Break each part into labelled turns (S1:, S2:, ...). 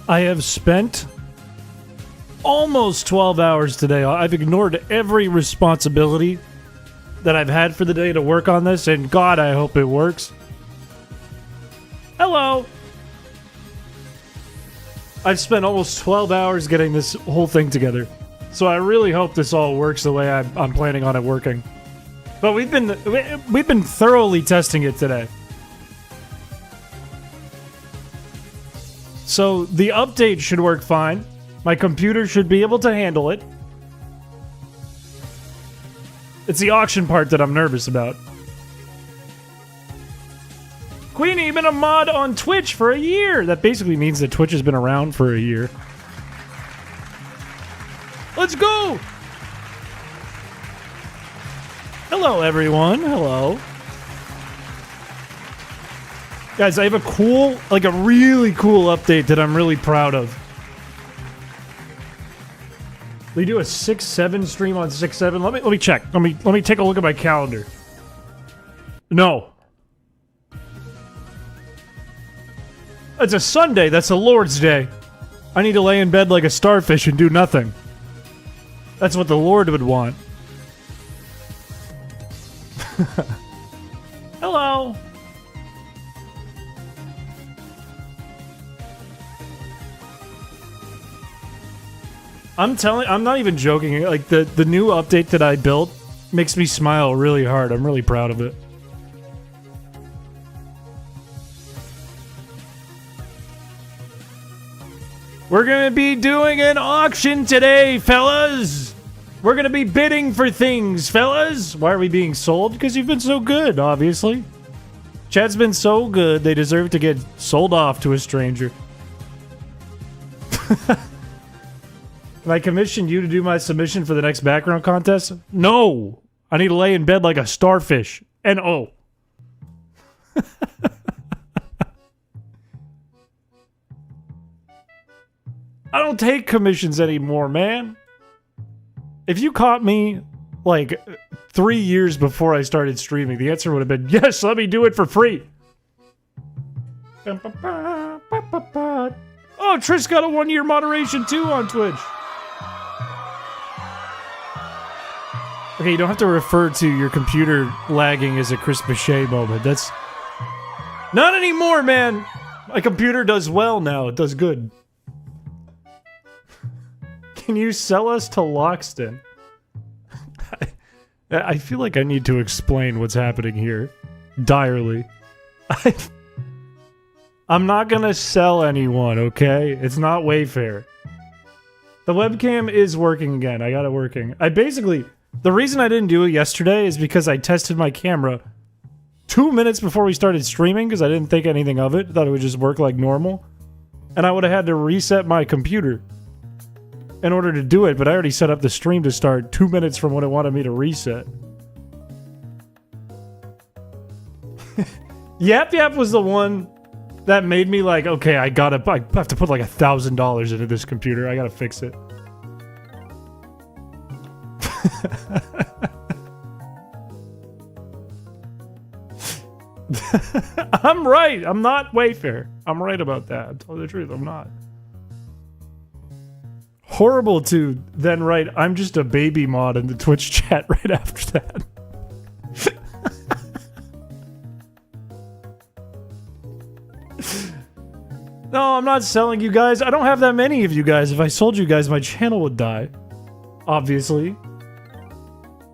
S1: I have spent almost 12 hours today. I've ignored every responsibility that I've had for the day to work on this, and God, I hope it works. Hello! I've spent almost 12 hours getting this whole thing together, so I really hope this all works the way I'm planning on it working. But we've been thoroughly testing it today. So the update should work fine. My computer should be able to handle it. It's the auction part that I'm nervous about. Queenie, been a mod on Twitch for a year. That basically means that Twitch has been around for a year. Let's go! Hello, everyone. Hello. Guys, I have a really cool update that I'm really proud of. We do a 6/7 stream on 6/7. Let me check. Let me take a look at my calendar. No. It's a Sunday. That's the Lord's Day. I need to lay in bed like a starfish and do nothing. That's what the Lord would want. Hello. I'm not even joking. Like, the new update that I built makes me smile really hard. I'm really proud of it. We're gonna be doing an auction today, fellas! We're gonna be bidding for things, fellas! Why are we being sold? Because you've been so good, obviously. Chat's been so good, they deserve to get sold off to a stranger. Can I commission you to do my submission for the next background contest? No! I need to lay in bed like a starfish. N-O. I don't take commissions anymore, man. If you caught me, like, 3 years before I started streaming, the answer would have been, yes, let me do it for free. Oh, Trish got a 1-year moderation, too, on Twitch. Okay, you don't have to refer to your computer lagging as a chrispiche moment. That's... Not anymore, man! My computer does well now. It does good. Can you sell us to Loxton? I feel like I need to explain what's happening here. Direly. I'm not gonna sell anyone, okay? It's not Wayfair. The webcam is working again. I got it working. The reason I didn't do it yesterday is because I tested my camera 2 minutes before we started streaming because I didn't think anything of it. Thought it would just work like normal. And I would have had to reset my computer in order to do it, but I already set up the stream to start 2 minutes from when it wanted me to reset. Yap Yap was the one that made me like, okay, I have to put like $1,000 into this computer. I gotta fix it. I'm right. I'm not Wayfair. I'm right about that. I'm telling the truth. I'm not. Horrible to then write, I'm just a baby mod in the Twitch chat right after that. No, I'm not selling you guys. I don't have that many of you guys. If I sold you guys, my channel would die. Obviously.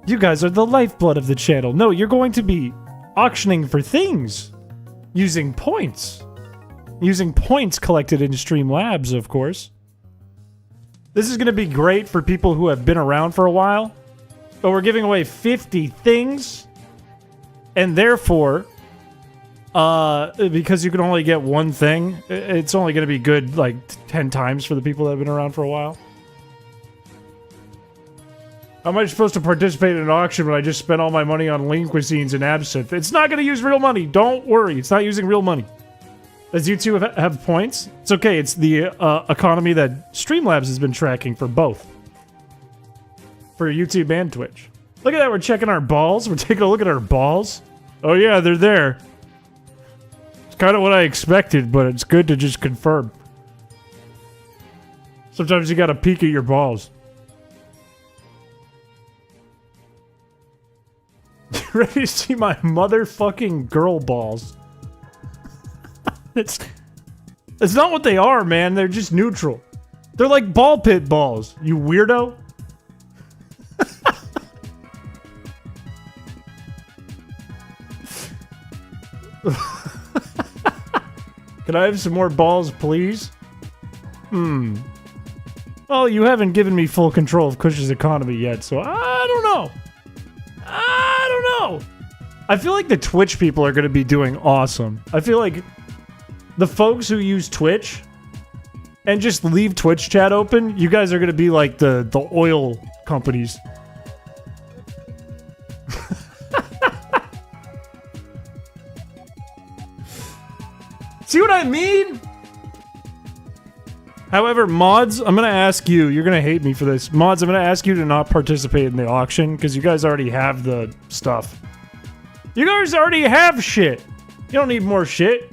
S1: You guys are the lifeblood of the channel. No, you're going to be auctioning for things. Using points. Using points collected in Streamlabs, of course. This is going to be great for people who have been around for a while. But we're giving away 50 things. And therefore, because you can only get one thing, it's only going to be good like 10 times for the people that have been around for a while. How am I supposed to participate in an auction when I just spent all my money on lean cuisines and absinthe? It's not going to use real money. Don't worry. It's not using real money. Does YouTube have points? It's okay. It's the economy that Streamlabs has been tracking for both. For YouTube and Twitch. Look at that. We're checking our balls. We're taking a look at our balls. Oh, yeah, they're there. It's kind of what I expected, but it's good to just confirm. Sometimes you gotta peek at your balls. You ready to see my motherfucking girl balls? It's not what they are, man. They're just neutral. They're like ball pit balls, you weirdo. Can I have some more balls, please? Well, you haven't given me full control of Kush's economy yet, so I don't know. I feel like the Twitch people are going to be doing awesome. I feel like the folks who use Twitch and just leave Twitch chat open, you guys are going to be like the oil companies. See what I mean? However, mods, I'm going to ask you, you're going to hate me for this. Mods, I'm going to ask you to not participate in the auction because you guys already have the stuff. You guys already have shit. You don't need more shit.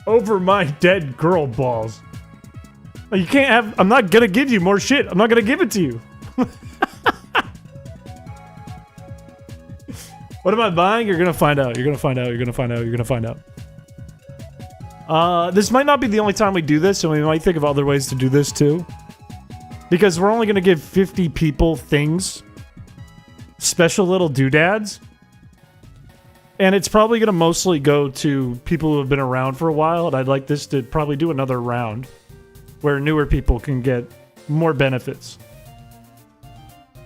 S1: Over my dead girl balls. You can't have... I'm not going to give you more shit. I'm not going to give it to you. What am I buying? You're gonna find out. You're gonna find out. You're gonna find out. You're gonna find out. This might not be the only time we do this, and we might think of other ways to do this too. Because we're only gonna give 50 people things. Special little doodads. And it's probably gonna mostly go to people who have been around for a while, and I'd like this to probably do another round. Where newer people can get more benefits.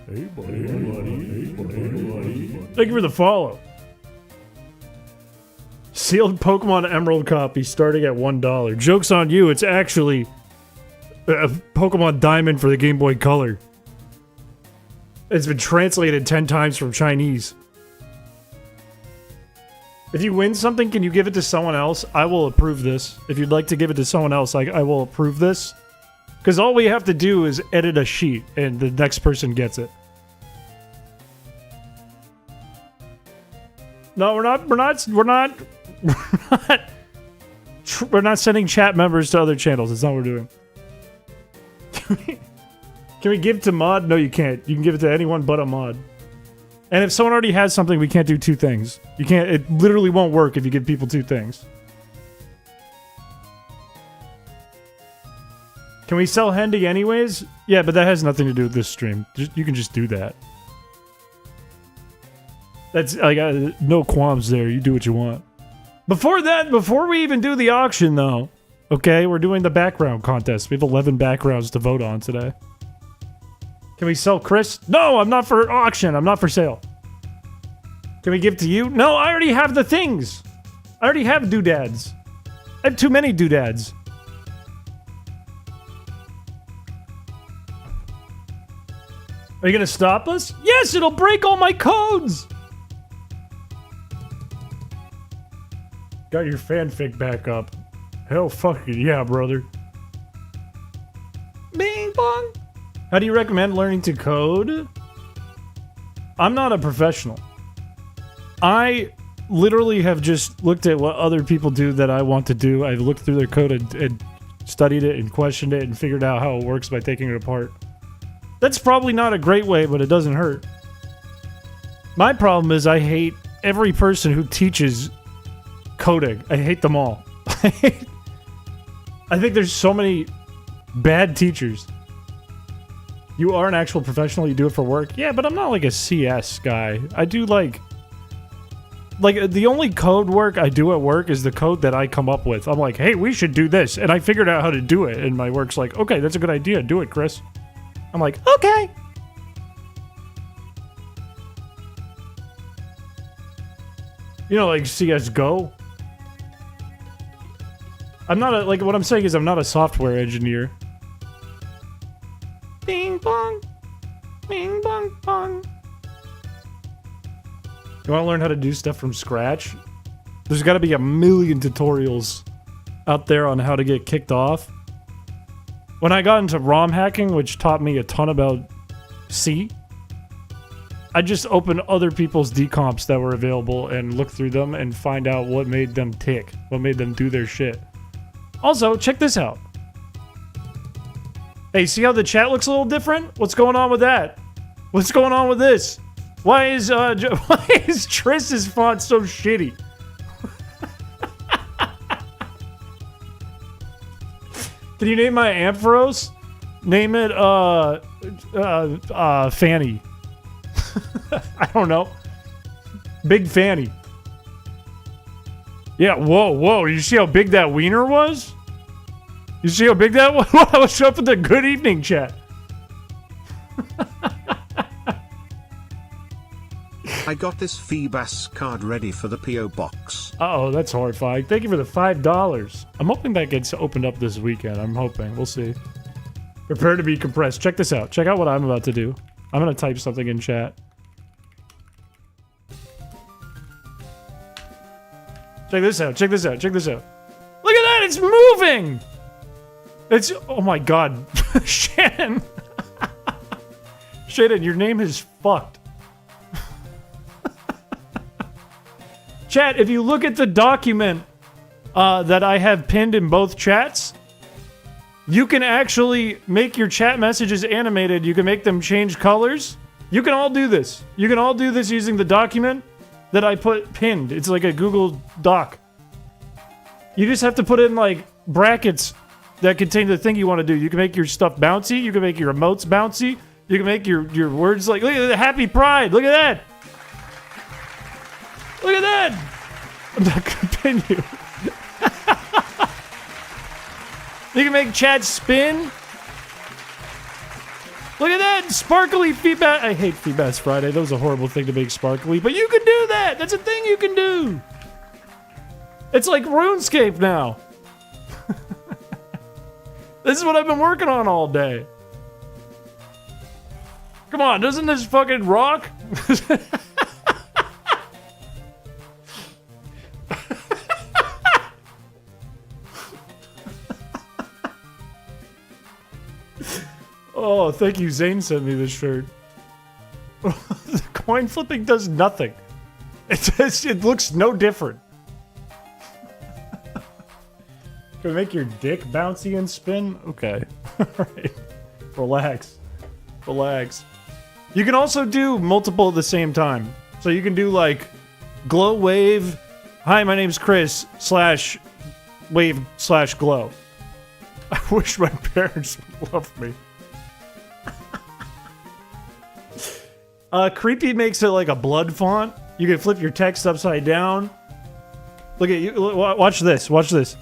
S1: Hey buddy, Thank you for the follow. Sealed Pokemon Emerald copy starting at $1. Joke's on you, it's actually a Pokemon Diamond for the Game Boy Color. It's been translated 10 times from Chinese. If you win something, can you give it to someone else? I will approve this. If you'd like to give it to someone else, I will approve this. Because all we have to do is edit a sheet, and the next person gets it. No, we're not sending chat members to other channels. That's not what we're doing. Can we give to mod? No, you can't. You can give it to anyone but a mod. And if someone already has something, we can't do two things. You can't. It literally won't work if you give people two things. Can we sell Hendy anyways? Yeah, but that has nothing to do with this stream. You can just do that. That's like no qualms there. You do what you want. Before that, before we even do the auction, though, okay, we're doing the background contest. We have 11 backgrounds to vote on today. Can we sell Chris? No, I'm not for auction. I'm not for sale. Can we give to you? No, I already have the things. I already have doodads. I have too many doodads. Are you gonna stop us? Yes, it'll break all my codes! Got your fanfic back up. Hell fucking yeah, brother. Bing bong! How do you recommend learning to code? I'm not a professional. I literally have just looked at what other people do that I want to do. I've looked through their code and studied it and questioned it and figured out how it works by taking it apart. That's probably not a great way, but it doesn't hurt. My problem is I hate every person who teaches coding. I hate them all. I think there's so many bad teachers. You are an actual professional, you do it for work? Yeah, but I'm not like a CS guy. I do like the only code work I do at work is the code that I come up with. I'm like, hey, we should do this. And I figured out how to do it. And my work's like, okay, that's a good idea. Do it, Chris. I'm like, okay. You know, like CSGO. I'm not a, like, what I'm saying is I'm not a software engineer. Bing bong. Bing bong bong. You want to learn how to do stuff from scratch? There's got to be a million tutorials out there on how to get kicked off. When I got into ROM hacking, which taught me a ton about C, I just open other people's decomps that were available and look through them and find out what made them tick, what made them do their shit. Also, check this out. Hey, see how the chat looks a little different? What's going on with that? What's going on with this? Why is Triss's font so shitty? Can you name my Ampharos? Name it Fanny. I don't know. Big Fanny. Yeah, whoa. You see how big that wiener was? You see how big that was? What's up with the good evening chat?
S2: I got this Phoebus card ready for the P.O. box.
S1: Uh-oh, that's horrifying. Thank you for the $5. I'm hoping that gets opened up this weekend. I'm hoping. We'll see. Prepare to be compressed. Check this out. Check out what I'm about to do. I'm going to type something in chat. Check this out. Check this out. Check this out. Look at that. It's moving. It's... Oh, my God. Shannon. Shannon, your name is fucked. Chat, if you look at the document that I have pinned in both chats, you can actually make your chat messages animated. You can make them change colors. You can all do this. You can all do this using the document that I put pinned. It's like a Google Doc. You just have to put in like brackets that contain the thing you want to do. You can make your stuff bouncy. You can make your emotes bouncy. You can make your words like, look at the happy pride. Look at that. Look at that! I'm not gonna pin you. You can make chat spin. Look at that! Sparkly feedback. I hate Feedback Friday. That was a horrible thing to make sparkly, but you can do that! That's a thing you can do! It's like RuneScape now. This is what I've been working on all day. Come on, doesn't this fucking rock? Oh, thank you. Zane sent me this shirt. The coin flipping does nothing. It looks no different. Can we make your dick bouncy and spin? Okay. Alright. Relax. Relax. You can also do multiple at the same time. So you can do like glow wave. Hi, my name's Chris / wave / glow. I wish my parents would love me. Creepy makes it like a blood font. You can flip your text upside down. Look at you. Watch this. Watch this.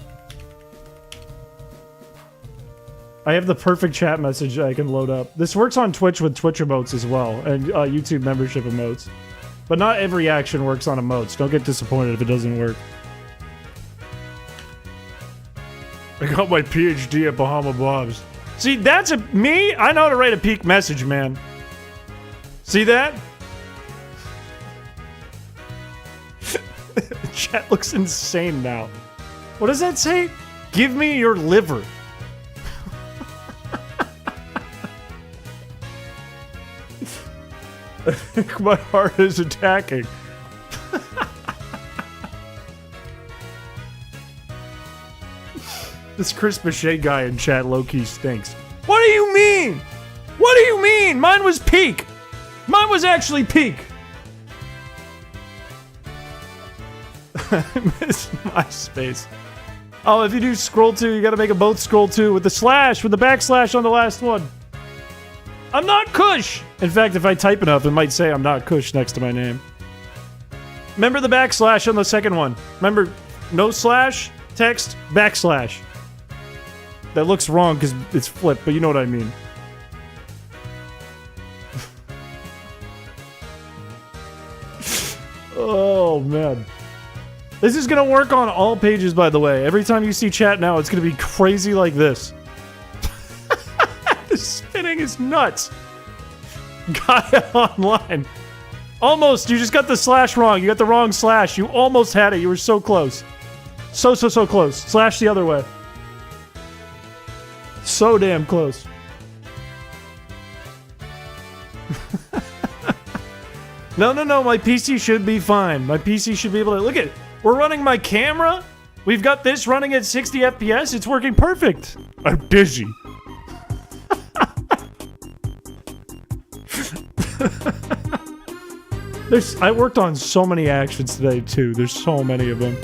S1: I have the perfect chat message I can load up. This works on Twitch with Twitch emotes as well, and YouTube membership emotes. But not every action works on emotes. Don't get disappointed if it doesn't work. I got my PhD at Bahama Bob's. See, that's me? I know how to write a peak message, man. See that? Chat looks insane now. What does that say? Give me your liver. I think my heart is attacking. This chrispiche guy in chat low-key stinks. What do you mean? What do you mean? Mine was peak. Mine was actually peak. I miss MySpace. Oh, if you do scroll to, you gotta make them both scroll to with the slash, with the backslash on the last one. I'm not Kush! In fact, if I type enough, it might say I'm not Kush next to my name. Remember the backslash on the second one. Remember, no slash, text, backslash. That looks wrong because it's flipped, but you know what I mean. Oh, man. This is gonna work on all pages, by the way. Every time you see chat now, it's gonna be crazy like this. The spinning is nuts. Gaia Online. Almost. You just got the slash wrong. You got the wrong slash. You almost had it. You were so close. So close. Slash the other way. So damn close. No, my PC should be fine. My PC should be able to... Look at... We're running my camera. We've got this running at 60 FPS. It's working perfect. I'm dizzy. I worked on so many actions today, too. There's so many of them.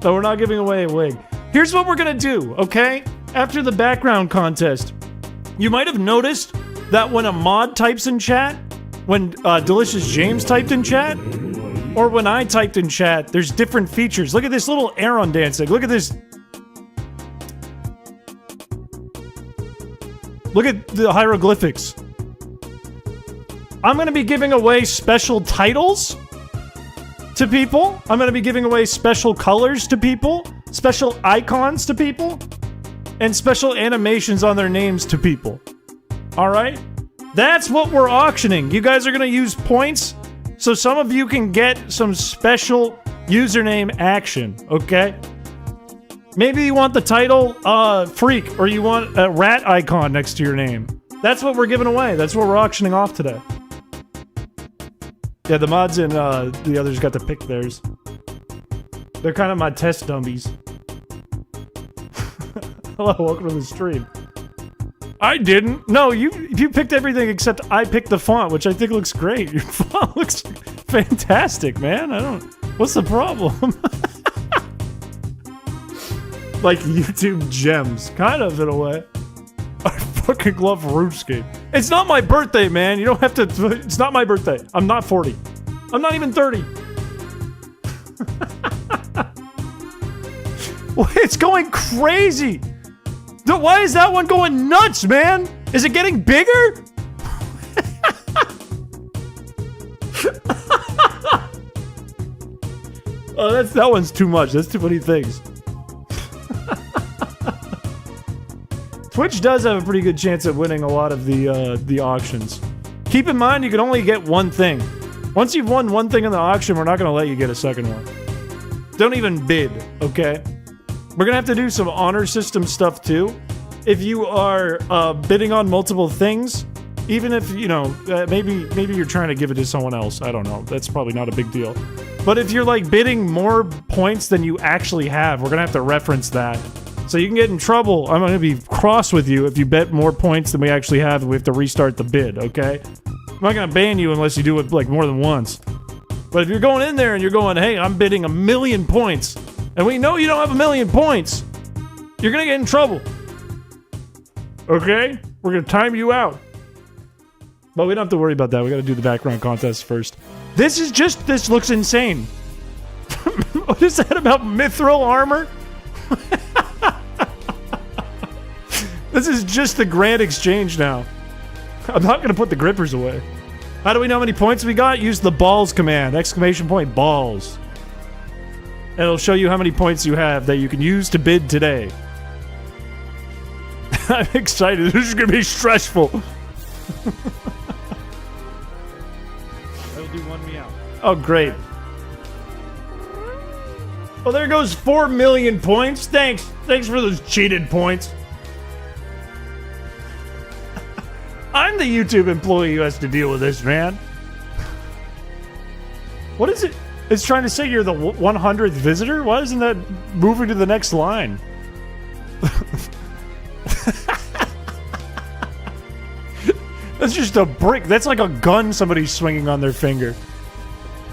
S1: No, we're not giving away a wig. Here's what we're gonna do, okay? After the background contest, you might have noticed that when a mod types in chat, when Delicious James typed in chat, or when I typed in chat, there's different features. Look at this little Aaron dancing. Look at this. Look at the hieroglyphics. I'm gonna be giving away special titles to people. I'm gonna be giving away special colors to people, special icons to people, and special animations on their names to people. Alright? That's what we're auctioning. You guys are gonna use points, so some of you can get some special username action, okay? Maybe you want the title, Freak, or you want a rat icon next to your name. That's what we're giving away. That's what we're auctioning off today. Yeah, the mods and the others got to pick theirs. They're kind of my test dummies. Hello, welcome to the stream. I didn't. No, you picked everything except I picked the font, which I think looks great. Your font looks fantastic, man. What's the problem? Like YouTube gems, kind of in a way. I fucking love RuneScape. It's not my birthday, man. You don't have to. It's not my birthday. I'm not 40. I'm not even 30. It's going crazy. Why is that one going nuts, man? Is it getting bigger? Oh, that one's too much. That's too many things. Twitch does have a pretty good chance at winning a lot of the auctions. Keep in mind, you can only get one thing. Once you've won one thing in the auction, we're not going to let you get a second one. Don't even bid, okay? We're going to have to do some honor system stuff, too. If you are bidding on multiple things, even if, you know, maybe you're trying to give it to someone else. I don't know. That's probably not a big deal. But if you're, like, bidding more points than you actually have, we're going to have to reference that. So you can get in trouble. I'm going to be cross with you if you bet more points than we actually have and we have to restart the bid, okay? I'm not going to ban you unless you do it, like, more than once. But if you're going in there and you're going, hey, I'm bidding 1,000,000 points, and we know you don't have 1,000,000 points, you're going to get in trouble. Okay? We're going to time you out. But we don't have to worry about that. We got to do the background contest first. This looks insane. What is that about mithril armor? This is just the grand exchange now. I'm not going to put the grippers away. How do we know how many points we got? Use the balls command. Exclamation point balls. And it'll show you how many points you have that you can use to bid today. I'm excited. This is going to be stressful. That'll do one me out. Oh, great. Well, there goes 4,000,000 points. Thanks for those cheated points. I'm the YouTube employee who has to deal with this, man. What is it? It's trying to say you're the 100th visitor? Why isn't that moving to the next line? That's just a brick. That's like a gun somebody's swinging on their finger.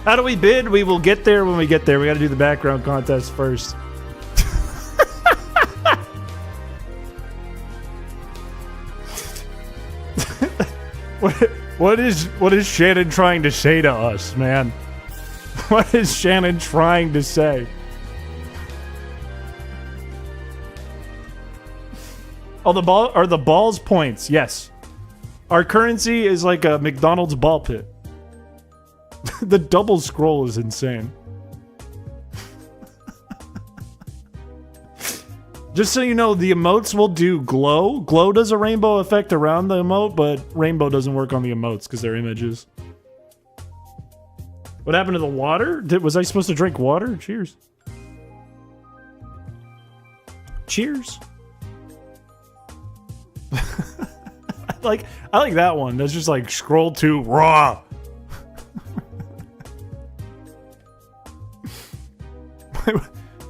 S1: How do we bid? We will get there when we get there. We got to do the background contest first. What is Shannon trying to say to us, man? What is Shannon trying to say? Oh, the balls points? Yes. Our currency is like a McDonald's ball pit. The double scroll is insane. Just so you know, the emotes will do glow. Glow does a rainbow effect around the emote, but rainbow doesn't work on the emotes because they're images. What happened to the water? Was I supposed to drink water? Cheers. Cheers. Like, I like that one. That's just like scroll to raw.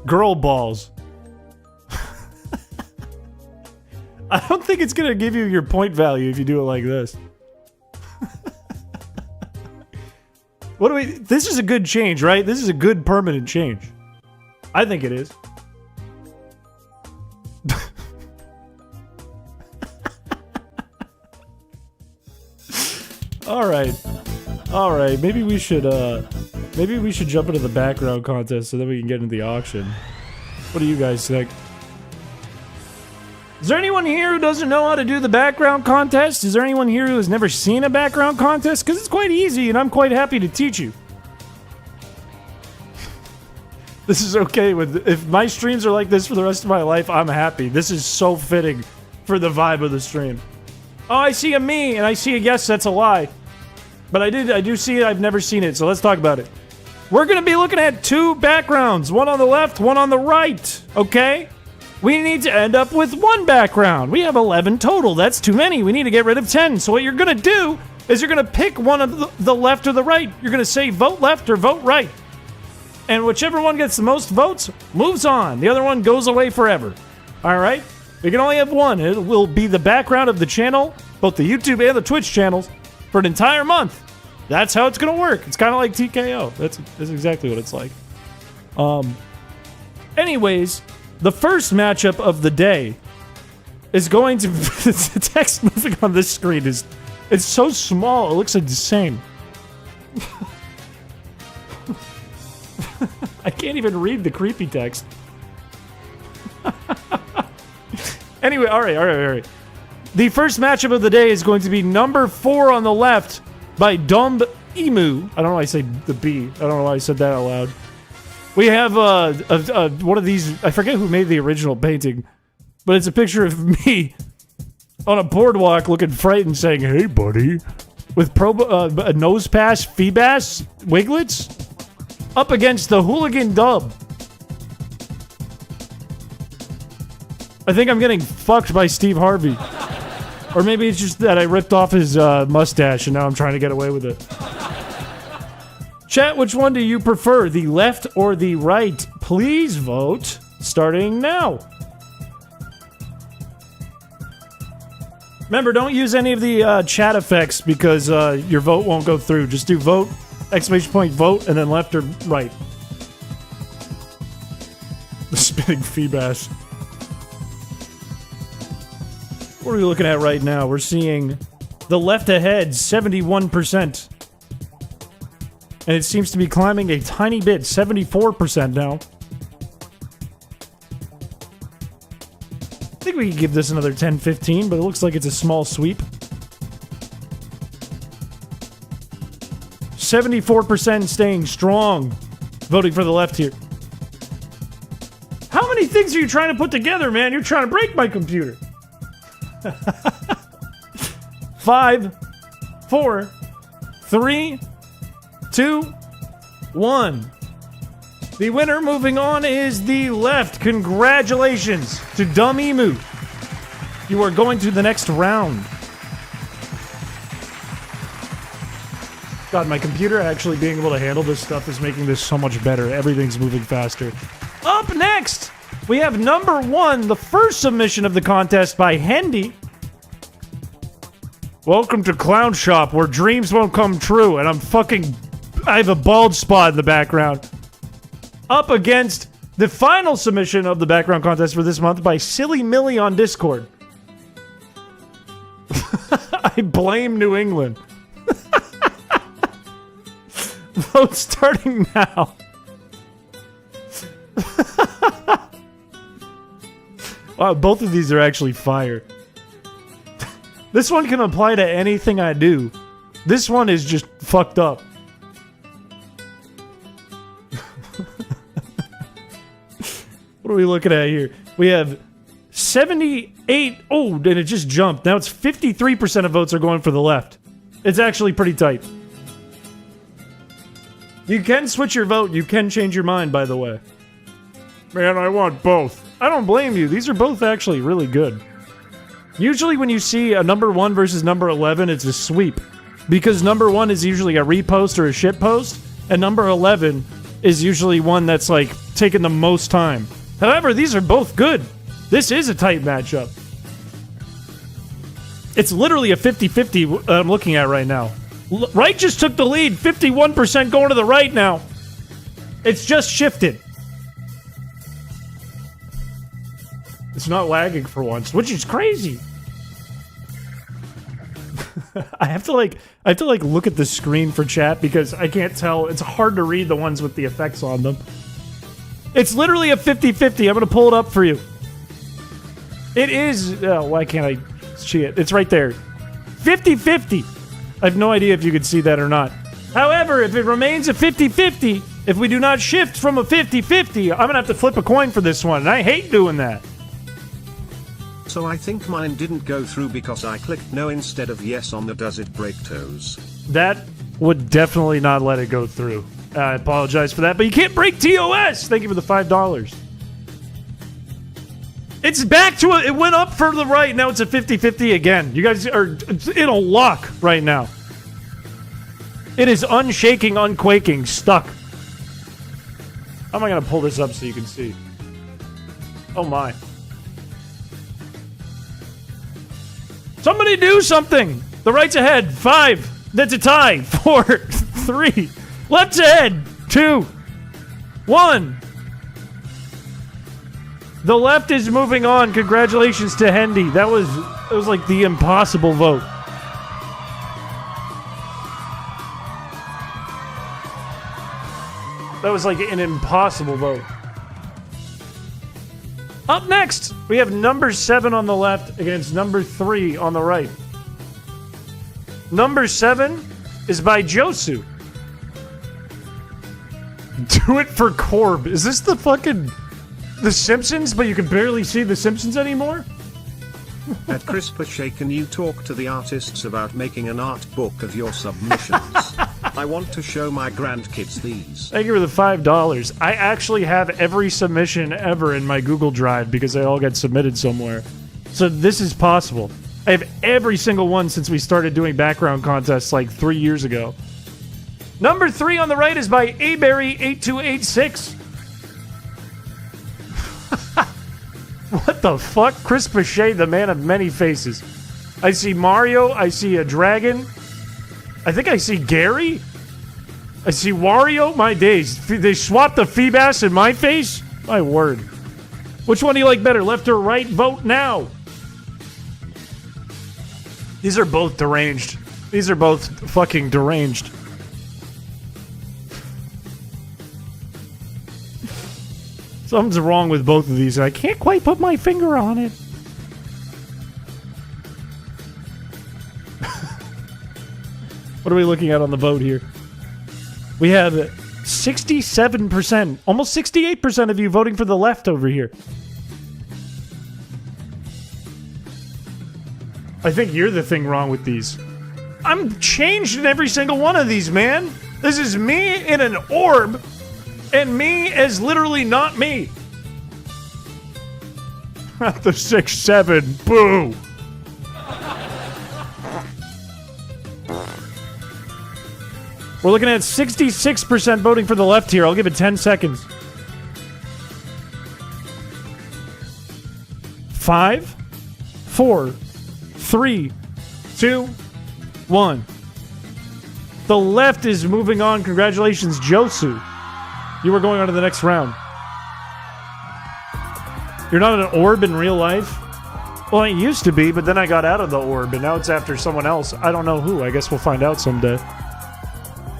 S1: Girl balls. I don't think it's gonna give you your point value if you do it like this. What do we... This is a good change, right? This is a good permanent change. I think it is. All right. Maybe we should jump into the background contest so that we can get into the auction. What do you guys think? Is there anyone here who doesn't know how to do the background contest? Is there anyone here who has never seen a background contest? Because it's quite easy, and I'm quite happy to teach you. This is okay with... If my streams are like this for the rest of my life, I'm happy. This is so fitting for the vibe of the stream. Oh, I see a me, and I see a yes, that's a lie. But I do see it, I've never seen it, so let's talk about it. We're gonna be looking at 2 backgrounds, one on the left, one on the right, okay? We need to end up with 1 background. We have 11 total, that's too many, we need to get rid of 10. So what you're gonna do is you're gonna pick one of the left or the right. You're gonna say vote left or vote right. And whichever one gets the most votes, moves on. The other one goes away forever. Alright? We can only have 1. It will be the background of the channel, both the YouTube and the Twitch channels, for an entire month. That's how it's gonna work. It's kind of like TKO. That's exactly what it's like. Anyways, the first matchup of the day is going to... The text moving on this screen is... It's so small, it looks insane. I can't even read the creepy text. Anyway, all right. The first matchup of the day is going to be number 4 on the left by Dumb Emu. I don't know why I say the B. I don't know why I said that out loud. We have one of these... I forget who made the original painting, but it's a picture of me on a boardwalk looking frightened saying, "Hey, buddy," with a nose pass, Feebas, Wiglets, up against the Hooligan Dub. I think I'm getting fucked by Steve Harvey. Or maybe it's just that I ripped off his mustache and now I'm trying to get away with it. Chat, which one do you prefer, the left or the right? Please vote, starting now. Remember, don't use any of the chat effects because your vote won't go through. Just do vote, exclamation point, vote, and then left or right. The spinning Feebas. What are we looking at right now? We're seeing the left ahead, 71%. And it seems to be climbing a tiny bit, 74% now. I think we can give this another 10-15, but it looks like it's a small sweep. 74% staying strong, voting for the left here. How many things are you trying to put together, man? You're trying to break my computer. 5, 4, 3, 2, 1. The winner moving on is the left. Congratulations to Dumb Emu. You are going to the next round. God, my computer actually being able to handle this stuff is making this so much better. Everything's moving faster. Up next, we have number 1, the first submission of the contest by Hendy. Welcome to Clown Shop, where dreams won't come true, and I have a bald spot in the background. Up against the final submission of the background contest for this month by Silly Millie on Discord. I blame New England. Vote starting now. Wow, both of these are actually fire. This one can apply to anything I do. This one is just fucked up. What are we looking at here? We have 78... Oh, and it just jumped. Now it's 53% of votes are going for the left. It's actually pretty tight. You can switch your vote. You can change your mind, by the way. Man, I want both. I don't blame you. These are both actually really good. Usually when you see a number 1 versus number 11, it's a sweep. Because number 1 is usually a repost or a shitpost, and number 11 is usually one that's, like, taking the most time. However, these are both good. This is a tight matchup. It's literally a 50-50 I'm looking at right now. Right just took the lead. 51% going to the right now. It's just shifted. It's not lagging for once, which is crazy. I have to look at the screen for chat because I can't tell. It's hard to read the ones with the effects on them. It's literally a 50-50. I'm going to pull it up for you. It is... why can't I see it? It's right there. 50-50. I have no idea if you could see that or not. However, if it remains a 50-50, if we do not shift from a 50-50, I'm going to have to flip a coin for this one, and I hate doing that.
S2: So I think mine didn't go through because I clicked no instead of yes on the does it break toes.
S1: That would definitely not let it go through. I apologize for that, but you can't break TOS! Thank you for the $5. It's back to it went up for the right, now it's a 50-50 again. You guys are in a lock right now. It is unshaking, unquaking, stuck. How am I going to pull this up so you can see? Oh my. Somebody do something! The right's ahead. 5. That's a tie. 4. 3. Left's ahead. 2. 1. The left is moving on. Congratulations to Hendy. That was like the impossible vote. That was like an impossible vote. Up next, we have number 7 on the left against number 3 on the right. Number 7 is by Josu. Do it for Corb. Is this the fucking... The Simpsons, but you can barely see The Simpsons anymore?
S2: At chrispiche, can you talk to the artists about making an art book of your submissions? I want to show my grandkids these.
S1: Thank you for the $5. I actually have every submission ever in my Google Drive because they all get submitted somewhere. So this is possible. I have every single one since we started doing background contests like 3 years ago. Number 3 on the right is by Aberry8286. What the fuck? Chris Piché, the man of many faces. I see Mario. I see a dragon. I think I see Gary. I see Wario. My days. They swapped the Feebas in my face? My word. Which one do you like better? Left or right? Vote now. These are both deranged. These are both fucking deranged. Something's wrong with both of these. I can't quite put my finger on it. What are we looking at on the vote here? We have 67%, almost 68% of you voting for the left over here. I think you're the thing wrong with these. I'm changed in every single one of these, man. This is me in an orb. And me as literally not me. At the 6-7. Boo. We're looking at 66% voting for the left here. I'll give it 10 seconds. 5, 4, 3, 2, 1. The left is moving on. Congratulations, Josu. You were going on to the next round. You're not an orb in real life? Well, I used to be, but then I got out of the orb, and now it's after someone else. I don't know who. I guess we'll find out someday.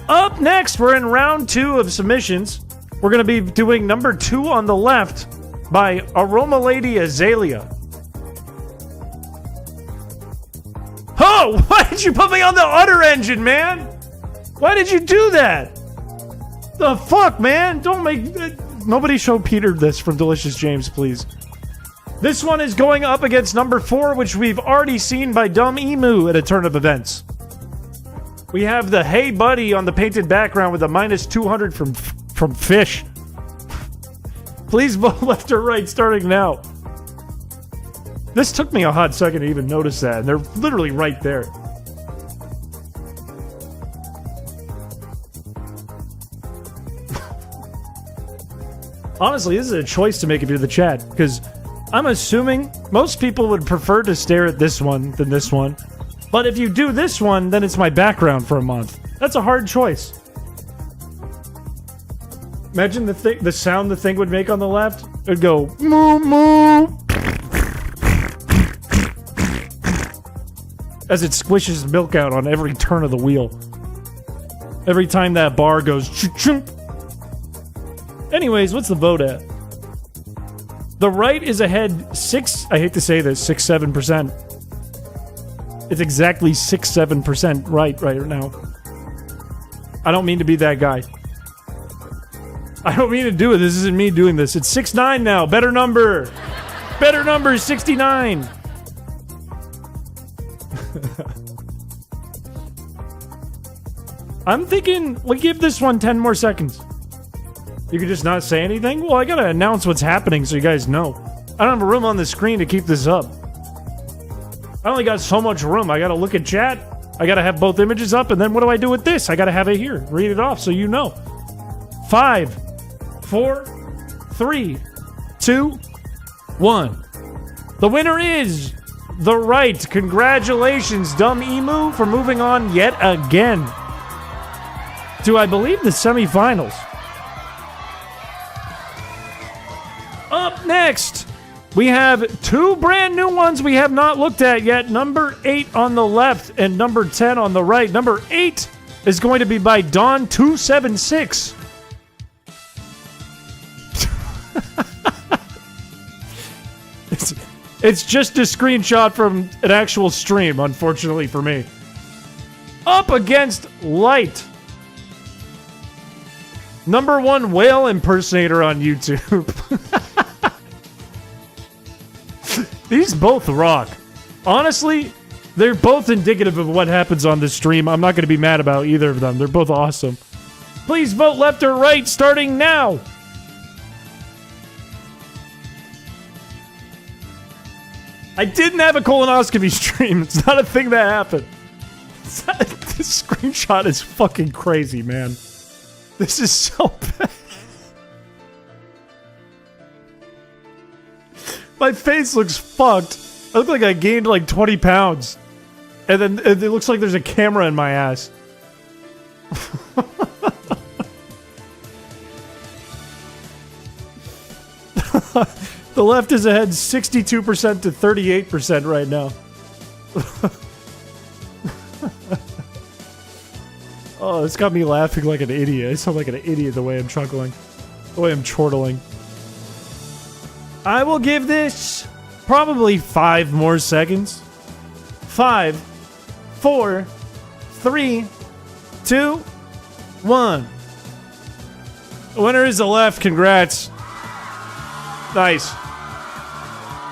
S1: Up next, we're in round 2 of submissions. We're going to be doing number 2 on the left by Aroma Lady Azalea. Oh, why did you put me on the udder engine, man? Why did you do that? The fuck, man? Don't make... Nobody show Peter this from Delicious James, please. This one is going up against number 4, which we've already seen by Dumb Emu at a turn of events. We have the Hey Buddy on the painted background with a minus 200 from Fish. Please vote left or right starting now. This took me a hot second to even notice that, and they're literally right there. Honestly, this is a choice to make if you're the chat, because I'm assuming most people would prefer to stare at this one than this one. But if you do this one, then it's my background for a month. That's a hard choice. Imagine the sound the thing would make on the left. It'd go, moo moo. As it squishes milk out on every turn of the wheel. Every time that bar goes, chunk. Anyways, what's the vote at? The right is ahead I hate to say this, 6-7%. It's exactly 6-7% right now. I don't mean to be that guy. I don't mean to do it. This isn't me doing this. It's 6-9 now. Better number. Better number is 69. I'm thinking we give this one 10 more seconds. You could just not say anything? Well, I gotta announce what's happening so you guys know. I don't have room on the screen to keep this up. I only got so much room. I gotta look at chat. I gotta have both images up, and then what do I do with this? I gotta have it here. Read it off so you know. 5, 4, 3, 2, 1. The winner is the right. Congratulations, Dumb Emu, for moving on yet again to, I believe, the semifinals. Up next, we have two brand new ones we have not looked at yet. Number 8 on the left and number 10 on the right. Number 8 is going to be by Dawn276. It's just a screenshot from an actual stream, unfortunately for me. Up against Light. Number 1 whale impersonator on YouTube. These both rock. Honestly, they're both indicative of what happens on this stream. I'm not going to be mad about either of them. They're both awesome. Please vote left or right starting now. I didn't have a colonoscopy stream. It's not a thing that happened. This screenshot is fucking crazy, man. This is so bad. My face looks fucked. I look like I gained like 20 pounds. And then it looks like there's a camera in my ass. The left is ahead 62% to 38% right now. Oh, it's got me laughing like an idiot. I sound like an idiot the way I'm chuckling. The way I'm chortling. I will give this probably 5 more seconds. 5, 4, 3, 2, 1. The winner is the left. Congrats. Nice.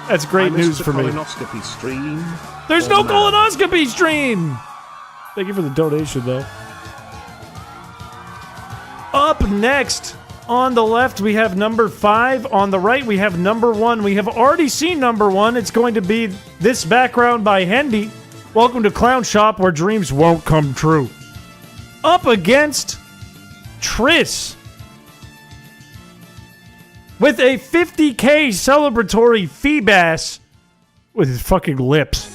S1: That's great news for me.
S2: Colonoscopy stream.
S1: There's no colonoscopy stream! Thank you for the donation, though. Up next, on the left, we have number 5. On the right, we have number 1. We have already seen number 1. It's going to be this background by Hendy. Welcome to Clown Shop, where dreams won't come true. Up against Triss. With a 50k celebratory Feebas with his fucking lips.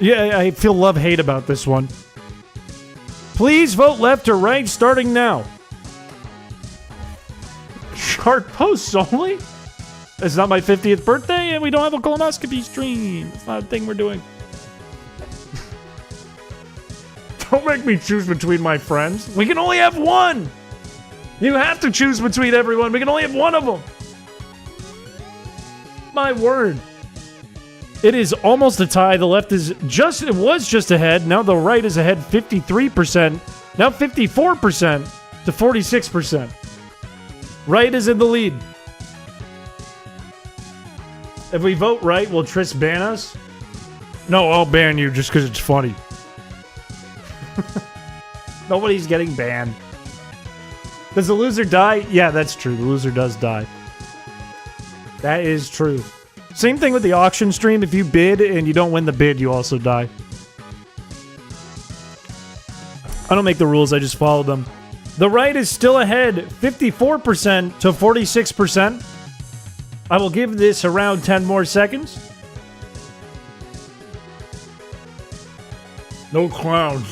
S1: Yeah, I feel love-hate about this one. Please vote left or right starting now. Chart posts only? It's not my 50th birthday and we don't have a colonoscopy stream. It's not a thing we're doing. Don't make me choose between my friends. We can only have one! You have to choose between everyone. We can only have one of them. My word. It is almost a tie. The left is it was just ahead. Now the right is ahead 53%. Now 54% to 46%. Right is in the lead. If we vote right, will Triss ban us? No, I'll ban you just because it's funny. Nobody's getting banned. Does the loser die? Yeah, that's true. The loser does die. That is true. Same thing with the auction stream. If you bid and you don't win the bid, you also die. I don't make the rules, I just follow them. The right is still ahead, 54% to 46%. I will give this around 10 more seconds. No clowns.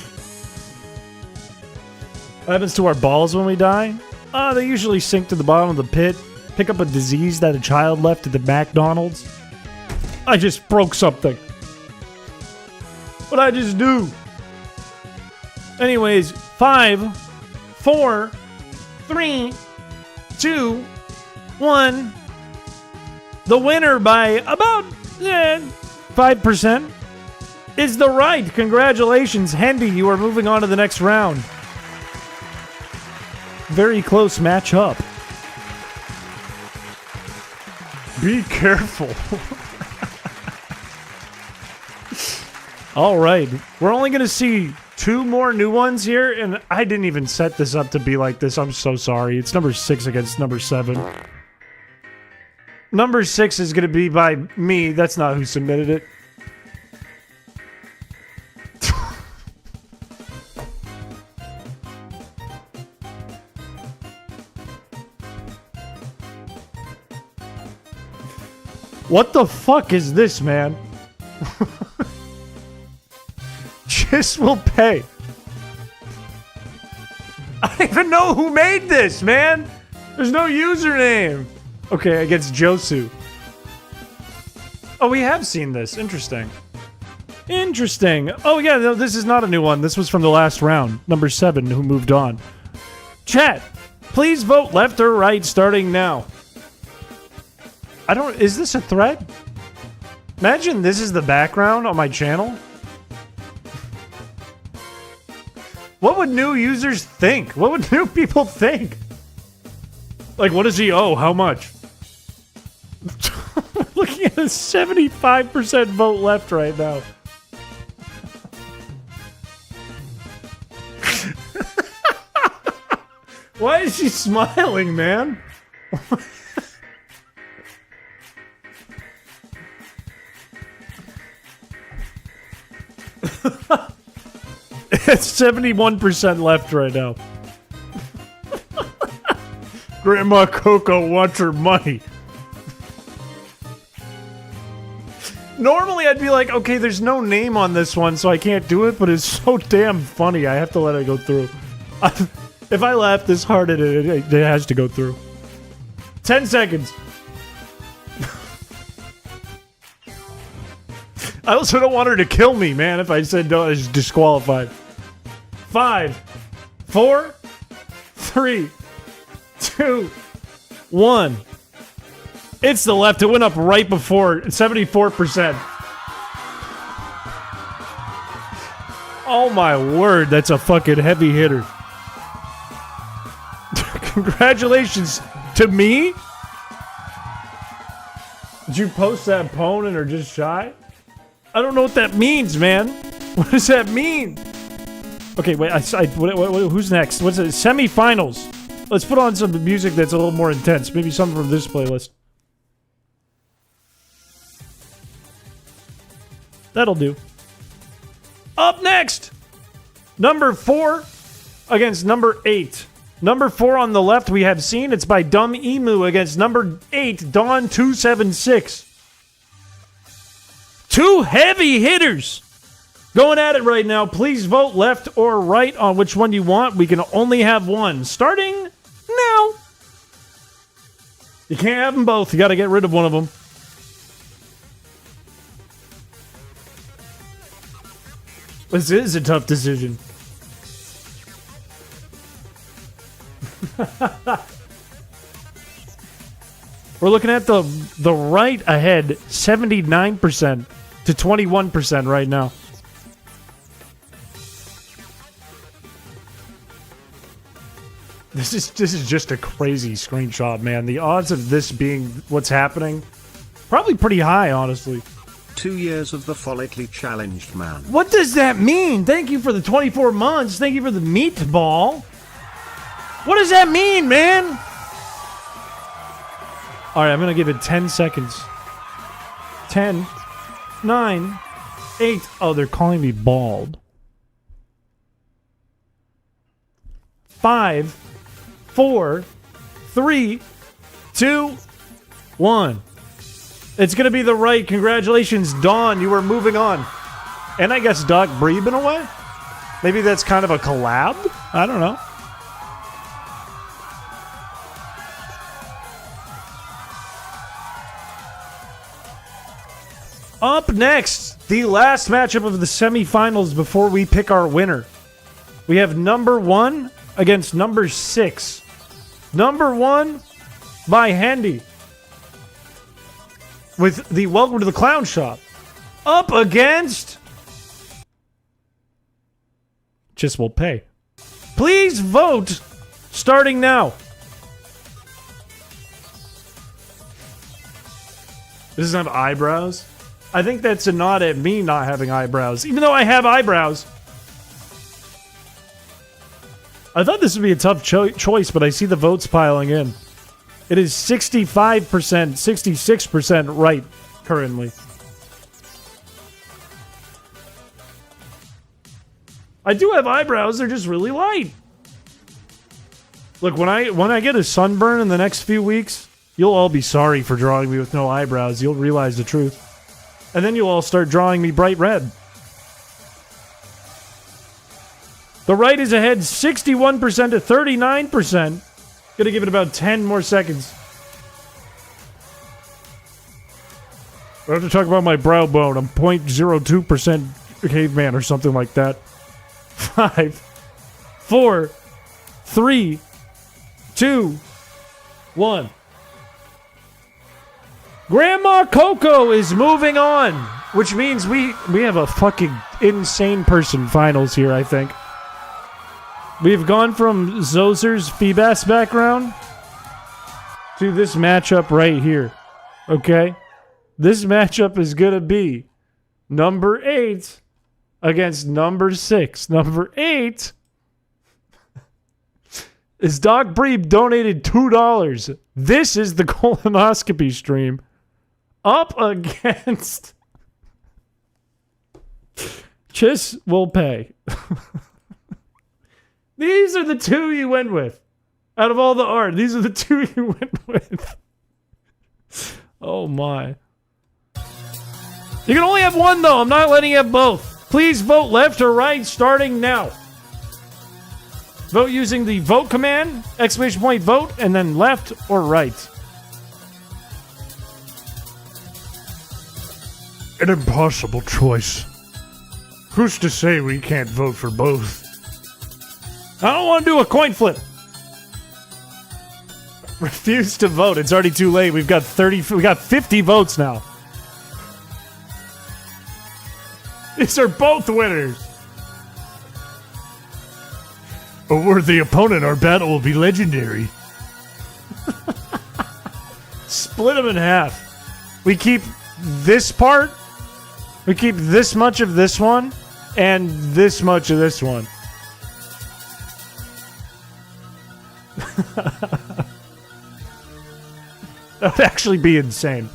S1: What happens to our balls when we die? They usually sink to the bottom of the pit. Pick up a disease that a child left at the McDonald's. I just broke something. What'd I just do? Anyways, 5, 4, 3, 2, 1. The winner by about 5% is the right. Congratulations, Hendy. You are moving on to the next round. Very close match up. Be careful. All right. We're only going to see 2 more new ones here, and I didn't even set this up to be like this. I'm so sorry. It's number 6 against number 7. Number 6 is going to be by me. That's not who submitted it. What the fuck is this, man? Just will pay. I don't even know who made this, man. There's no username. Okay, against Josu. Oh, we have seen this. Interesting. Interesting. Oh, yeah, no, this is not a new one. This was from the last round. Number 7, who moved on. Chat, please vote left or right starting now. Is this a thread? Imagine this is the background on my channel. What would new users think? What would new people think? Like, what does he owe? How much? Looking at a 75% vote left right now. Why is she smiling, man? It's 71% left right now. Grandma Coco wants her money. Normally I'd be like, okay, there's no name on this one, so I can't do it, but it's so damn funny, I have to let it go through. If I laugh this hard at it, it has to go through. 10 seconds. I also don't want her to kill me, man. If I said no, it's disqualified. 5, 4, 3, 2, 1. It's the left. It went up right before. 74%. Oh my word, that's a fucking heavy hitter. Congratulations to me? Did you post that opponent or just shy? I don't know what that means, man. What does that mean? Okay, wait. Who's next? What's it? Semifinals. Let's put on some music that's a little more intense. Maybe something from this playlist. That'll do. Up next, number 4 against number 8. Number 4 on the left we have seen. It's by Dumb Emu against number 8, Dawn276. 2 heavy hitters going at it right now. Please vote left or right on which one you want. We can only have one. Starting now. You can't have them both. You got to get rid of one of them. This is a tough decision. We're looking at the right ahead 79% to 21% right now. This is just a crazy screenshot, man. The odds of this being what's happening, probably pretty high, honestly.
S2: 2 years of the follically challenged man.
S1: What does that mean? Thank you for the 24 months. Thank you for the meatball. What does that mean, man? All right, I'm going to give it 10 seconds. 10, 9, 8. Oh, they're calling me bald. 5, 4, 3, 2, 1. It's gonna be the right. Congratulations, Dawn. You are moving on. And I guess Doc Breeb in a way? Maybe that's kind of a collab? I don't know. Up next, the last matchup of the semifinals before we pick our winner. We have number 1 against number 6. Number 1 by Handy with the Welcome to the Clown Shop. Up against Just Will Pay. Please vote starting now. Does it have eyebrows? I think that's a nod at me not having eyebrows, even though I have eyebrows. I thought this would be a tough choice, but I see the votes piling in. It is 65%, 66% right currently. I do have eyebrows, they're just really light. Look, when I get a sunburn in the next few weeks, you'll all be sorry for drawing me with no eyebrows. You'll realize the truth. And then you'll all start drawing me bright red. The right is ahead 61% to 39%. Gonna give it about 10 more seconds. I have to talk about my brow bone. I'm 0.02% caveman or something like that. 5, 4, 3, 2, 1. Grandma Coco is moving on, which means we have a fucking insane person finals here, I think. We've gone from Zozer's Feebas background to this matchup right here. Okay? This matchup is going to be number 8 against number 6. Number 8 is Doc Breeb donated $2. This is the colonoscopy stream. Up against Just Will Pay. These are the two you went with. Out of all the art, these are the two you went with. Oh my. You can only have one though. I'm not letting you have both. Please vote left or right starting now. Vote using the vote command, exclamation point vote, and then left or right. An impossible choice. Who's to say we can't vote for both? I don't want to do a coin flip. Refuse to vote. It's already too late. We got 50 votes now. These are both winners. A worthy opponent. Our battle will be legendary. Split them in half. We keep this part. We keep this much of this one and this much of this one. That would actually be insane.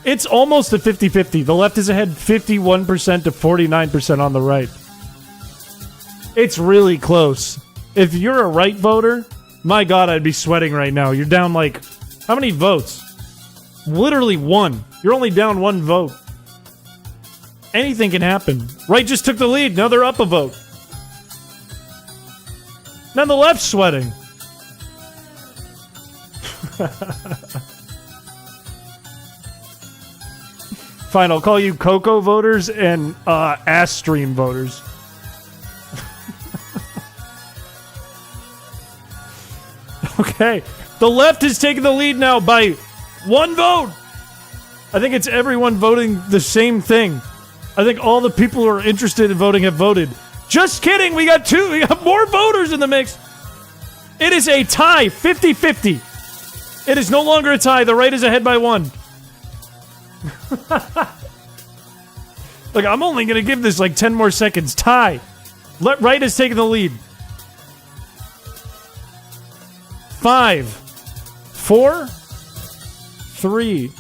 S1: It's almost a 50-50. The left is ahead 51% to 49% on the right. It's really close. If you're a right voter, my God, I'd be sweating right now. You're down like... How many votes? Literally one. You're only down one vote. Anything can happen. Right just took the lead. Now they're up a vote. Now the left's sweating. Fine, I'll call you Coco voters and ass stream voters. Okay. The left is taking the lead now by one vote. I think it's everyone voting the same thing. I think all the people who are interested in voting have voted. Just kidding. We got more voters in the mix. It is a tie, 50-50. It is no longer a tie. The right is ahead by one. Look, I'm only going to give this like 10 more seconds. Tie. Right is taking the lead. 5, 4, 3,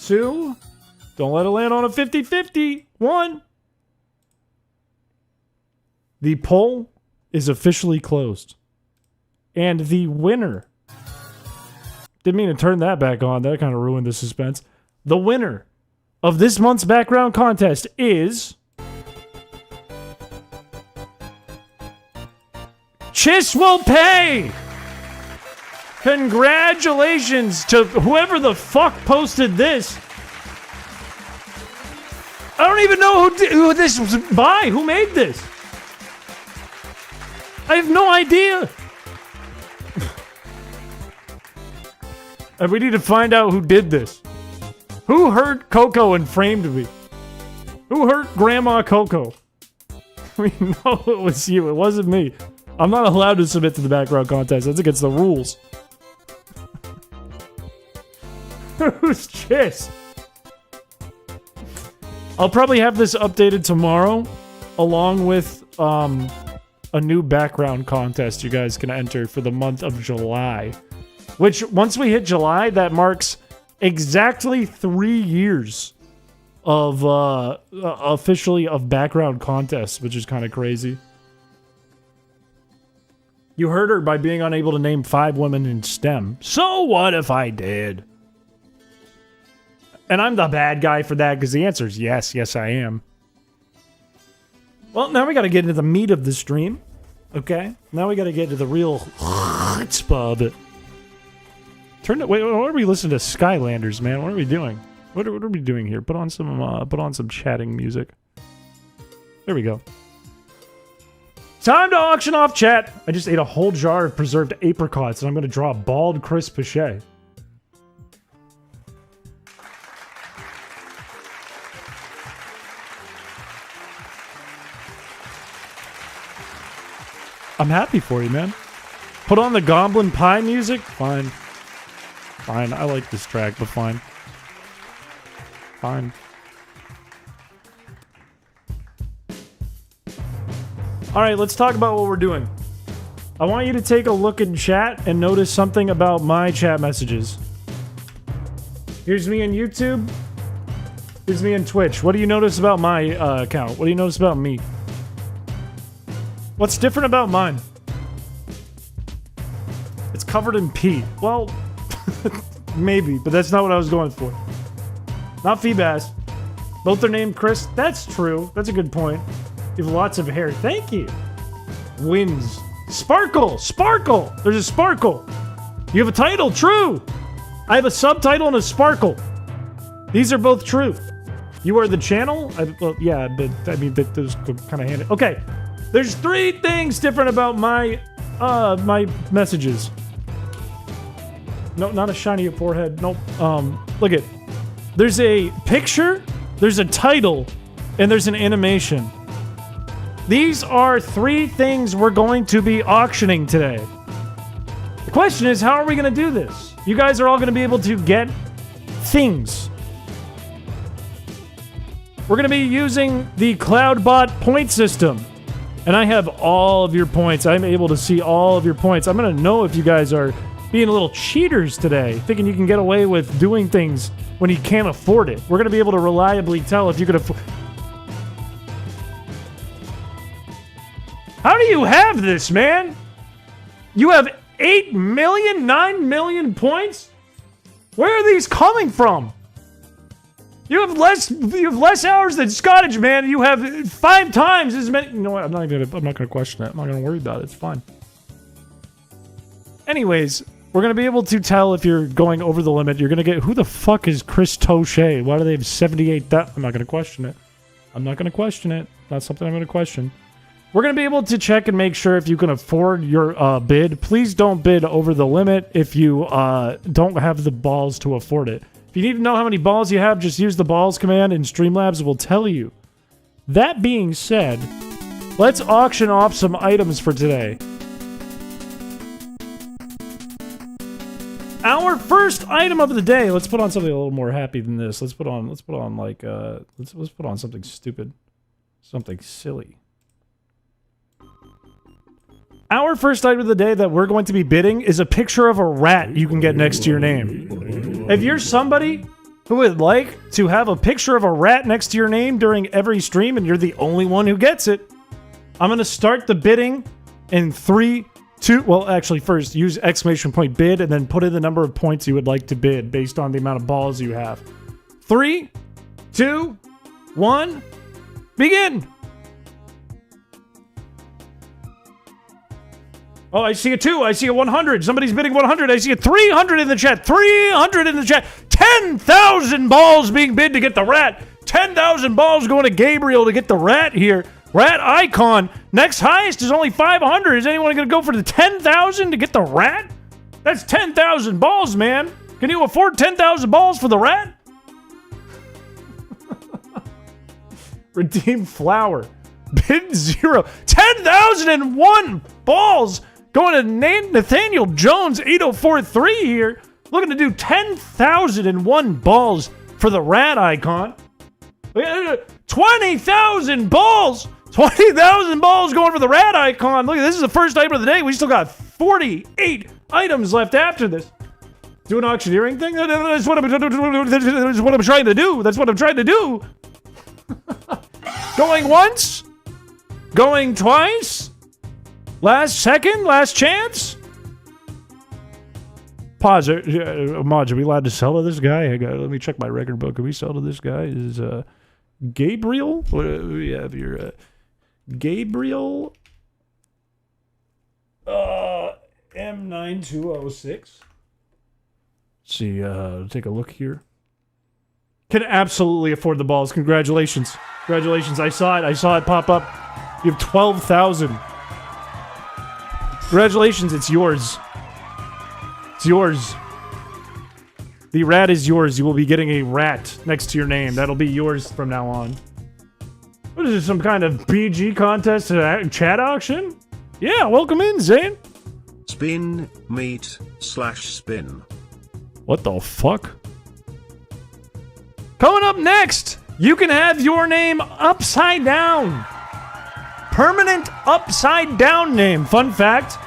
S1: 2. Don't let it land on a 50-50. 1. The poll is officially closed. And the winner... Didn't mean to turn that back on. That kind of ruined the suspense. The winner of this month's background contest is... Chiss will pay! Congratulations to whoever the fuck posted this. I don't even know who this was by. Who made this? I have no idea. And we need to find out who did this. Who hurt Coco and framed me? Who hurt Grandma Coco? We know it was you. It wasn't me. I'm not allowed to submit to the background contest. That's against the rules. Who's Chiss? I'll probably have this updated tomorrow, along with a new background contest you guys can enter for the month of July. Which, once we hit July, that marks exactly 3 years of officially of background contests, which is kind of crazy. You hurt her by being unable to name 5 women in STEM. So what if I did? And I'm the bad guy for that because the answer is yes. Yes, I am. Well, now we got to get into the meat of the stream. Okay? Now we got to get to the real chutzpah of it. Wait, what are we listening to Skylanders, man? What are we doing? What are we doing here? Put on some chatting music. There we go. Time to auction off chat. I just ate a whole jar of preserved apricots, and I'm going to draw a bald chrispiche. I'm happy for you, man. Put on the Goblin Pie music? Fine. Fine, I like this track, but fine. Fine. Alright, let's talk about what we're doing. I want you to take a look in chat and notice something about my chat messages. Here's me on YouTube. Here's me on Twitch. What do you notice about my account? What do you notice about me? What's different about mine? It's covered in pee. Well, maybe, but that's not what I was going for. Not Feebass. Both are named Chris. That's true. That's a good point. You have lots of hair. Thank you. Wins. Sparkle! Sparkle! There's a sparkle. You have a title. True. I have a subtitle and a sparkle. These are both true. You are the channel? Well, yeah, but I mean, those kind of handy. Okay. There's 3 things different about my messages. No, not a shiny forehead. Nope. Look at. There's a picture, there's a title, and there's an animation. These are 3 things we're going to be auctioning today. The question is, how are we going to do this? You guys are all going to be able to get things. We're going to be using the CloudBot point system. And I have all of your points. I'm able to see all of your points. I'm going to know if you guys are being a little cheaters today, thinking you can get away with doing things when you can't afford it. We're going to be able to reliably tell if you can afford... How do you have this, man? You have 8 million, 9 million points? Where are these coming from? You have less hours than Scottish, man. You have 5 times as many. You know what? I'm not gonna question it. I'm not gonna worry about it. It's fine. Anyways, we're gonna be able to tell if you're going over the limit. You're gonna get, who the fuck is Chris Piché? Why do they have 78? I'm not gonna question it. I'm not gonna question it. Not something I'm gonna question. We're gonna be able to check and make sure if you can afford your bid. Please don't bid over the limit if you don't have the balls to afford it. If you need to know how many balls you have, just use the balls command and Streamlabs will tell you. That being said, let's auction off some items for today. Our first item of the day. Let's put on something a little more happy than this. Let's put on like let's put on something stupid. Something silly. Our first item of the day that we're going to be bidding is a picture of a rat you can get next to your name. If you're somebody who would like to have a picture of a rat next to your name during every stream and you're the only one who gets it, I'm going to start the bidding in 3, 2... Well, actually, first, use exclamation point bid and then put in the number of points you would like to bid based on the amount of balls you have. 3, 2, 1, begin! Oh, I see a 2. I see a 100. Somebody's bidding 100. I see a 300 in the chat. 300 in the chat. 10,000 balls being bid to get the rat. 10,000 balls going to Gabriel to get the rat here. Rat icon. Next highest is only 500. Is anyone going to go for the 10,000 to get the rat? That's 10,000 balls, man. Can you afford 10,000 balls for the rat? Redeem flower. Bid 0. 10,001 balls. Going to Nathaniel Jones 8043 here. Looking to do 10,001 balls for the rat icon. 20,000 balls. 20,000 balls going for the rat icon. Look, this is the first item of the day. We still got 48 items left after this. Do an auctioneering thing? That's what I'm trying to do. That's what I'm trying to do. Going once? Going twice? Last second? Last chance? Pause. Mods, are we allowed to sell to this guy? Let me check my record book. Can we sell to this guy? Is Gabriel? What do we have here? Gabriel M9206. Let's see, take a look here. Can absolutely afford the balls. Congratulations. Congratulations. I saw it pop up. You have 12,000. Congratulations, it's yours. It's yours. The rat is yours. You will be getting a rat next to your name. That'll be yours from now on. What is this, some kind of BG contest chat auction? Yeah, welcome in, Zane.
S2: Spin, meat, /spin.
S1: What the fuck? Coming up next, you can have your name upside down. Permanent upside down name. Fun fact,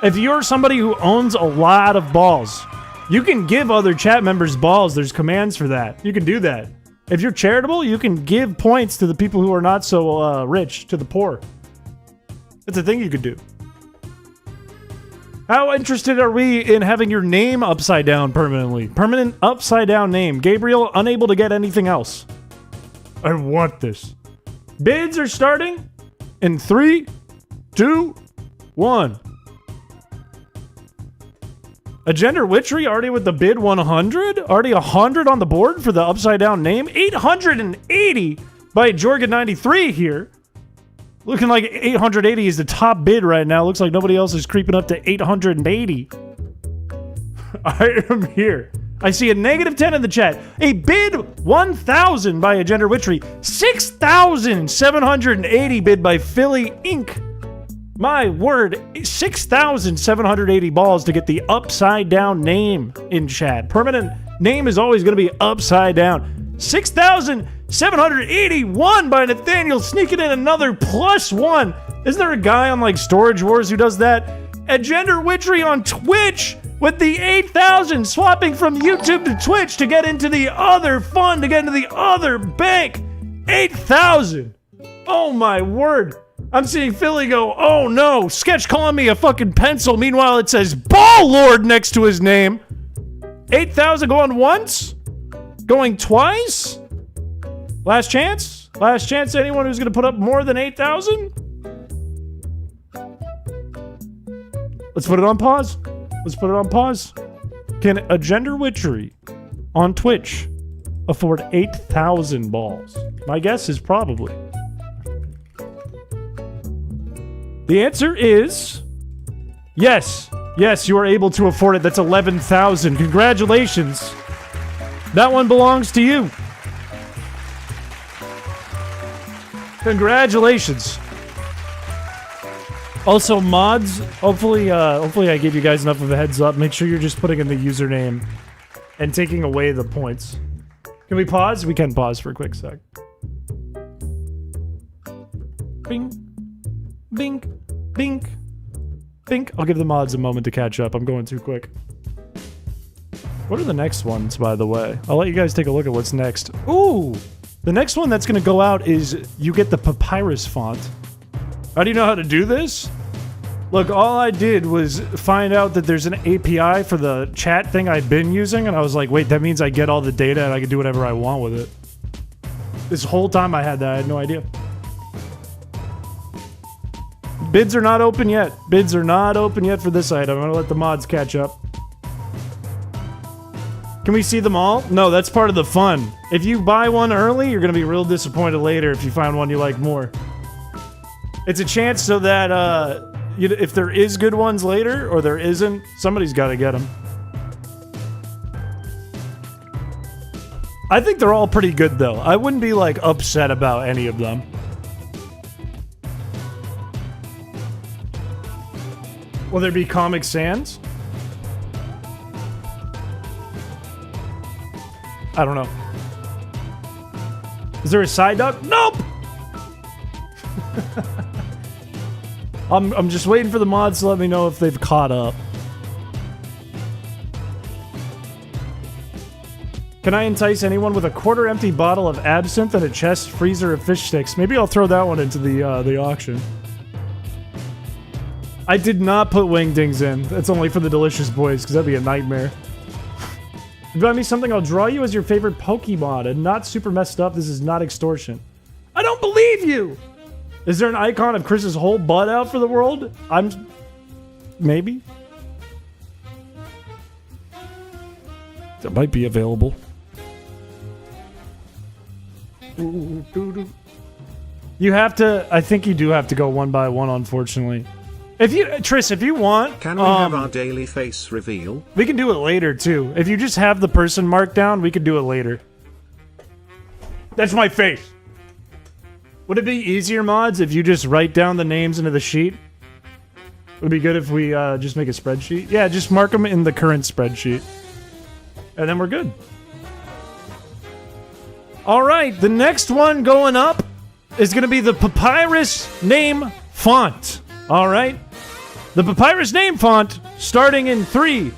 S1: if you're somebody who owns a lot of balls, you can give other chat members balls. There's commands for that. You can do that. If you're charitable, you can give points to the people who are not so rich, to the poor. It's a thing you could do. How interested are we in having your name upside down permanently? Permanent upside down name. Gabriel, unable to get anything else. I want this. Bids are starting in 3, 2, 1. A gender witchery already with the bid 100? Already 100 on the board for the upside down name? 880 by Jorgen93 here. Looking like 880 is the top bid right now. Looks like nobody else is creeping up to 880. I am here. I see a -10 in the chat. A bid 1,000 by a gender witchery. 6,780 bid by Philly Inc. My word, 6,780 balls to get the upside down name in chat. Permanent name is always going to be upside down. 6,781 by Nathaniel, sneaking in another +1. Isn't there a guy on like Storage Wars who does that? A gender witchery on Twitch with the 8,000, swapping from YouTube to Twitch to get into the other fund, to get into the other bank. 8,000. Oh my word. I'm seeing Philly go, oh no, Sketch calling me a fucking pencil. Meanwhile, it says Ball Lord next to his name. 8,000 going once? Going twice? Last chance? Last chance to anyone who's going to put up more than 8,000? Let's put it on pause. Let's put it on pause. Can a gender witchery on Twitch afford 8,000 balls? My guess is probably. The answer is yes. Yes, you are able to afford it. That's 11,000. Congratulations. That one belongs to you. Congratulations. Also, mods, hopefully I gave you guys enough of a heads up. Make sure you're just putting in the username and taking away the points. Can we pause? We can pause for a quick sec. Bing. Bink. Bink. think I'll give the mods a moment to catch up. I'm going too quick. What are the next ones, by the way? I'll let you guys take a look at what's next. Ooh! The next one that's going to go out is you get the papyrus font. How do you know how to do this? Look, all I did was find out that there's an API for the chat thing I'd been using, and I was like, wait, that means I get all the data and I can do whatever I want with it. This whole time I had that, I had no idea. Bids are not open yet. Bids are not open yet for this item. I'm gonna let the mods catch up. Can we see them all? No, that's part of the fun. If you buy one early, you're gonna be real disappointed later if you find one you like more. It's a chance so that, if there is good ones later, or there isn't, somebody's gotta get them. I think they're all pretty good, though. I wouldn't be, like, upset about any of them. Will there be Comic Sans? I don't know. Is there a Psyduck? Nope! I'm just waiting for the mods to let me know if they've caught up. Can I entice anyone with a quarter-empty bottle of absinthe and a chest freezer of fish sticks? Maybe I'll throw that one into the auction. I did not put wingdings in. That's only for the delicious boys, because that'd be a nightmare. If you buy me something, I'll draw you as your favorite Pokemon, and not super messed up. This is not extortion. I don't believe you! Is there an icon of Chris's whole butt out for the world? Maybe? That might be available. You have to... I think you do have to go one by one, unfortunately. If you... Triss, if you want...
S2: Can we have our daily face reveal?
S1: We can do it later, too. If you just have the person marked down, we can do it later. That's my face! Would it be easier, mods, if you just write down the names into the sheet? Would it be good if we just make a spreadsheet? Yeah, just mark them in the current spreadsheet. And then we're good. Alright, the next one going up is going to be the Papyrus name font. Alright? The Papyrus name font starting in 3,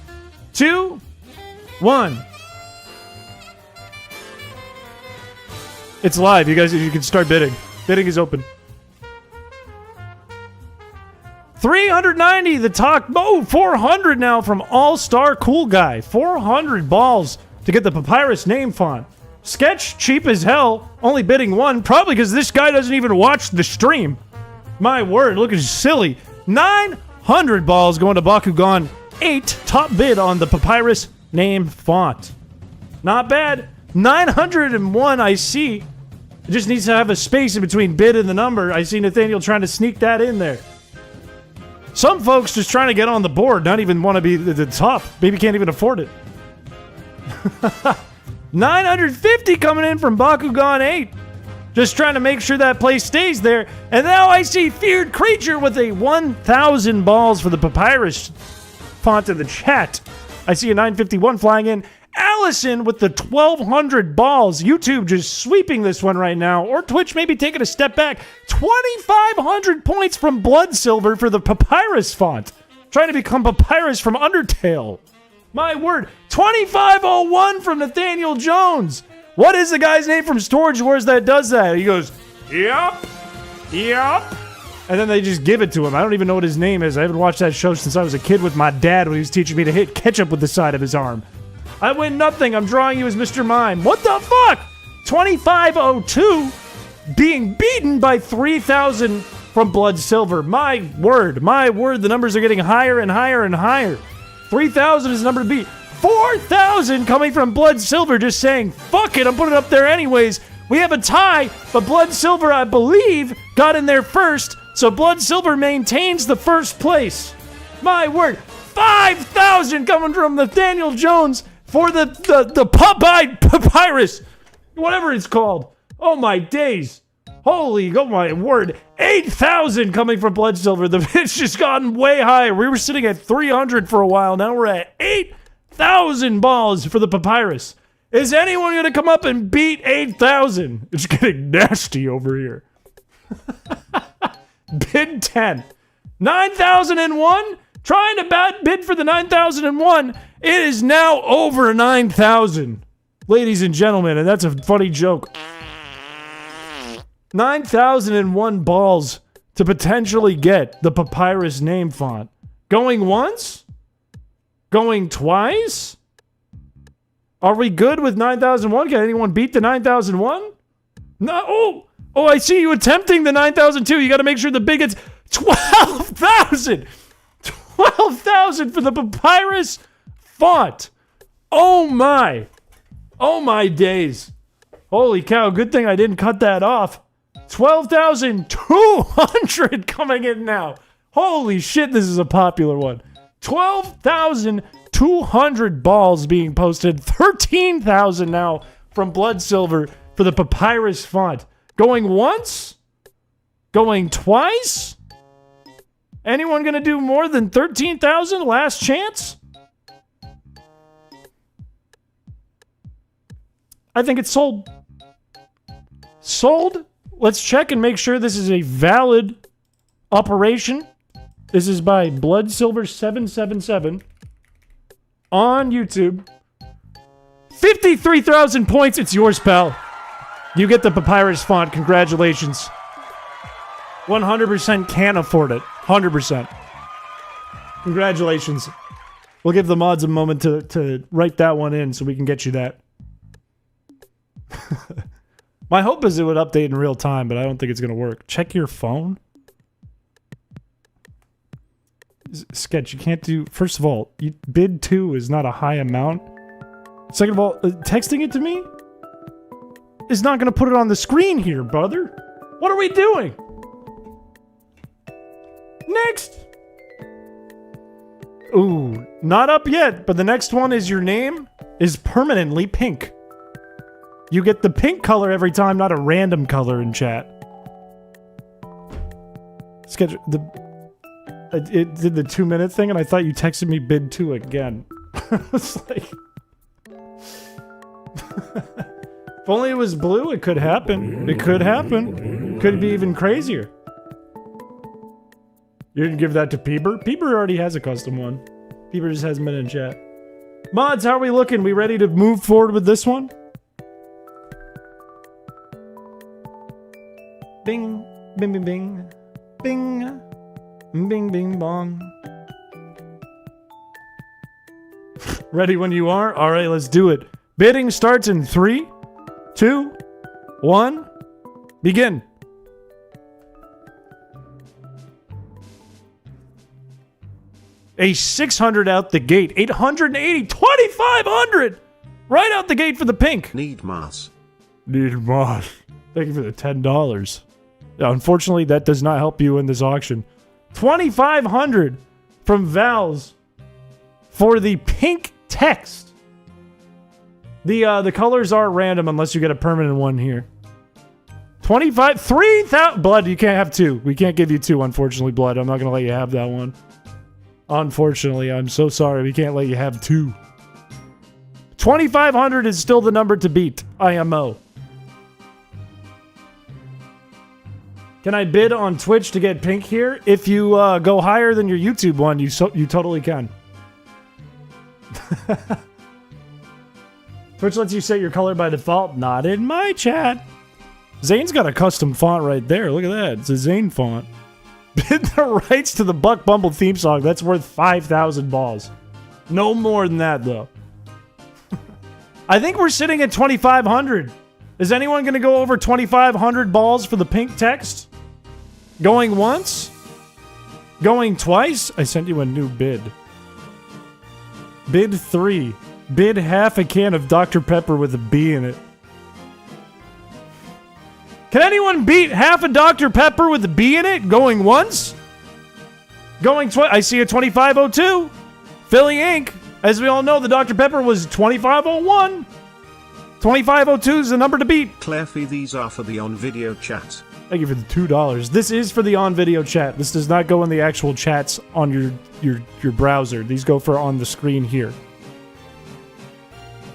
S1: 2, 1. It's live, you guys, you can start bidding. Bidding is open. 390, the talk. Oh, 400 now from All-Star Cool Guy. 400 balls to get the Papyrus name font. Sketch, cheap as hell. Only bidding 1, probably because this guy doesn't even watch the stream. My word, look at silly. 900 balls going to Bakugan 8. Top bid on the Papyrus name font. Not bad. 901, I see. It just needs to have a space in between bid and the number. I see Nathaniel trying to sneak that in there. Some folks just trying to get on the board, not even want to be the top. Maybe can't even afford it. 950 coming in from Bakugan 8. Just trying to make sure that place stays there. And now I see Feared Creature with a 1,000 balls for the Papyrus font in the chat. I see a 951 flying in. Allison with the 1,200 balls. YouTube just sweeping this one right now. Or Twitch maybe taking a step back. 2,500 points from Blood Silver for the Papyrus font. Trying to become Papyrus from Undertale. My word. 2,501 from Nathaniel Jones. What is the guy's name from Storage Wars that does that? He goes, yup, yup. And then they just give it to him. I don't even know what his name is. I haven't watched that show since I was a kid with my dad when he was teaching me to hit ketchup with the side of his arm. I win nothing. I'm drawing you as Mr. Mime. What the fuck? 2,502 being beaten by 3,000 from Blood Silver. My word. The numbers are getting higher and higher and higher. 3,000 is the number to beat. 4,000 coming from Blood Silver just saying, fuck it, I'm putting it up there anyways. We have a tie, but Blood Silver, I believe, got in there first, so Blood Silver maintains the first place. My word. 5,000 coming from Nathaniel Jones for the pop-eyed papyrus. Whatever it's called. Oh my days. Holy, oh my word. 8,000 coming from Blood Silver. The bit's just gotten way higher. We were sitting at 300 for a while. Now we're at 8,000 balls for the papyrus. Is anyone going to come up and beat 8,000? It's getting nasty over here. Bid 10. 9,001 Trying to bid for the 9,001. It is now over 9,000. Ladies and gentlemen, and that's a funny joke. 9,001 balls to potentially get the papyrus name font. Going once? Going twice? Are we good with 9,001? Can anyone beat the 9,001? No. Oh, I see you attempting the 9,002. You got to make sure the bid gets 12,000. 12,000 for the papyrus font. Oh my days. Holy cow, good thing I didn't cut that off. 12,200 coming in now. Holy shit, this is a popular one. 12,200 balls being posted. 13,000 now from Blood Silver for the papyrus font. Going once? Going twice? Anyone gonna do more than 13,000? Last chance? I think it's sold. Sold? Let's check and make sure this is a valid operation. This is by Blood Silver 777 on YouTube. 53,000 points. It's yours, pal. You get the papyrus font. Congratulations. 100% can afford it. 100%. Congratulations. We'll give the mods a moment to write that one in so we can get you that. My hope is it would update in real time, but I don't think it's going to work. Check your phone? Sketch, you can't do... First of all, bid 2 is not a high amount. Second of all, texting it to me is not going to put it on the screen here, brother. What are we doing? Next! Ooh, not up yet, but the next one is your name is permanently pink. You get the pink color every time, not a random color in chat. Sketch, it did the 2-minute thing, and I thought you texted me bid 2 again. I was like... If only it was blue, it could happen. It could happen. Could be even crazier. You didn't give that to Peeber? Peeber already has a custom one. Peeber just hasn't been in chat. Mods, how are we looking? We ready to move forward with this one? Bing, bing, bing, bing, bing, bing, bing, bong. Ready when you are? All right, let's do it. Bidding starts in 3, 2, 1, begin. A 600 out the gate, 880, 2,500! Right out the gate for the pink.
S2: Need moss.
S1: Need moss. Thank you for the $10. Unfortunately, that does not help you in this auction. 2,500 from Val's for the pink text. The colors are random unless you get a permanent one here. 3,000 Blood, you can't have 2. We can't give you 2, unfortunately, Blood. I'm not gonna let you have that one. Unfortunately, I'm so sorry. We can't let you have 2. 2,500 is still the number to beat. IMO. Can I bid on Twitch to get pink here? If you go higher than your YouTube one, you totally can. Twitch lets you set your color by default. Not in my chat. Zane's got a custom font right there. Look at that. It's a Zane font. Bid the rights to the Buck Bumble theme song. That's worth 5,000 balls. No more than that, though. I think we're sitting at 2,500. Is anyone going to go over 2,500 balls for the pink text? Going once? Going twice? I sent you a new bid. Bid 3. Bid half a can of Dr. Pepper with a B in it. Can anyone beat half a Dr. Pepper with a B in it? Going once? Going twice? I see a 2,502. Philly Inc. As we all know, the Dr. Pepper was 2,501. 2,502 is the number to beat.
S2: Clairfy, these are for the on-video chat.
S1: Thank you for the $2. This is for the on-video chat. This does not go in the actual chats on your browser. These go for on the screen here.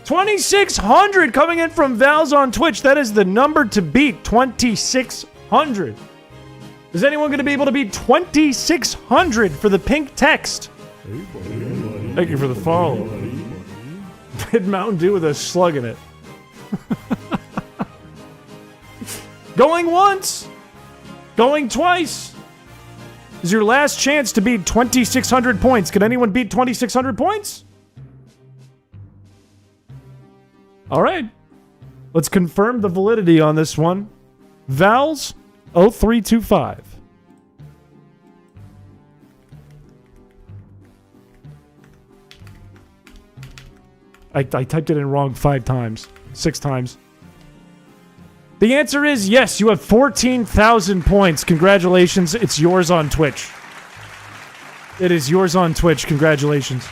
S1: 2,600 coming in from Val's on Twitch. That is the number to beat. 2,600. Is anyone going to be able to beat 2,600 for the pink text? Thank you for the follow. Mid Mountain Dew with a slug in it. Going once! Going twice! This is your last chance to beat 2,600 points. Can anyone beat 2,600 points? Alright. Let's confirm the validity on this one. Vals 0325. I typed it in wrong 5 times. 6 times. The answer is yes, you have 14,000 points. Congratulations, it's yours on Twitch. It is yours on Twitch, congratulations.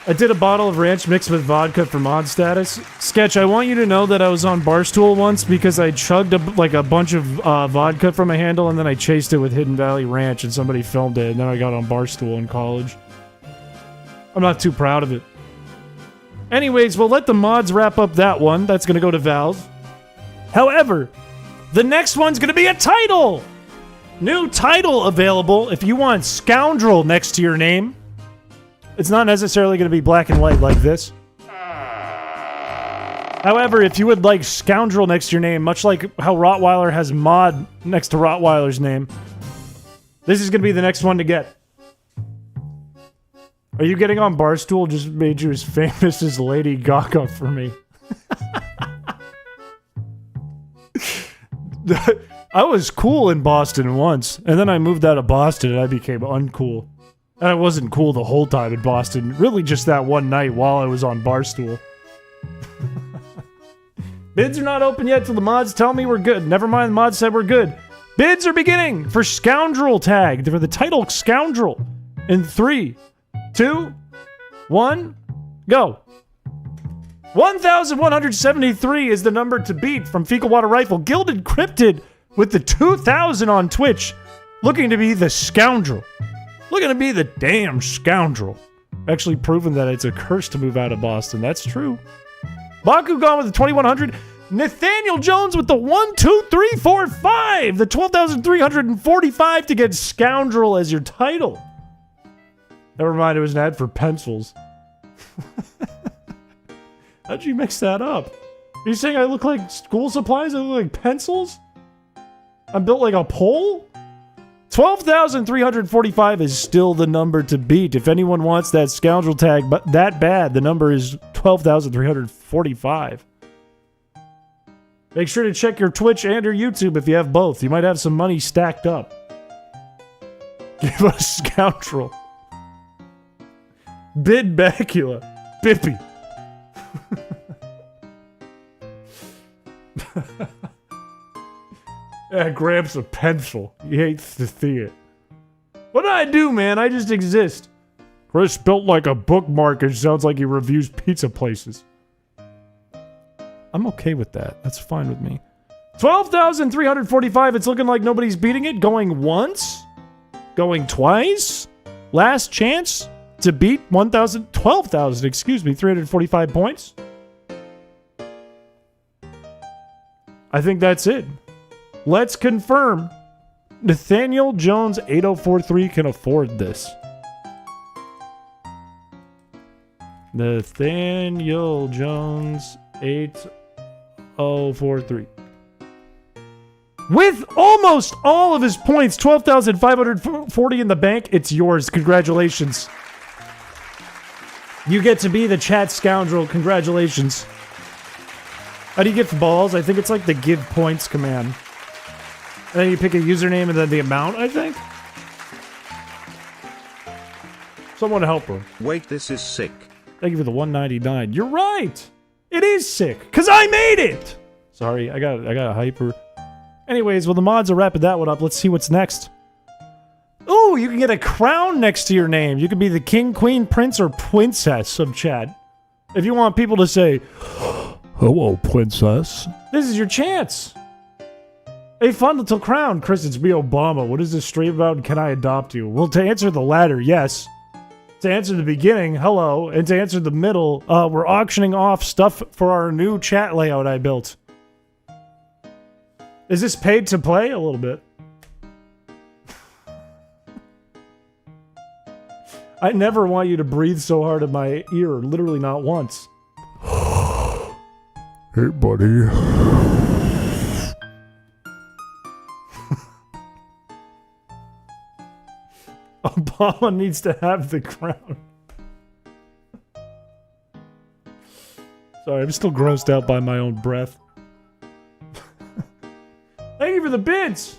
S1: I did a bottle of ranch mixed with vodka for mod status. Sketch, I want you to know that I was on Barstool once because I chugged a bunch of vodka from a handle and then I chased it with Hidden Valley Ranch and somebody filmed it and then I got on Barstool in college. I'm not too proud of it. Anyways, we'll let the mods wrap up that one. That's going to go to Valve. However, the next one's going to be a title! New title available if you want Scoundrel next to your name. It's not necessarily going to be black and white like this. However, if you would like Scoundrel next to your name, much like how Rottweiler has Mod next to Rottweiler's name, this is going to be the next one to get. Are you getting on Barstool just made you as famous as Lady Gaga for me? I was cool in Boston once, and then I moved out of Boston and I became uncool. And I wasn't cool the whole time in Boston, really just that one night while I was on Barstool. Bids are not open yet till the mods tell me we're good. Never mind, the mods said we're good. Bids are beginning for Scoundrel tag, for the title Scoundrel. In 3, 2, 1, go. 1,173 is the number to beat from Fecal Water Rifle. Gilded Cryptid with the 2,000 on Twitch. Looking to be the Scoundrel. Looking to be the damn Scoundrel. Actually proven that it's a curse to move out of Boston. That's true. Bakugan with the 2,100. Nathaniel Jones with the 1, 2, 3, 4, 5. The 12,345 to get Scoundrel as your title. Never mind, it was an ad for pencils. How'd you mix that up? Are you saying I look like school supplies? I look like pencils? I'm built like a pole? 12,345 is still the number to beat. If anyone wants that Scoundrel tag but that bad, the number is 12,345. Make sure to check your Twitch and your YouTube if you have both. You might have some money stacked up. Give us Scoundrel. Bid Bacula. Bippy. Yeah, grabs a pencil. He hates to see it. What do I do, man? I just exist. Chris built like a bookmark and sounds like he reviews pizza places. I'm okay with that. That's fine with me. 12,345. It's looking like nobody's beating it. Going once. Going twice. Last chance to beat 12,000, excuse me, 345 points. I think that's it. Let's confirm Nathaniel Jones 8043 can afford this. Nathaniel Jones 8043. With almost all of his points, 12,540 in the bank, it's yours. Congratulations. You get to be the chat Scoundrel. Congratulations. How do you get balls? I think it's like the give points command. And then you pick a username and then the amount, I think? Someone help her.
S2: Wait, this is sick.
S1: Thank you for the 199. You're right! It is sick, because I made it! Sorry, I got a hyper. Anyways, well, the mods are wrapping that one up. Let's see what's next. Ooh, you can get a crown next to your name. You can be the king, queen, prince, or princess of chat. If you want people to say, hello, princess. This is your chance. A fun little crown. Chris, it's me, Obama. What is this stream about and can I adopt you? Well, to answer the latter, yes. To answer the beginning, hello. And to answer the middle, we're auctioning off stuff for our new chat layout I built. Is this paid to play? A little bit. I never want you to breathe so hard in my ear. Literally not once.
S3: Hey, buddy.
S1: Obama needs to have the crown. Sorry, I'm still grossed out by my own breath. Thank you for the bits!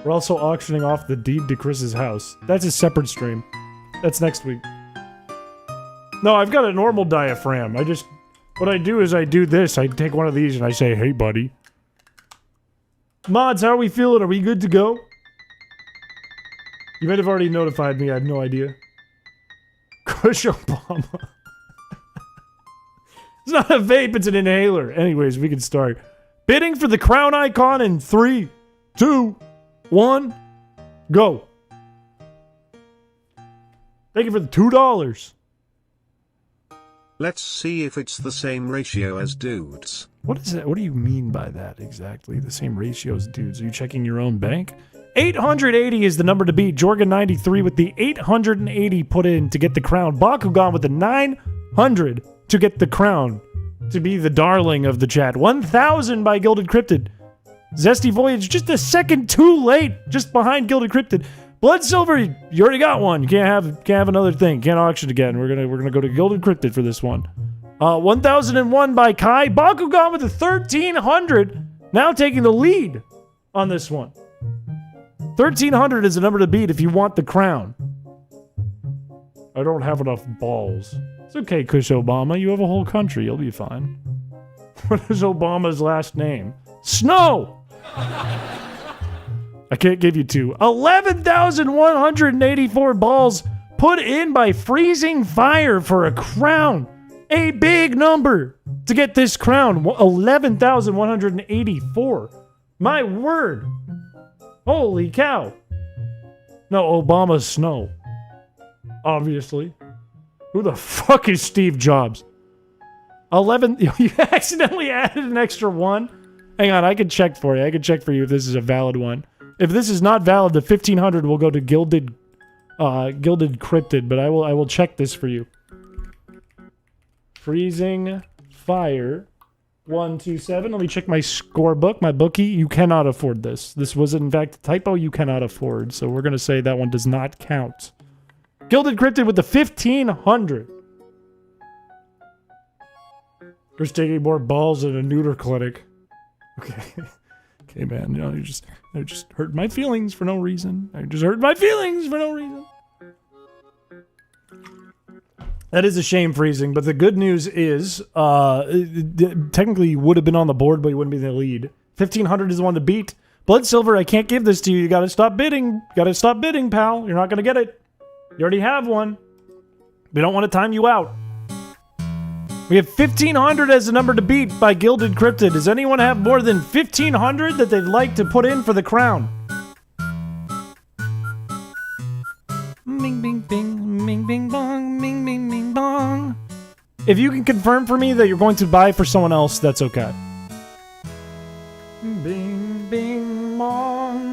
S1: We're also auctioning off the deed to Chris's house. That's a separate stream. That's next week. No, I've got a normal diaphragm. What I do is I do this. I take one of these and I say, hey, buddy. Mods, how are we feeling? Are we good to go? You might have already notified me. I have no idea. Kush Obama. It's not a vape, it's an inhaler. Anyways, we can start. Bidding for the crown icon in 3, 2, 1, go. Thank you for the $2.
S2: Let's see if it's the same ratio as dudes.
S1: What is that? What do you mean by that exactly? The same ratio as dudes? Are you checking your own bank? 880 is the number to beat. Jorgen 93 with the 880 put in to get the crown. Bakugan with the 900 to get the crown. To be the darling of the chat. 1000 by Gilded Cryptid. Zesty Voyage just a second too late. Just behind Gilded Cryptid. Blood Silver, you already got one. You can't have another thing. Can't auction again. We're gonna go to Gilded Cryptid for this one. 1001 by Kai. Bakugan with the 1300. Now taking the lead on this one. 1300 is the number to beat if you want the crown. I don't have enough balls. It's okay, Kush Obama. You have a whole country. You'll be fine. What is Obama's last name? Snow! I can't give you two. 11,184 balls put in by Freezing Fire for a crown. A big number to get this crown. 11,184. My word. Holy cow. No, Obama's Snow. Obviously. Who the fuck is Steve Jobs? 11. You accidentally added an extra one? Hang on, I can check for you. I can check for you if this is a valid one. If this is not valid, the 1500 will go to Gilded Cryptid, but I will check this for you. Freezing Fire 127. Let me check my scorebook, my bookie. You cannot afford this. This was in fact a typo you cannot afford, so we're gonna say that one does not count. Gilded Cryptid with the 1500. There's taking more balls in a neuter clinic. Okay. Okay, man. You know, you just hurt my feelings for no reason. That is a shame, Freezing, but the good news is, technically you would have been on the board, but you wouldn't be in the lead. 1500 is the one to beat. Blood Silver, I can't give this to you. You gotta stop bidding. Pal. You're not gonna get it. You already have one. We don't want to time you out. We have 1500 as the number to beat by Gilded Cryptid. Does anyone have more than 1500 that they'd like to put in for the crown? Bing, bing, bing, bing, bing, bong, bing, bing, bing, bong. If you can confirm for me that you're going to buy for someone else, that's okay. Bing, bing, bong.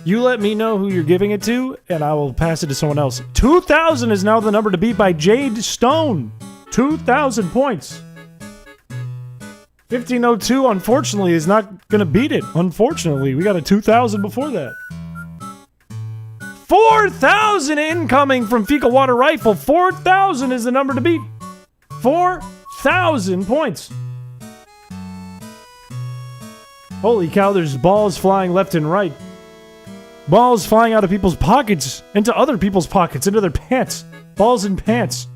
S1: You let me know who you're giving it to, and I will pass it to someone else. 2,000 is now the number to beat by Jade Stone. 2,000 points. 1502, unfortunately, is not going to beat it. Unfortunately, we got a 2,000 before that. 4,000 incoming from Fecal Water Rifle. 4,000 is the number to beat. 4,000 points. Holy cow, there's balls flying left and right. Balls flying out of people's pockets, into other people's pockets, into their pants. Balls in pants.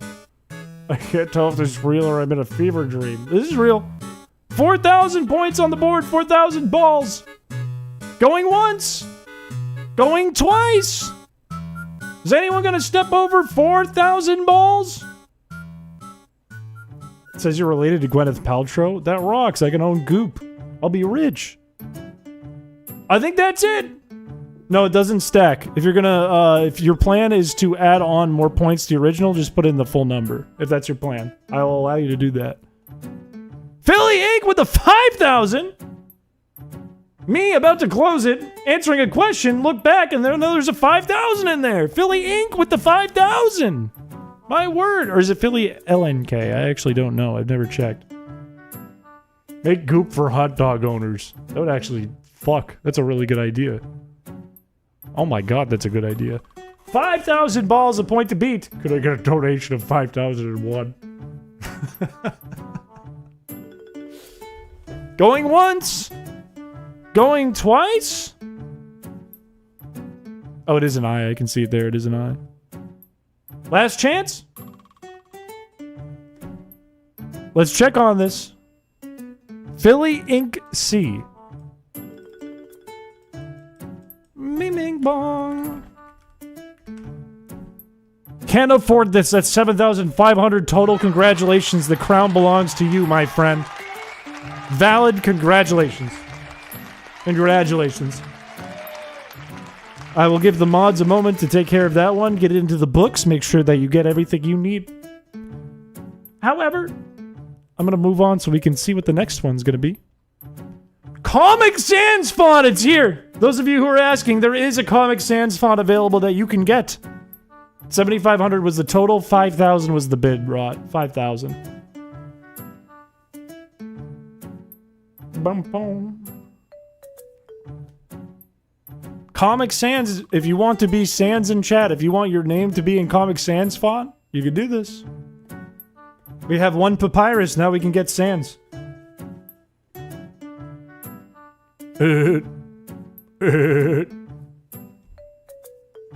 S1: I can't tell if this is real or I'm in a fever dream. This is real. 4,000 points on the board, 4,000 balls. Going once. Going twice. Is anyone going to step over 4,000 balls? It says you're related to Gwyneth Paltrow. That rocks. I can own Goop. I'll be rich. I think that's it. No, it doesn't stack. If you're gonna, if your plan is to add on more points to the original, just put in the full number. If that's your plan, I will allow you to do that. Philly Egg with the 5,000. Me about to close it, answering a question, look back, and there's a 5,000 in there. Philly Inc. with the 5,000. My word. Or is it Philly LNK? I actually don't know. I've never checked. Make goop for hot dog owners. That would actually... Fuck. That's a really good idea. Oh my god, that's a good idea. 5,000 balls, a point to beat. Could I get a donation of 5,001? Going once. Going twice. Oh, it is an eye. I can see it there. It is an eye. Last chance. Let's check on this. Philly Inc. C. Ming bong. Can't afford this. That's 7,500 total. Congratulations. The crown belongs to you, my friend. Valid congratulations. Congratulations. I will give the mods a moment to take care of that one. Get it into the books. Make sure that you get everything you need. However, I'm going to move on so we can see what the next one's going to be. Comic Sans font! It's here! Those of you who are asking, there is a Comic Sans font available that you can get. 7,500 was the total, 5,000 was the bid, Rod. 5,000. Bum bum. Comic Sans, if you want to be Sans in chat, if you want your name to be in Comic Sans font, you can do this. We have one papyrus, now we can get Sans.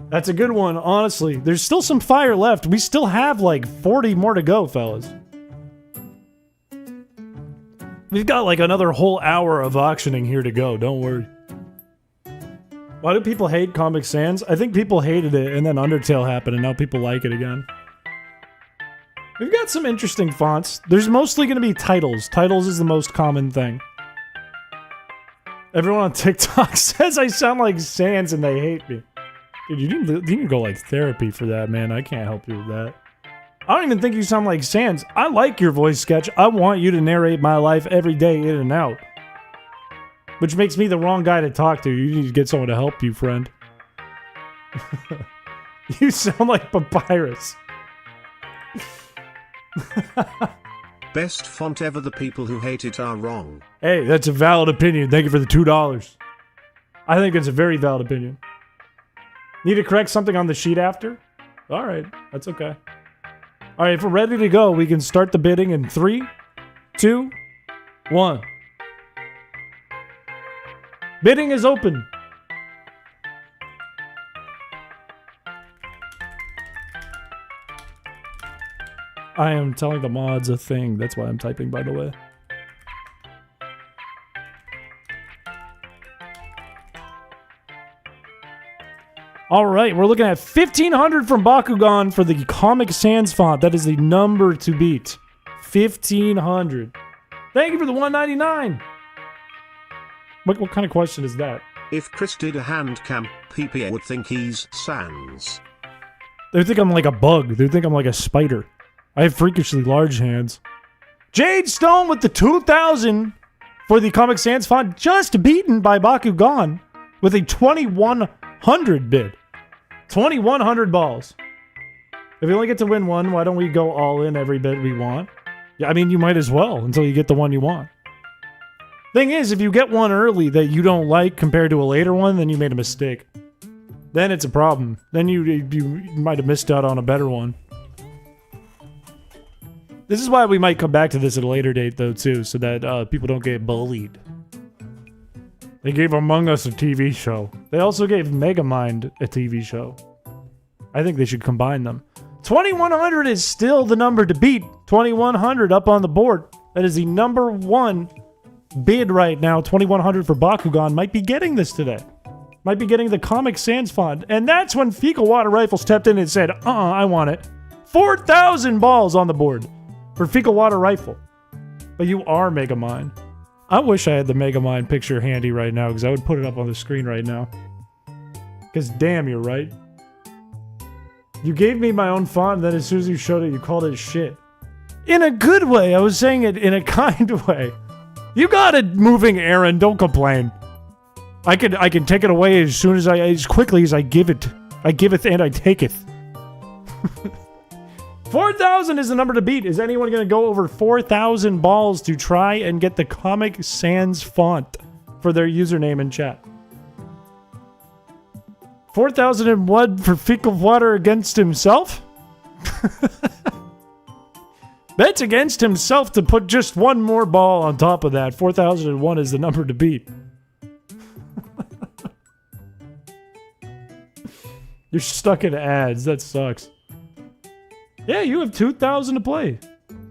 S1: That's a good one, honestly. There's still some fire left. We still have like 40 more to go, fellas. We've got like another whole hour of auctioning here to go, don't worry. Why do people hate Comic Sans? I think people hated it and then Undertale happened and now people like it again. We've got some interesting fonts. There's mostly going to be titles. Titles is the most common thing. Everyone on TikTok says I sound like Sans and they hate me. Dude, you need to go like therapy for that, man. I can't help you with that. I don't even think you sound like Sans. I like your voice sketch. I want you to narrate my life every day in and out. Which makes me the wrong guy to talk to. You need to get someone to help you, friend. You sound like Papyrus.
S2: Best font ever. The people who hate it are wrong.
S1: Hey, that's a valid opinion. Thank you for the $2. I think it's a very valid opinion. Need to correct something on the sheet after? Alright, that's okay. Alright, if we're ready to go, we can start the bidding in 3, 2, 1. Bidding is open. I am telling the mods a thing. That's why I'm typing, by the way. Alright, we're looking at 1,500 from Bakugan for the Comic Sans font. That is the number to beat. 1,500. Thank you for the $199. What kind of question is that?
S2: If Chris did a hand cam, Piché would think he's Sans.
S1: They think I'm like a bug. They think I'm like a spider. I have freakishly large hands. Jade Stone with the 2,000 for the Comic Sans font, just beaten by Bakugan with a 2,100 bid. 2,100 balls. If we only get to win one, why don't we go all in every bid we want? Yeah, I mean, you might as well until you get the one you want. Thing is, if you get one early that you don't like compared to a later one, then you made a mistake. Then it's a problem. Then you might have missed out on a better one. This is why we might come back to this at a later date, though, too, so that people don't get bullied. They gave Among Us a TV show. They also gave Megamind a TV show. I think they should combine them. 2,100 is still the number to beat. 2,100 up on the board. That is the number one bid right now. 2,100 for Bakugan. Might be getting this today. Might be getting the Comic Sans font. And that's when Fecal Water Rifle stepped in and said, I want it. 4,000 balls on the board for Fecal Water Rifle. But you are Megamind. I wish I had the Megamind picture handy right now, because I would put it up on the screen right now. Because damn, you're right. You gave me my own font, and then as soon as you showed it, you called it shit. In a good way. I was saying it in a kind way. You got it moving, Aaron. Don't complain. I can take it away as quickly as I give it. I giveth and I taketh. 4,000 is the number to beat. Is anyone going to go over 4,000 balls to try and get the Comic Sans font for their username in chat? 4,001 for fecal water against himself? Bets against himself to put just one more ball on top of that. 4,001 is the number to beat. You're stuck in ads. That sucks. Yeah, you have 2,000 to play.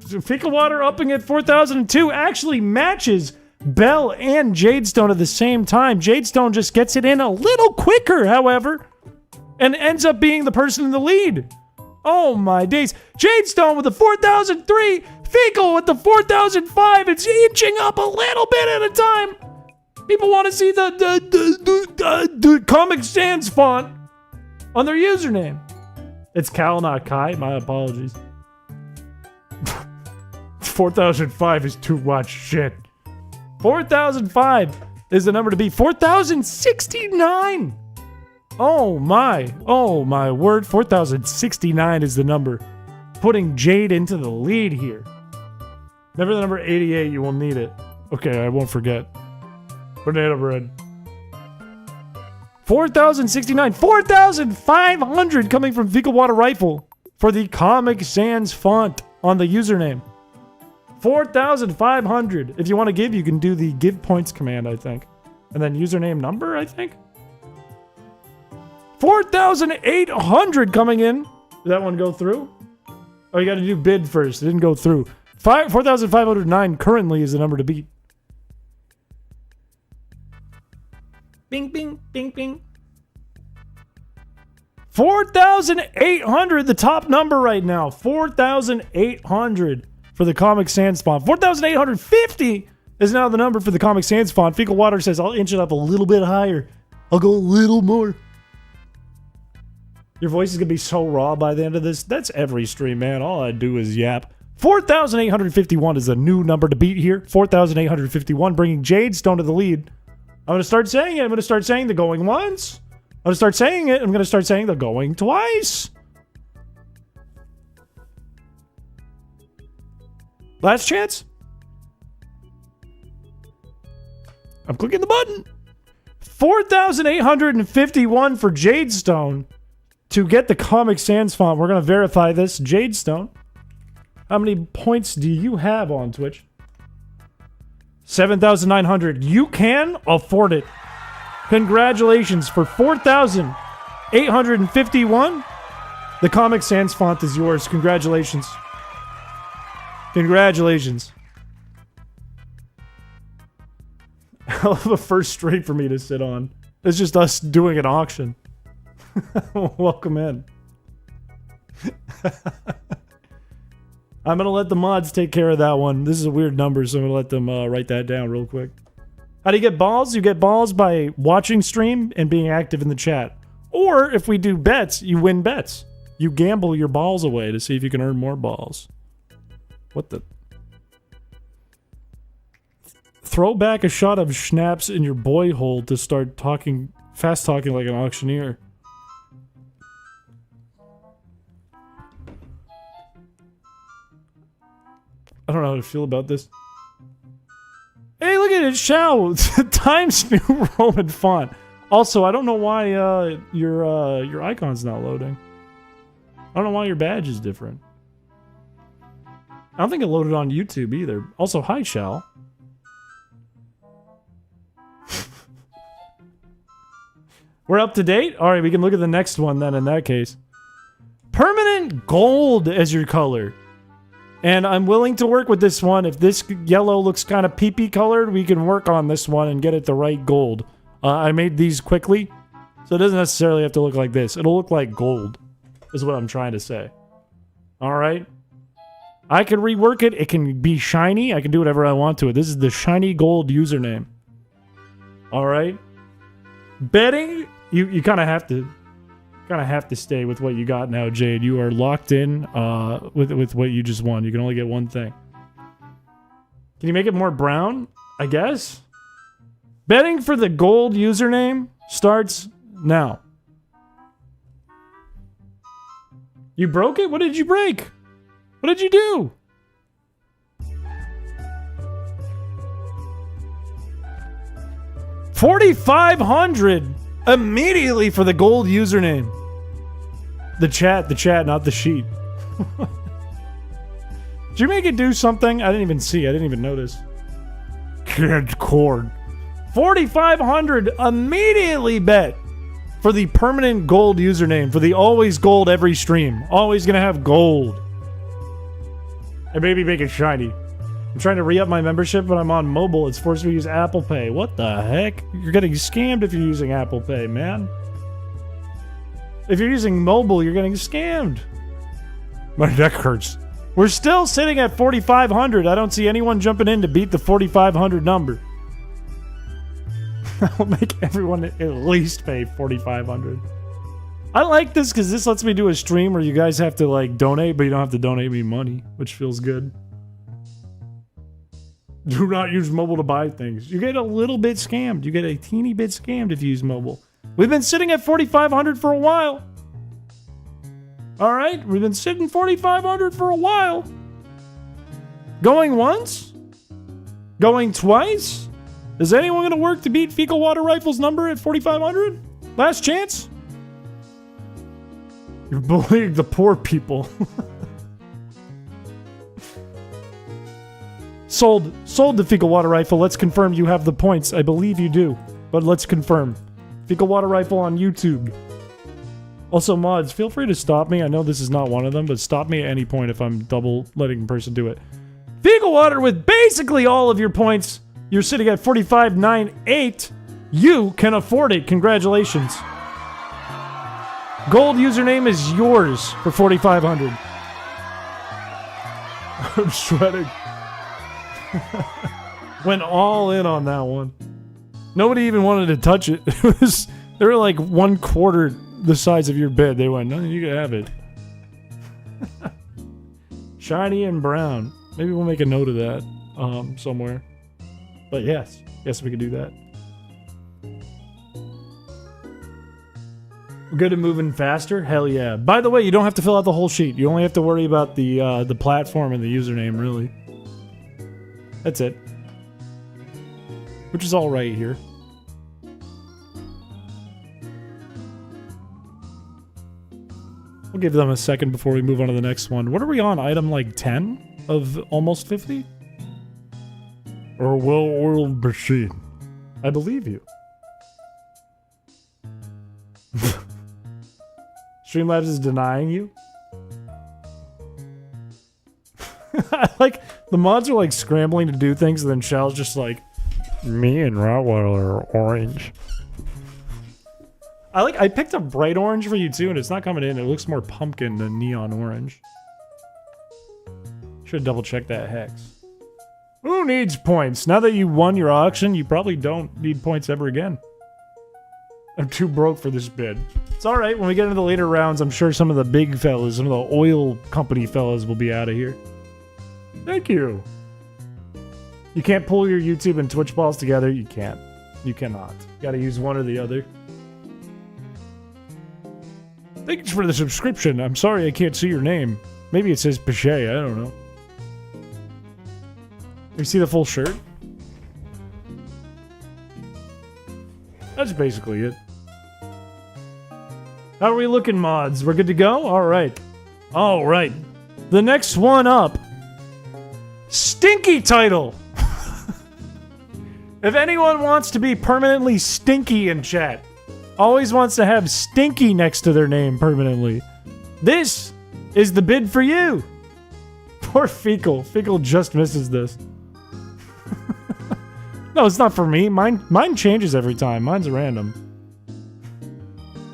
S1: So fecal water upping at 4,002 actually matches Bell and Jadestone at the same time. Jadestone just gets it in a little quicker, however, and ends up being the person in the lead. Oh my days. Jadestone with the 4,003, Fecal with the 4,005. It's inching up a little bit at a time. People want to see the Comic Sans font on their username. It's Cal, not Kai. My apologies. 4,005 is too much shit. 4,005 is the number to beat. 4,069. Oh my word. 4,069 is the number. Putting Jade into the lead here. Remember the number 88, you will need it. Okay, I won't forget. Banana bread. 4,069. 4,500 coming from Fecal Water Rifle for the Comic Sans font on the username. 4,500. If you want to give, you can do the give points command, I think. And then username number, I think. 4,800 coming in. Did that one go through? Oh, you got to do bid first. It didn't go through. 4,509 currently is the number to beat. Bing, bing, bing, bing. 4,800, the top number right now. 4,800 for the Comic Sans font. 4,850 is now the number for the Comic Sans font. Fecal Water says, I'll inch it up a little bit higher. I'll go a little more. Your voice is going to be so raw by the end of this. That's every stream, man. All I do is yap. 4,851 is the new number to beat here. 4,851, bringing Jadestone to the lead. I'm going to start saying it. I'm going to start saying the going once. I'm going to start saying it. I'm going to start saying the going twice. Last chance. I'm clicking the button. 4,851 for Jadestone to get the Comic Sans font. We're going to verify this. Jadestone, how many points do you have on Twitch? 7,900. You can afford it. Congratulations for 4,851. The Comic Sans font is yours. Congratulations. Congratulations. Hell of a first stream for me to sit on. It's just us doing an auction. Welcome in. I'm going to let the mods take care of that one. This is a weird number, so I'm going to let them write that down real quick. How do you get balls? You get balls by watching stream and being active in the chat. Or if we do bets, you win bets. You gamble your balls away to see if you can earn more balls. What the? Throw back a shot of schnapps in your boy hole to start talking, fast talking like an auctioneer. I don't know how to feel about this. Hey, look at it, Shao! Times New Roman font. Also, I don't know why your icon's not loading. I don't know why your badge is different. I don't think it loaded on YouTube either. Also, hi, Shao. We're up to date? Alright, we can look at the next one then in that case. Permanent gold as your color. And I'm willing to work with this one. If this yellow looks kind of pee-pee colored, we can work on this one and get it the right gold. I made these quickly, so it doesn't necessarily have to look like this. It'll look like gold, is what I'm trying to say. Alright? I can rework it. It can be shiny. I can do whatever I want to it. This is the shiny gold username. Alright? Betting, you kind of have to... stay with what you got now, Jade. You are locked in with what you just won. You can only get one thing. Can you make it more brown? I guess? Betting for the gold username starts now. You broke it? What did you break? What did you do? $4,500 immediately for the gold username. The chat, not the sheet. Did you make it do something? I didn't even see. I didn't even notice. Can't cord. $4,500 immediately bet for the permanent gold username, for the always gold every stream. Always gonna have gold. And maybe make it shiny. I'm trying to re-up my membership, but I'm on mobile. It's forced me to use Apple Pay. What the heck? You're getting scammed if you're using Apple Pay, man. If you're using mobile, you're getting scammed. My neck hurts. We're still sitting at 4,500. I don't see anyone jumping in to beat the 4,500 number. I'll make everyone at least pay 4,500. I like this because this lets me do a stream where you guys have to like donate, but you don't have to donate me money, which feels good. Do not use mobile to buy things. You get a little bit scammed. You get a teeny bit scammed if you use mobile. We've been sitting at 4,500 for a while. All right, we've been sitting 4,500 for a while. Going once? Going twice? Is anyone going to work to beat Fecal Water Rifle's number at 4,500? Last chance? You're bullying the poor people. Sold the Fecal Water Rifle. Let's confirm you have the points. I believe you do, but let's confirm. Fecal Water Rifle on YouTube. Also, mods, feel free to stop me. I know this is not one of them, but stop me at any point if I'm double letting a person do it. Fecal Water with basically all of your points. You're sitting at 45,980. You can afford it. Congratulations. Gold username is yours for 4,500. I'm shredding. Went all in on that one. Nobody even wanted to touch it. They were like 1/4 the size of your bed. They went, no, you can have it. Shiny and brown. Maybe we'll make a note of that somewhere. But yes, we can do that. We're good at moving faster? Hell yeah. By the way, you don't have to fill out the whole sheet. You only have to worry about the platform and the username, really. That's it. Which is all right here. We'll give them a second before we move on to the next one. What are we on? Item like 10 of almost 50? Or well-oiled machine. I believe you. Streamlabs is denying you? I like, the mods are like scrambling to do things, and then Shell's just like, me and Rottweiler are orange. I picked a bright orange for you too, and it's not coming in. It looks more pumpkin than neon orange. Should double check that hex. Who needs points? Now that you won your auction, you probably don't need points ever again. I'm too broke for this bid. It's alright, when we get into the later rounds, I'm sure some of the big fellas, some of the oil company fellas will be out of here. Thank you. You can't pull your YouTube and Twitch balls together. You can't. You cannot. You gotta use one or the other. Thanks for the subscription. I'm sorry I can't see your name. Maybe it says Piché. I don't know. You see the full shirt? That's basically it. How are we looking, mods? We're good to go? Alright. Alright. The next one up. Stinky title! If anyone wants to be permanently stinky in chat, always wants to have stinky next to their name permanently, this is the bid for you! Poor Fecal. Fecal just misses this. No, it's not for me. Mine changes every time. Mine's random.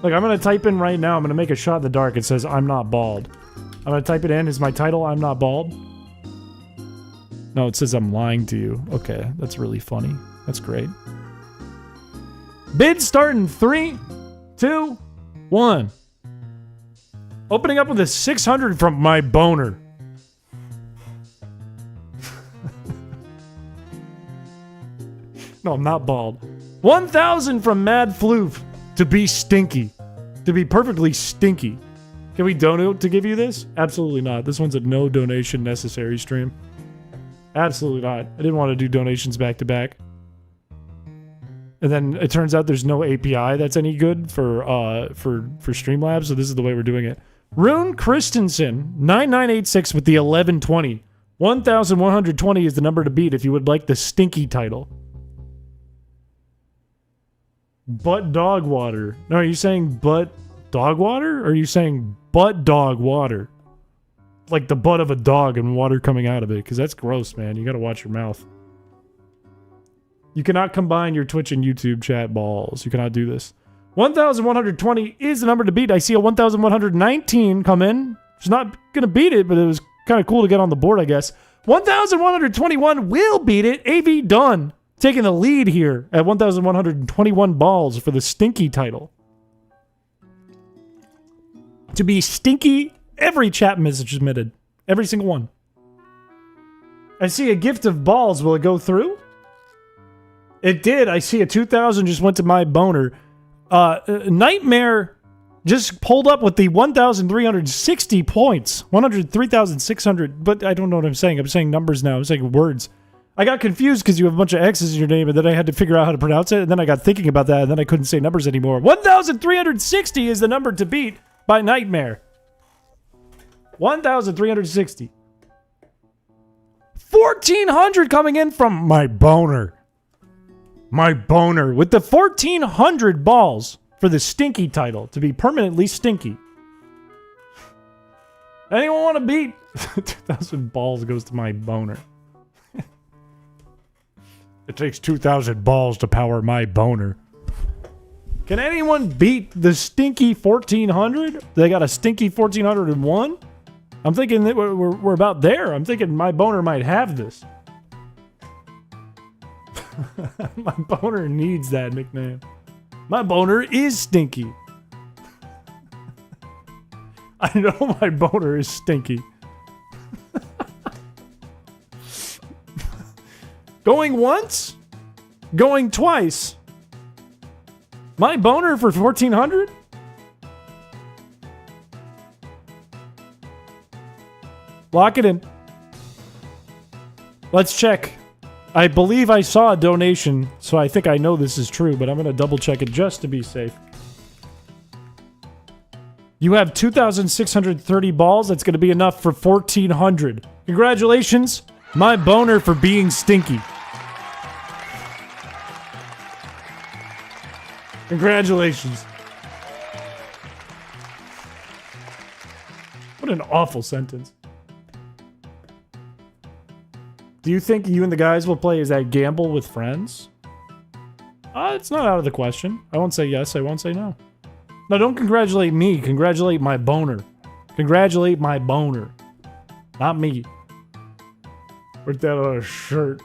S1: Look, I'm gonna type in right now. I'm gonna make a shot in the dark. It says, I'm not bald. I'm gonna type it in. Is my title, I'm not bald? No, it says I'm lying to you. Okay, that's really funny. That's great. Bid start in 3, 2, 1. Opening up with a 600 from my boner. No, I'm not bald. 1,000 from Mad Floof to be stinky. To be perfectly stinky. Can we donate to give you this? Absolutely not. This one's a no donation necessary stream. Absolutely not. I didn't want to do donations back to back. And then it turns out there's no API that's any good for Streamlabs, so this is the way we're doing it. Rune Christensen, 9986 with the 1120. 1,120 is the number to beat if you would like the stinky title. Butt dog water. No, are you saying butt dog water? Or are you saying butt dog water? Like the butt of a dog and water coming out of it, because that's gross, man. You gotta watch your mouth. You cannot combine your Twitch and YouTube chat balls. You cannot do this. 1,120 is the number to beat. I see a 1,119 come in. It's not gonna beat it, but it was kind of cool to get on the board, I guess. 1,121 will beat it. AV Dunn taking the lead here at 1,121 balls for the stinky title. To be stinky, every chat message submitted. Every single one. I see a gift of balls. Will it go through? It did. I see a 2,000 just went to my boner. Nightmare just pulled up with the 1,360 points. 103,600. But I don't know what I'm saying. I'm saying numbers now. I'm saying words. I got confused because you have a bunch of X's in your name, and then I had to figure out how to pronounce it, and then I got thinking about that, and then I couldn't say numbers anymore. 1,360 is the number to beat by Nightmare. 1,360. 1,400 coming in from my boner. My boner. With the 1,400 balls for the stinky title. To be permanently stinky. Anyone want to beat? 2,000 balls goes to my boner. It takes 2,000 balls to power my boner. Can anyone beat the stinky 1,400? They got a stinky 1,401? I'm thinking that we're about there. I'm thinking my boner might have this. My boner needs that nickname. My boner is stinky. I know my boner is stinky. Going once? Going twice? My boner for 1,400? Lock it in. Let's check. I believe I saw a donation, so I think I know this is true, but I'm going to double check it just to be safe. You have 2,630 balls. That's going to be enough for 1,400. Congratulations, my boner, for being stinky. Congratulations. What an awful sentence. Do you think you and the guys will play as that gamble with friends? It's not out of the question. I won't say yes, I won't say no. No, don't congratulate me. Congratulate my boner. Congratulate my boner. Not me. Put that on a shirt.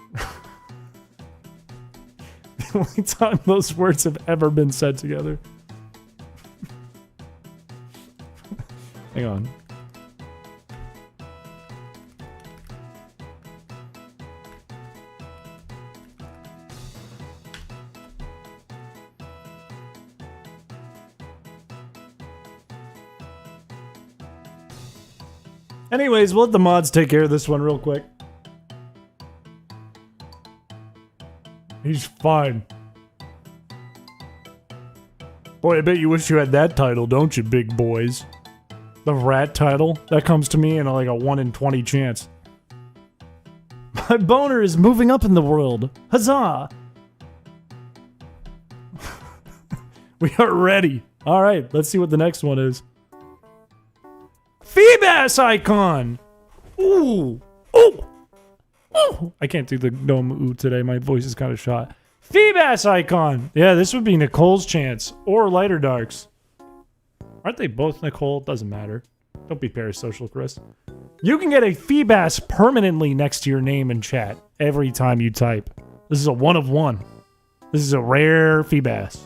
S1: The only time those words have ever been said together. Hang on. Anyways, we'll let the mods take care of this one real quick. He's fine. Boy, I bet you wish you had that title, don't you, big boys? The rat title? That comes to me in like a 1 in 20 chance. My boner is moving up in the world. Huzzah! We are ready. Alright, let's see what the next one is. Feebass icon! Ooh! Ooh! Ooh! I can't do the gnome ooh today. My voice is kind of shot. Feebass icon! Yeah, this would be Nicole's chance. Or Lighter Darks. Aren't they both Nicole? Doesn't matter. Don't be parasocial, Chris. You can get a Feebass permanently next to your name in chat every time you type. This is a 1 of 1. This is a rare Feebass.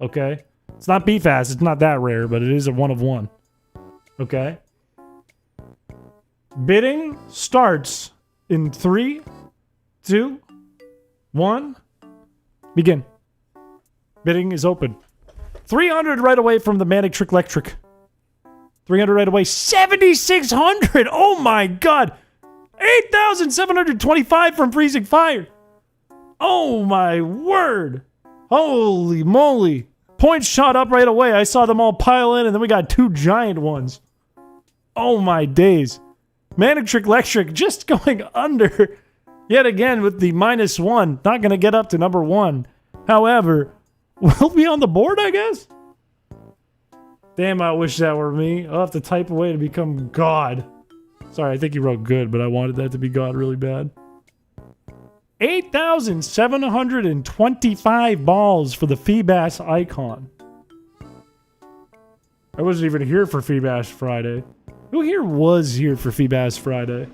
S1: Okay? It's not BFAS. It's not that rare, but it is a 1 of 1. Okay? Bidding starts in 3, 2, 1. Begin. Bidding is open. 300 right away from the Manic Trick Electric. 300 right away. 7,600! Oh my god! 8,725 from Freezing Fire! Oh my word! Holy moly! Points shot up right away. I saw them all pile in, and then we got 2 giant ones. Oh my days. Manic Trick Electric just going under yet again with the -1. Not going to get up to number 1. However, we'll be on the board, I guess? Damn, I wish that were me. I'll have to type away to become God. Sorry, I think you wrote good, but I wanted that to be God really bad. 8,725 balls for the Feebass icon. I wasn't even here for Feebass Friday. Who here was here for Feebass Friday?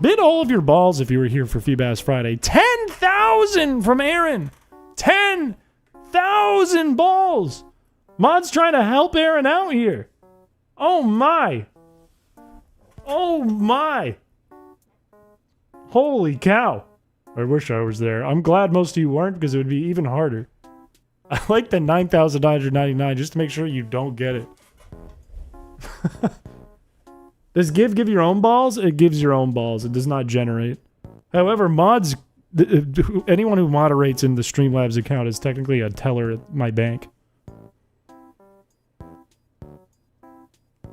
S1: Bid all of your balls if you were here for Feebass Friday. 10,000 from Aaron! 10,000 balls! Mod's trying to help Aaron out here. Oh my. Oh my. Holy cow. I wish I was there. I'm glad most of you weren't because it would be even harder. I like the 9,999 just to make sure you don't get it. Does give your own balls? It gives your own balls. It does not generate. However, mods, anyone who moderates in the Streamlabs account is technically a teller at my bank.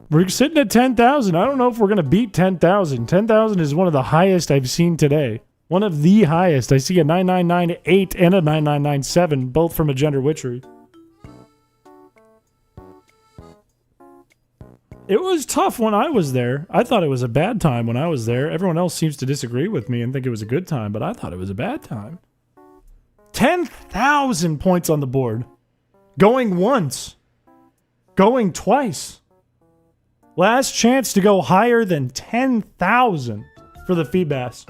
S1: We're sitting at 10,000. I don't know if we're going to beat 10,000. 10,000 is one of the highest I've seen today. One of the highest. I see a 9998 and a 9997, both from a Gender Witchery. It was tough when I was there. I thought it was a bad time when I was there. Everyone else seems to disagree with me and think it was a good time, but I thought it was a bad time. 10,000 points on the board. Going once. Going twice. Last chance to go higher than 10,000 for the Feebass.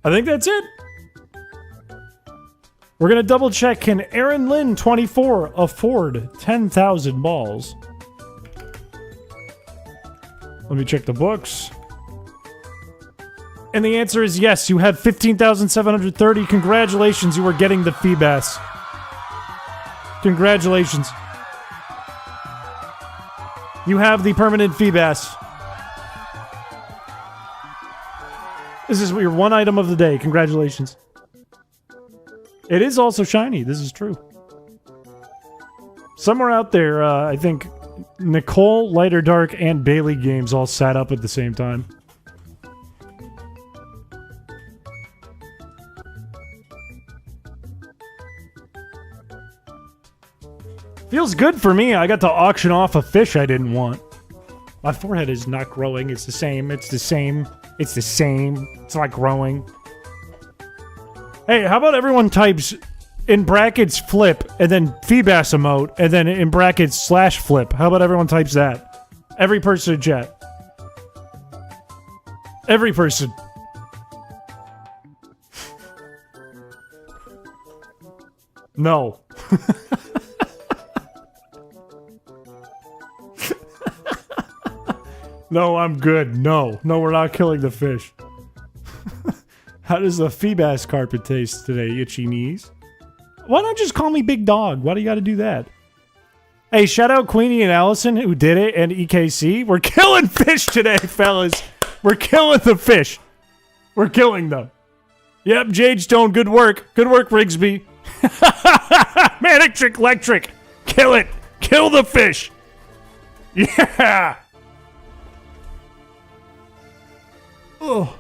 S1: I think that's it. We're going to double check. Can Aaron Lynn 24 afford 10,000 balls? Let me check the books. And the answer is yes. You have 15,730. Congratulations. You are getting the Feebass. Congratulations. You have the permanent Feebass. This is your one item of the day. Congratulations. It is also shiny. This is true. Somewhere out there, I think Nicole, Lighter Dark, and Bailey Games all sat up at the same time. Feels good for me. I got to auction off a fish I didn't want. My forehead is not growing. It's the same. It's the same. It's the same. It's not growing. Hey, how about everyone types in brackets flip and then Feebass emote and then in brackets /flip? How about everyone types that? Every person in chat. Every person. No. No, I'm good. No, we're not killing the fish. How does the Feebass carpet taste today, itchy knees? Why don't you just call me Big Dog? Why do you gotta do that? Hey, shout out Queenie and Allison who did it, and EKC. We're killing fish today, fellas. We're killing the fish. We're killing them. Yep, Jade Stone, good work. Good work, Rigsby. Manic Trick Electric. Kill it. Kill the fish. Yeah. Oh.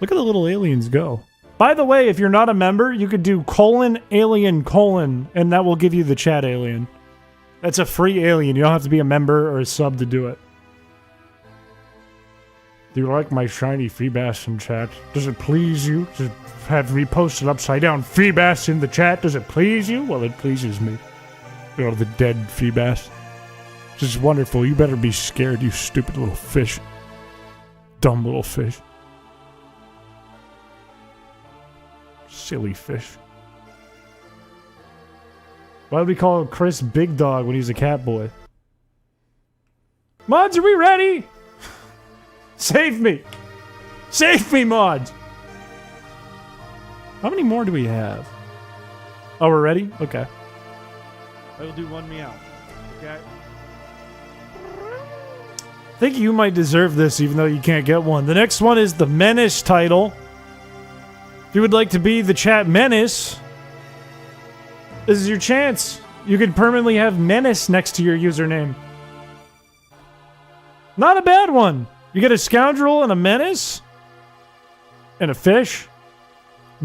S1: Look at the little aliens go. By the way, if you're not a member, you could do :alien:, and that will give you the chat alien. That's a free alien. You don't have to be a member or a sub to do it. Do you like my shiny Feebass in chat? Does it please you to have me posted upside down Feebass in the chat? Does it please you? Well, it pleases me. You know, the dead Feebass. This is wonderful. You better be scared, you stupid little fish. Dumb little fish. Silly fish. Why would we call Chris Big Dog when he's a cat boy? Mods, are we ready? Save me. Save me, mods! How many more do we have? Oh, we're ready? Okay.
S3: I will do one meow. Okay.
S1: I think you might deserve this even though you can't get one. The next one is the Menace title. If you would like to be the chat menace, this is your chance. You can permanently have menace next to your username. Not a bad one. You get a scoundrel and a menace. And a fish.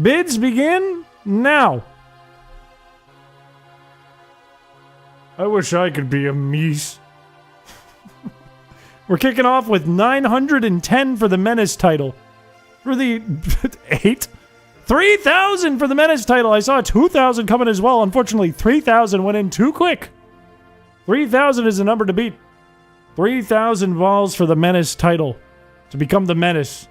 S1: Bids begin now. I wish I could be a meese. We're kicking off with 910 for the menace title. For the 8? 3,000 for the menace title. I saw 2,000 coming as well. Unfortunately, 3,000 went in too quick. 3,000 is the number to beat. 3,000 balls for the menace title. To become the menace.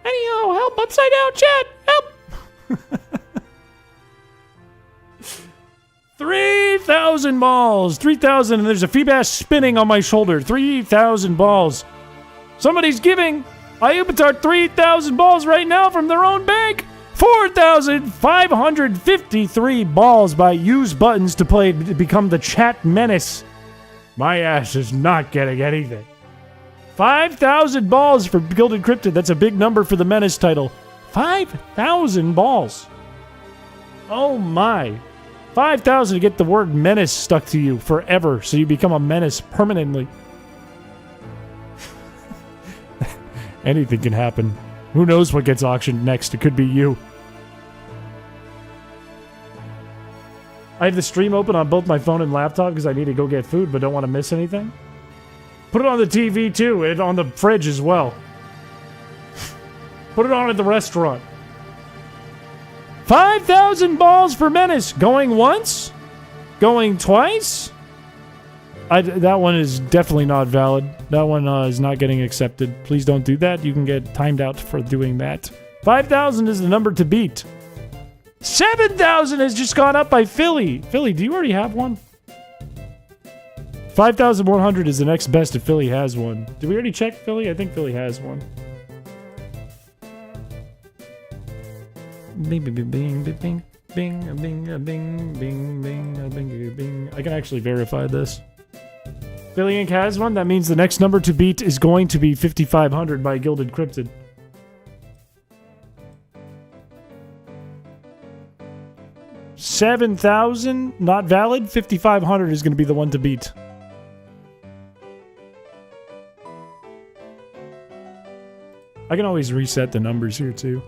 S1: Anyhow, help upside down chat. Help. 3,000 balls. 3,000 and there's a feebass spinning on my shoulder. 3,000 balls. Somebody's giving Ayubatar 3,000 balls right now from their own bank. 4,553 balls by use buttons to become the chat menace. My ass is not getting anything. 5,000 balls for Gilded Cryptid. That's a big number for the menace title. 5,000 balls. Oh my. 5,000 to get the word menace stuck to you forever so you become a menace permanently. Anything can happen. Who knows what gets auctioned next? It could be you. I have the stream open on both my phone and laptop because I need to go get food but don't want to miss anything. Put it on the TV too and on the fridge as well. Put it on at the restaurant. 5,000 balls for menace. Going once? Going twice? That one is definitely not valid. That one is not getting accepted. Please don't do that. You can get timed out for doing that. 5,000 is the number to beat. 7,000 has just gone up by Philly. Philly, do you already have one? 5,100 is the next best if Philly has one. Did we already check Philly? I think Philly has one. Bing, bing, bing, bing, bing, bing, bing, bing, bing, bing, bing, bing. I can actually verify this. Philly Inc. has one. That means the next number to beat is going to be 5,500 by Gilded Cryptid. $7,000 not valid. 5,500 is going to be the one to beat. I can always reset the numbers here too.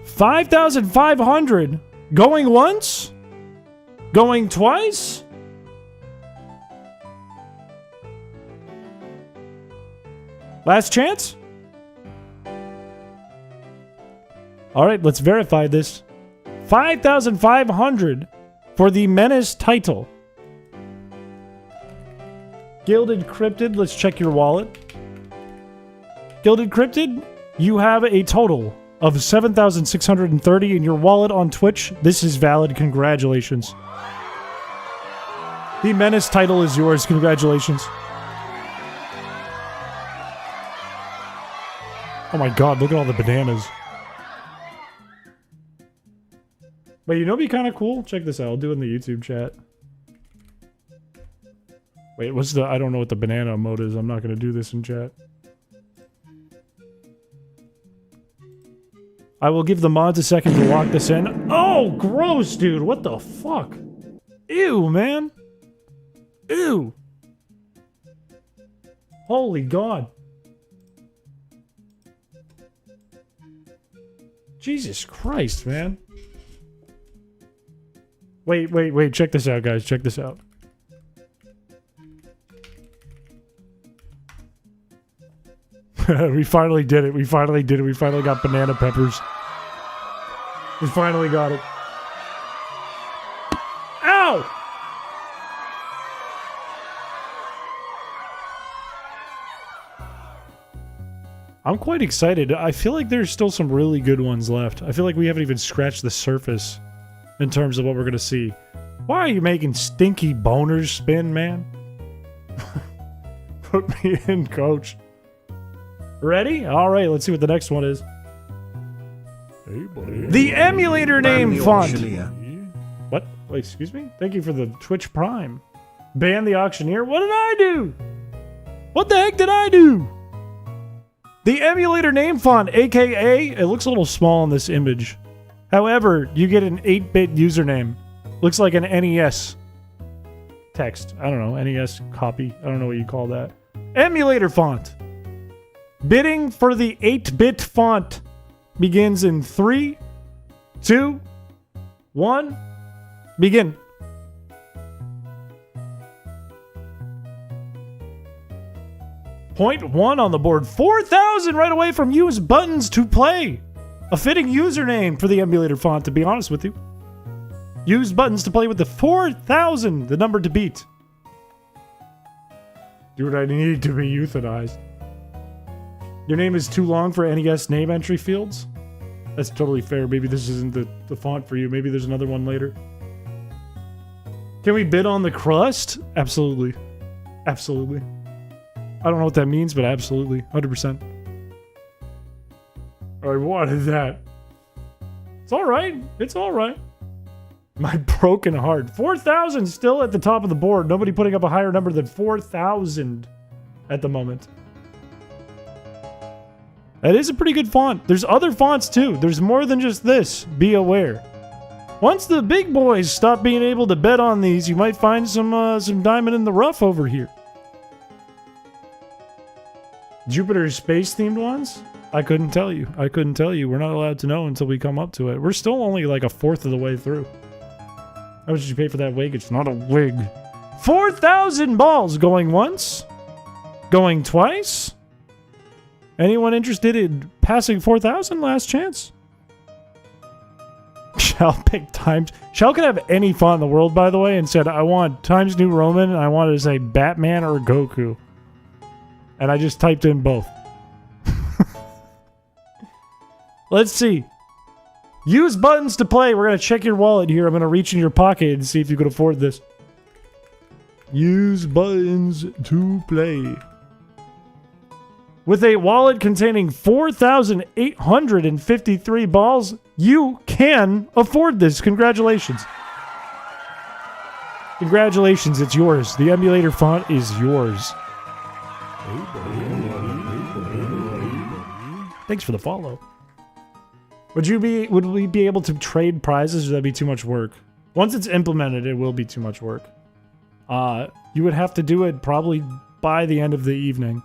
S1: 5,500 going once, going twice. Last chance. All right, let's verify this. 5,500 for the menace title. Gilded Cryptid, let's check your wallet. Gilded Cryptid, you have a total of 7,630 in your wallet on Twitch. This is valid. Congratulations. The menace title is yours. Congratulations. Oh my god, look at all the bananas. Wait, you know what'd be kind of cool? Check this out. I'll do it in the YouTube chat. Wait, what's the... I don't know what the banana emote is. I'm not going to do this in chat. I will give the mods a second to lock this in. Oh, gross, dude. What the fuck? Ew, man. Ew. Holy god. Jesus Christ, man. Wait. Check this out, guys. Check this out. We finally did it. We finally did it. We finally got banana peppers. We finally got it. Ow! I'm quite excited. I feel like there's still some really good ones left. I feel like we haven't even scratched the surface in terms of what we're going to see. Why are you making stinky boners spin, man? Put me in, coach. Ready? All right, let's see what the next one is.
S3: Hey, buddy.
S1: The emulator
S2: Ban
S1: name
S2: the
S1: font.
S2: auctioneer.
S1: What? Wait, excuse me? Thank you for the Twitch Prime. Ban the auctioneer? What did I do? What the heck did I do? The emulator name font, aka, it looks a little small in this image. However, you get an 8-bit username. Looks like an NES text. I don't know, NES copy. I don't know what you call that. Emulator font. Bidding for the 8-bit font begins in 3, 2, 1, begin. Point 1 on the board. 4,000 right away from use buttons to play. A fitting username for the emulator font, to be honest with you. Use buttons to play with the 4,000, the number to beat. Do what I need to be euthanized. Your name is too long for NES name entry fields? That's totally fair. Maybe this isn't the font for you. Maybe there's another one later. Can we bid on the crust? Absolutely. Absolutely. I don't know what that means, but absolutely. 100%. I wanted that. It's alright. It's alright. My broken heart. 4,000 still at the top of the board. Nobody putting up a higher number than 4,000 at the moment. That is a pretty good font. There's other fonts too. There's more than just this. Be aware. Once the big boys stop being able to bet on these, you might find some diamond in the rough over here. Jupiter space themed ones? I couldn't tell you. I couldn't tell you. We're not allowed to know until we come up to it. We're still only like a fourth of the way through. How much did you pay for that wig? It's not a wig. 4,000 balls going once. Going twice. Anyone interested in passing 4,000? Last chance. Shell picked Times. Shell could have any font in the world, by the way, and said, I want Times New Roman, and I wanted to say Batman or Goku. And I just typed in both. Let's see. Use buttons to play. We're going to check your wallet here. I'm going to reach in your pocket and see if you can afford this. Use buttons to play. With a wallet containing 4,853 balls, you can afford this. Congratulations. Congratulations, it's yours. The emulator font is yours. Thanks for the follow. Would we be able to trade prizes, or would that be too much work? Once it's implemented, it will be too much work. You would have to do it probably by the end of the evening.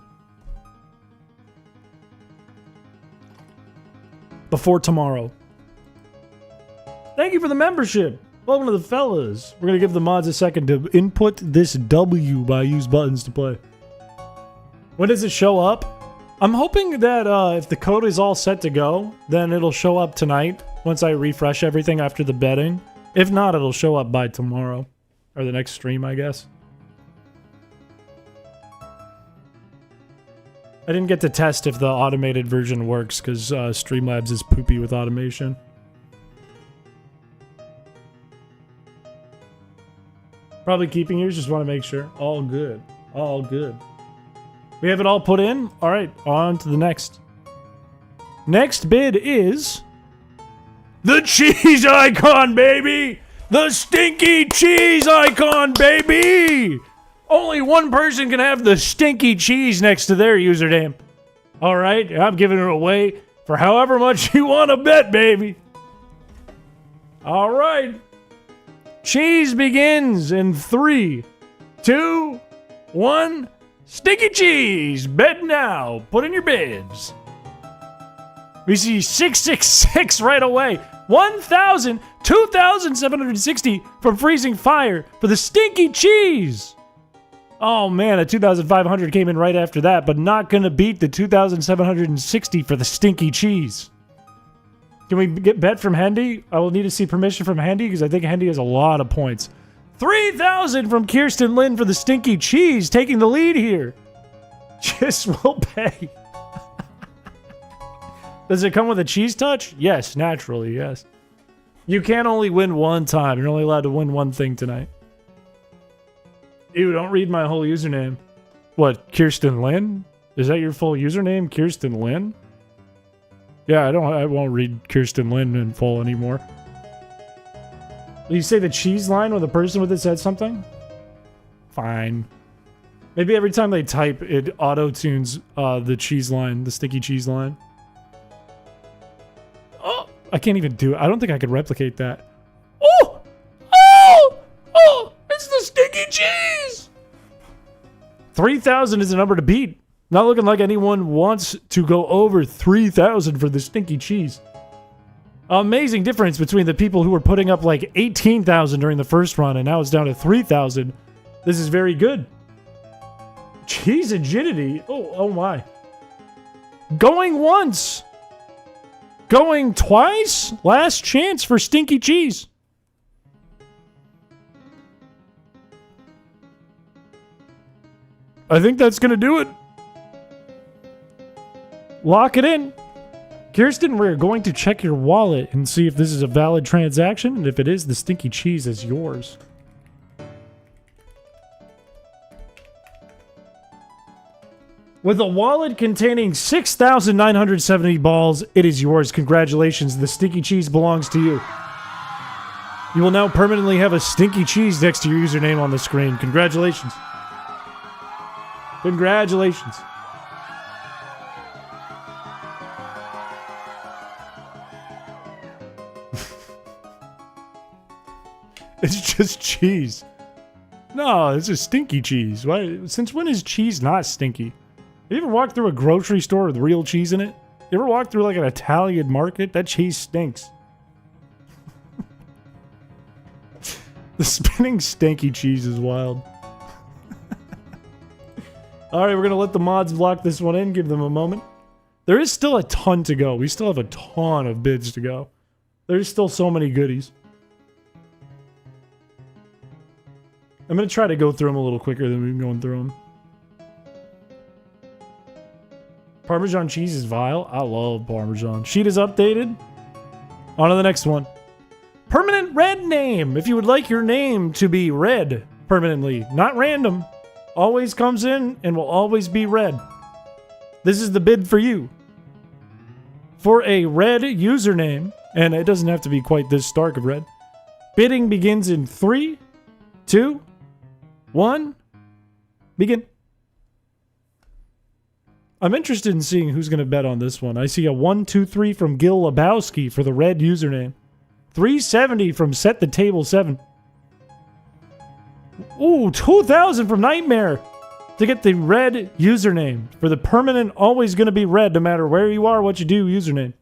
S1: Before tomorrow. Thank you for the membership. Welcome to the fellas. We're going to give the mods a second to input this W by use buttons to play. When does it show up? I'm hoping that if the code is all set to go, then it'll show up tonight once I refresh everything after the betting. If not, it'll show up by tomorrow. Or the next stream, I guess. I didn't get to test if the automated version works because Streamlabs is poopy with automation. Probably keeping yours, just want to make sure. All good. All good. We have it all put in? Alright, on to the next. Next bid is... the cheese icon, baby! The stinky cheese icon, baby! Only one person can have the stinky cheese next to their username. Alright, I'm giving it away for however much you want to bet, baby. Alright. Cheese begins in 3, 2, 1. Stinky cheese! Bet now! Put in your bids. We see 666 right away. 1,000, 2,760 from Freezing Fire for the stinky cheese. Oh man, a 2,500 came in right after that, but not gonna beat the 2,760 for the stinky cheese. Can we get bet from Hendy? I will need to see permission from Hendy because I think Hendy has a lot of points. 3,000 from Kirsten Lynn for the stinky cheese, taking the lead here. Just will pay. Does it come with a cheese touch? Yes, naturally, yes. You can only win one time. You're only allowed to win one thing tonight. Ew, don't read my whole username. What, Kirsten Lynn? Is that your full username, Kirsten Lynn? Yeah, I won't read Kirsten Lynn in full anymore. You say the cheese line when the person with it said something? Fine. Maybe every time they type, it auto-tunes the cheese line, the sticky cheese line. Oh! I can't even do it. I don't think I could replicate that. Oh! Oh! Oh! It's the sticky cheese! 3,000 is a number to beat. Not looking like anyone wants to go over 3,000 for the stinky cheese. Amazing difference between the people who were putting up like 18,000 during the first run, and now it's down to 3,000. This is very good. Cheese agility. Oh my. Going once. Going twice. Last chance for stinky cheese. I think that's gonna do it. Lock it in. Kirsten, we're going to check your wallet and see if this is a valid transaction, and if it is, the stinky cheese is yours. With a wallet containing 6,970 balls, it is yours. Congratulations, the stinky cheese belongs to you. You will now permanently have a stinky cheese next to your username on the screen. Congratulations. Congratulations. It's just cheese. No, it's a stinky cheese. Why? Since when is cheese not stinky? Have you ever walked through a grocery store with real cheese in it? You ever walked through like an Italian market? That cheese stinks. The spinning stinky cheese is wild. Alright, we're gonna let the mods block this one in, give them a moment. There is still a ton to go. We still have a ton of bids to go. There's still so many goodies. I'm going to try to go through them a little quicker than we've been going through them. Parmesan cheese is vile. I love Parmesan. Sheet is updated. On to the next one. Permanent red name. If you would like your name to be red permanently, not random, always comes in and will always be red. This is the bid for you. For a red username, and it doesn't have to be quite this stark of red, bidding begins in 3, 2, 1, begin. I'm interested in seeing who's going to bet on this one. I see a 1, 2, 3 from Gil Lebowski for the red username. 370 from Set the Table 7. Ooh, 2,000 from Nightmare to get the red username for the permanent, always going to be red no matter where you are, what you do username.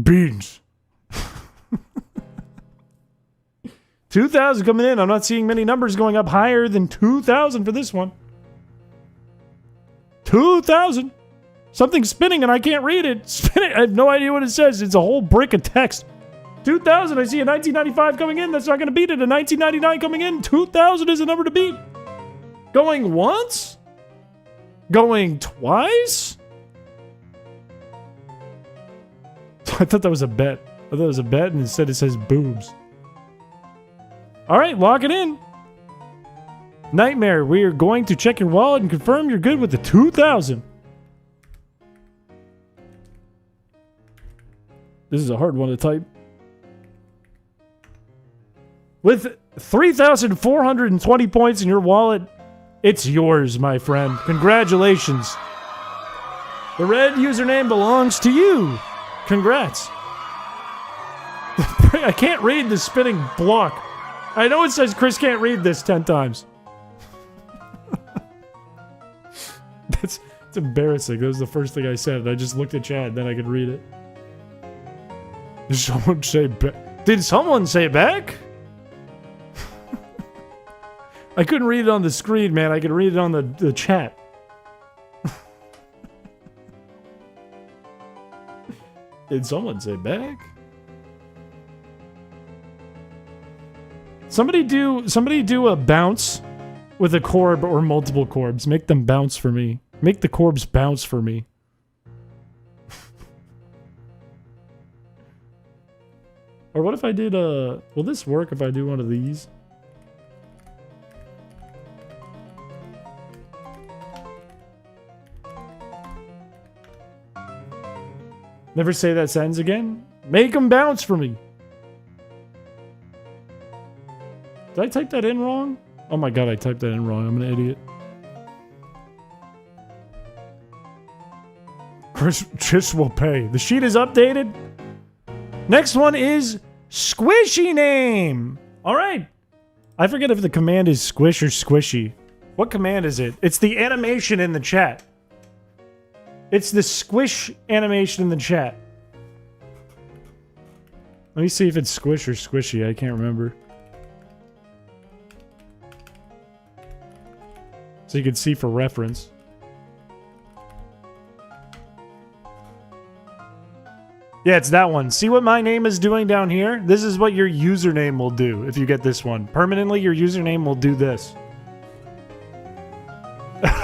S1: Beans. 2,000 coming in. I'm not seeing many numbers going up higher than 2,000 for this one. 2,000. Something's spinning and I can't read it. Spinning. I have no idea what it says. It's a whole brick of text. 2,000. I see a 1995 coming in. That's not going to beat it. A 1999 coming in. 2,000 is a number to beat. Going once? Going twice? I thought that was a bet. I thought it was a bet and instead it says boobs. Alright, lock it in. Nightmare, we are going to check your wallet and confirm you're good with the 2,000. This is a hard one to type. With 3,420 points in your wallet, it's yours, my friend. Congratulations. The red username belongs to you. Congrats. I can't read the spinning block. I know it says Chris can't read this 10 times. That's embarrassing. That was the first thing I said. I just looked at Chad, then I could read it. Did someone say back? Did someone say back? I couldn't read it on the screen, man. I could read it on the chat. Did someone say back? Somebody do a bounce with a corb or multiple corbs. Make them bounce for me. Make the corbs bounce for me. Or what if I did a... Will this work if I do one of these? Never say that sentence again. Make them bounce for me. Did I type that in wrong? Oh my god, I typed that in wrong. I'm an idiot. Chris will pay. The sheet is updated. Next one is squishy name. All right. I forget if the command is squish or squishy. What command is it? It's the animation in the chat. It's the squish animation in the chat. Let me see if it's squish or squishy. I can't remember. So you can see for reference. Yeah, it's that one. See what my name is doing down here? This is what your username will do if you get this one. Permanently, your username will do this.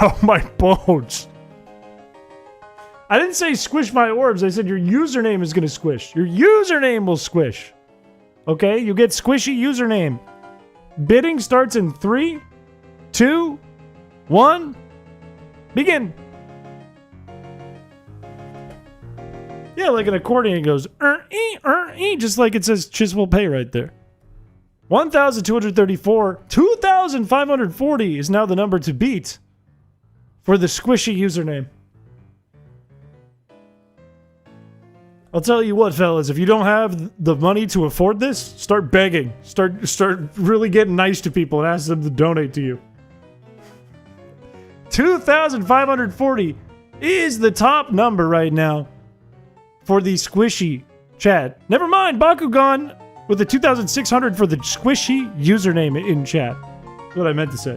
S1: Oh, my bones. I didn't say squish my orbs. I said your username is going to squish. Your username will squish. Okay? You get squishy username. Bidding starts in 3, 2, 1. Begin. Yeah, like an accordion, it goes, just like it says Chis will pay right there. 1,234, 2,540 is now the number to beat for the squishy username. I'll tell you what, fellas, if you don't have the money to afford this, start begging. Start really getting nice to people and ask them to donate to you. 2,540 is the top number right now for the squishy chat. Never mind, Bakugan with the 2,600 for the squishy username in chat. That's what I meant to say.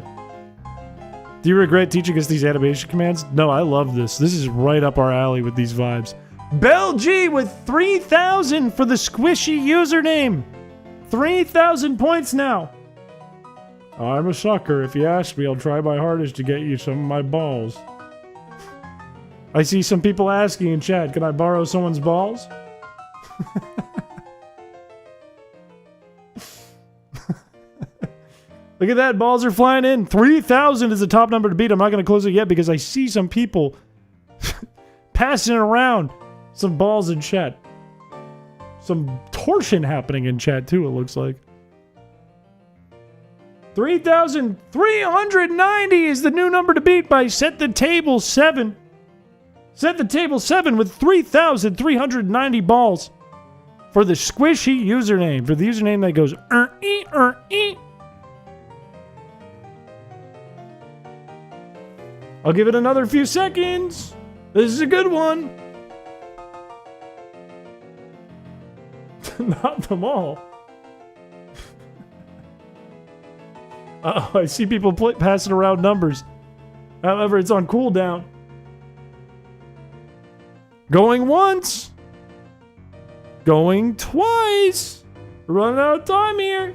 S1: Do you regret teaching us these animation commands? No, I love this. This is right up our alley with these vibes. Bell G with 3,000 for the squishy username. 3,000 points now. I'm a sucker. If you ask me, I'll try my hardest to get you some of my balls. I see some people asking in chat, can I borrow someone's balls? Look at that, balls are flying in. 3,000 is the top number to beat. I'm not going to close it yet because I see some people passing around some balls in chat. Some torsion happening in chat too, it looks like. 3,390 is the new number to beat by Set the Table 7. Set the Table 7 with 3,390 balls for the squishy username. For the username that goes I'll give it another few seconds. This is a good one. Not them all. Uh-oh, I see people passing around numbers. However, it's on cooldown. Going once. Going twice. We're running out of time here.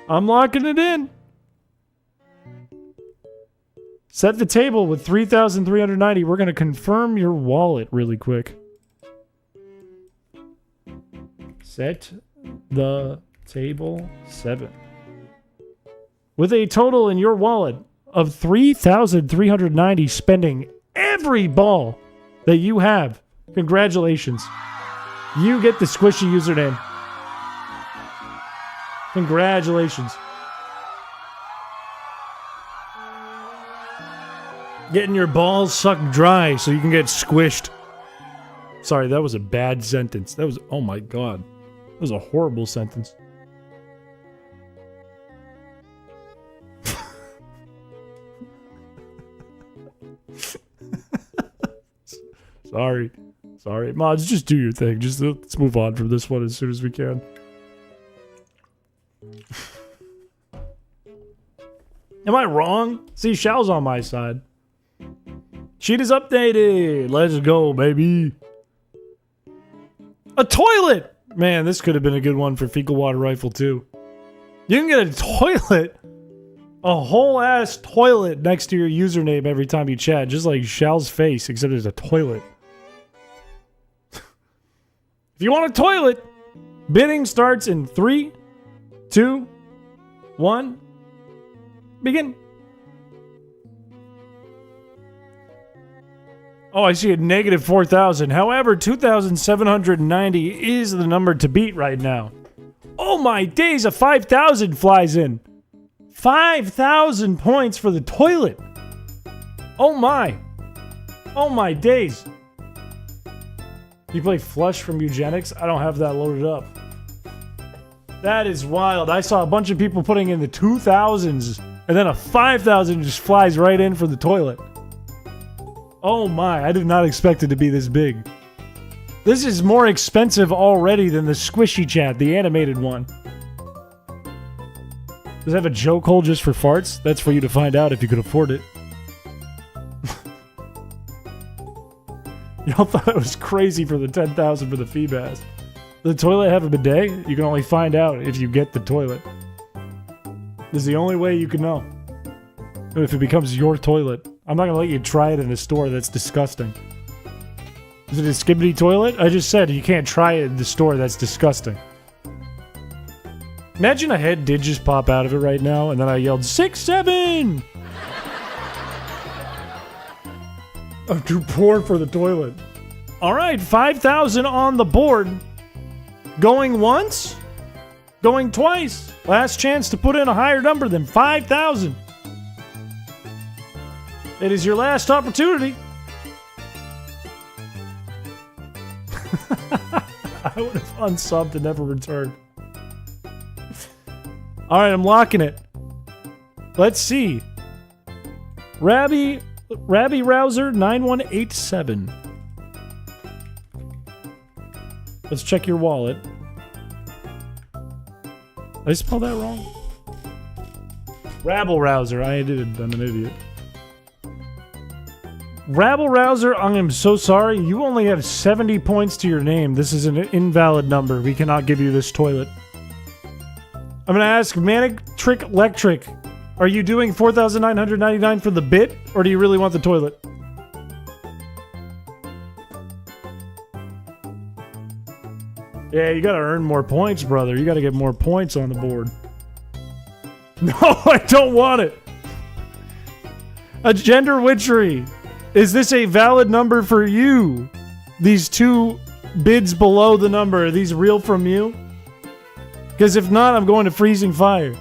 S1: I'm locking it in. Set the table with 3,390. We're going to confirm your wallet really quick. Set the table 7. With a total in your wallet of 3,390, spending every ball that you have. Congratulations. You get the squishy username. Congratulations. Getting your balls sucked dry so you can get squished. Sorry, that was a bad sentence. That was, oh my god. That was a horrible sentence. Sorry. Sorry. Mods, just do your thing. Just let's move on from this one as soon as we can. Am I wrong? See, Xiao's on my side. Sheet is updated. Let's go, baby. A toilet! Man, this could have been a good one for fecal water rifle, too. You can get a toilet. A whole ass toilet next to your username every time you chat. Just like Xiao's face, except it's a toilet. If you want a toilet, bidding starts in 3, 2, 1. Begin. Oh, I see a negative 4,000. However, 2,790 is the number to beat right now. Oh my days, a 5,000 flies in. 5,000 points for the toilet. Oh my. Oh my days. You play Flush from Eugenics? I don't have that loaded up. That is wild. I saw a bunch of people putting in the 2,000s, and then a 5,000 just flies right in for the toilet. Oh my, I did not expect it to be this big. This is more expensive already than the Squishy Chat, the animated one. Does it have a joke hole just for farts? That's for you to find out if you could afford it. Y'all thought it was crazy for the 10,000 for the Feebas. Does the toilet have a bidet? You can only find out if you get the toilet. This is the only way you can know. If it becomes your toilet. I'm not gonna let you try it in a store. That's disgusting. Is it a skibbity toilet? I just said you can't try it in the store. That's disgusting. Imagine a head did just pop out of it right now, and then I yelled, 6-7! I'm too poor for the toilet. Alright, 5,000 on the board. Going once? Going twice. Last chance to put in a higher number than 5,000. It is your last opportunity. I would have unsubbed and never returned. Alright, I'm locking it. Let's see. Rabby Rouser 9187. Let's check your wallet. Did I spell that wrong? Rabble Rouser. I did. I'm an idiot. Rabble Rouser, I am so sorry. You only have 70 points to your name. This is an invalid number. We cannot give you this toilet. I'm gonna ask Manic Trick Electric. Are you doing 4,999 for the bit, or do you really want the toilet? Yeah, you gotta earn more points, brother. You gotta get more points on the board. No, I don't want it. A gender witchery. Is this a valid number for you? These two bids below the number, are these real from you? Because if not, I'm going to Freezing Fire.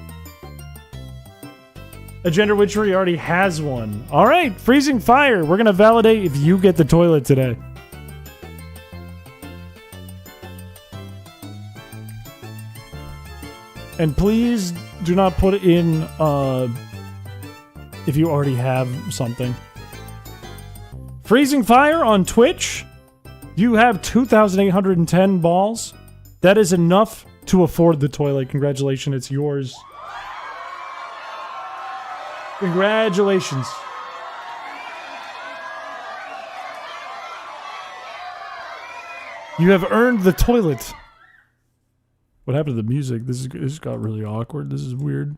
S1: A gender witchery already has one. Alright, Freezing Fire. We're going to validate if you get the toilet today. And please do not put in, if you already have something. Freezing Fire on Twitch. You have 2,810 balls. That is enough to afford the toilet. Congratulations, it's yours. Congratulations. You have earned the toilet. What happened to the music? This got really awkward. This is weird.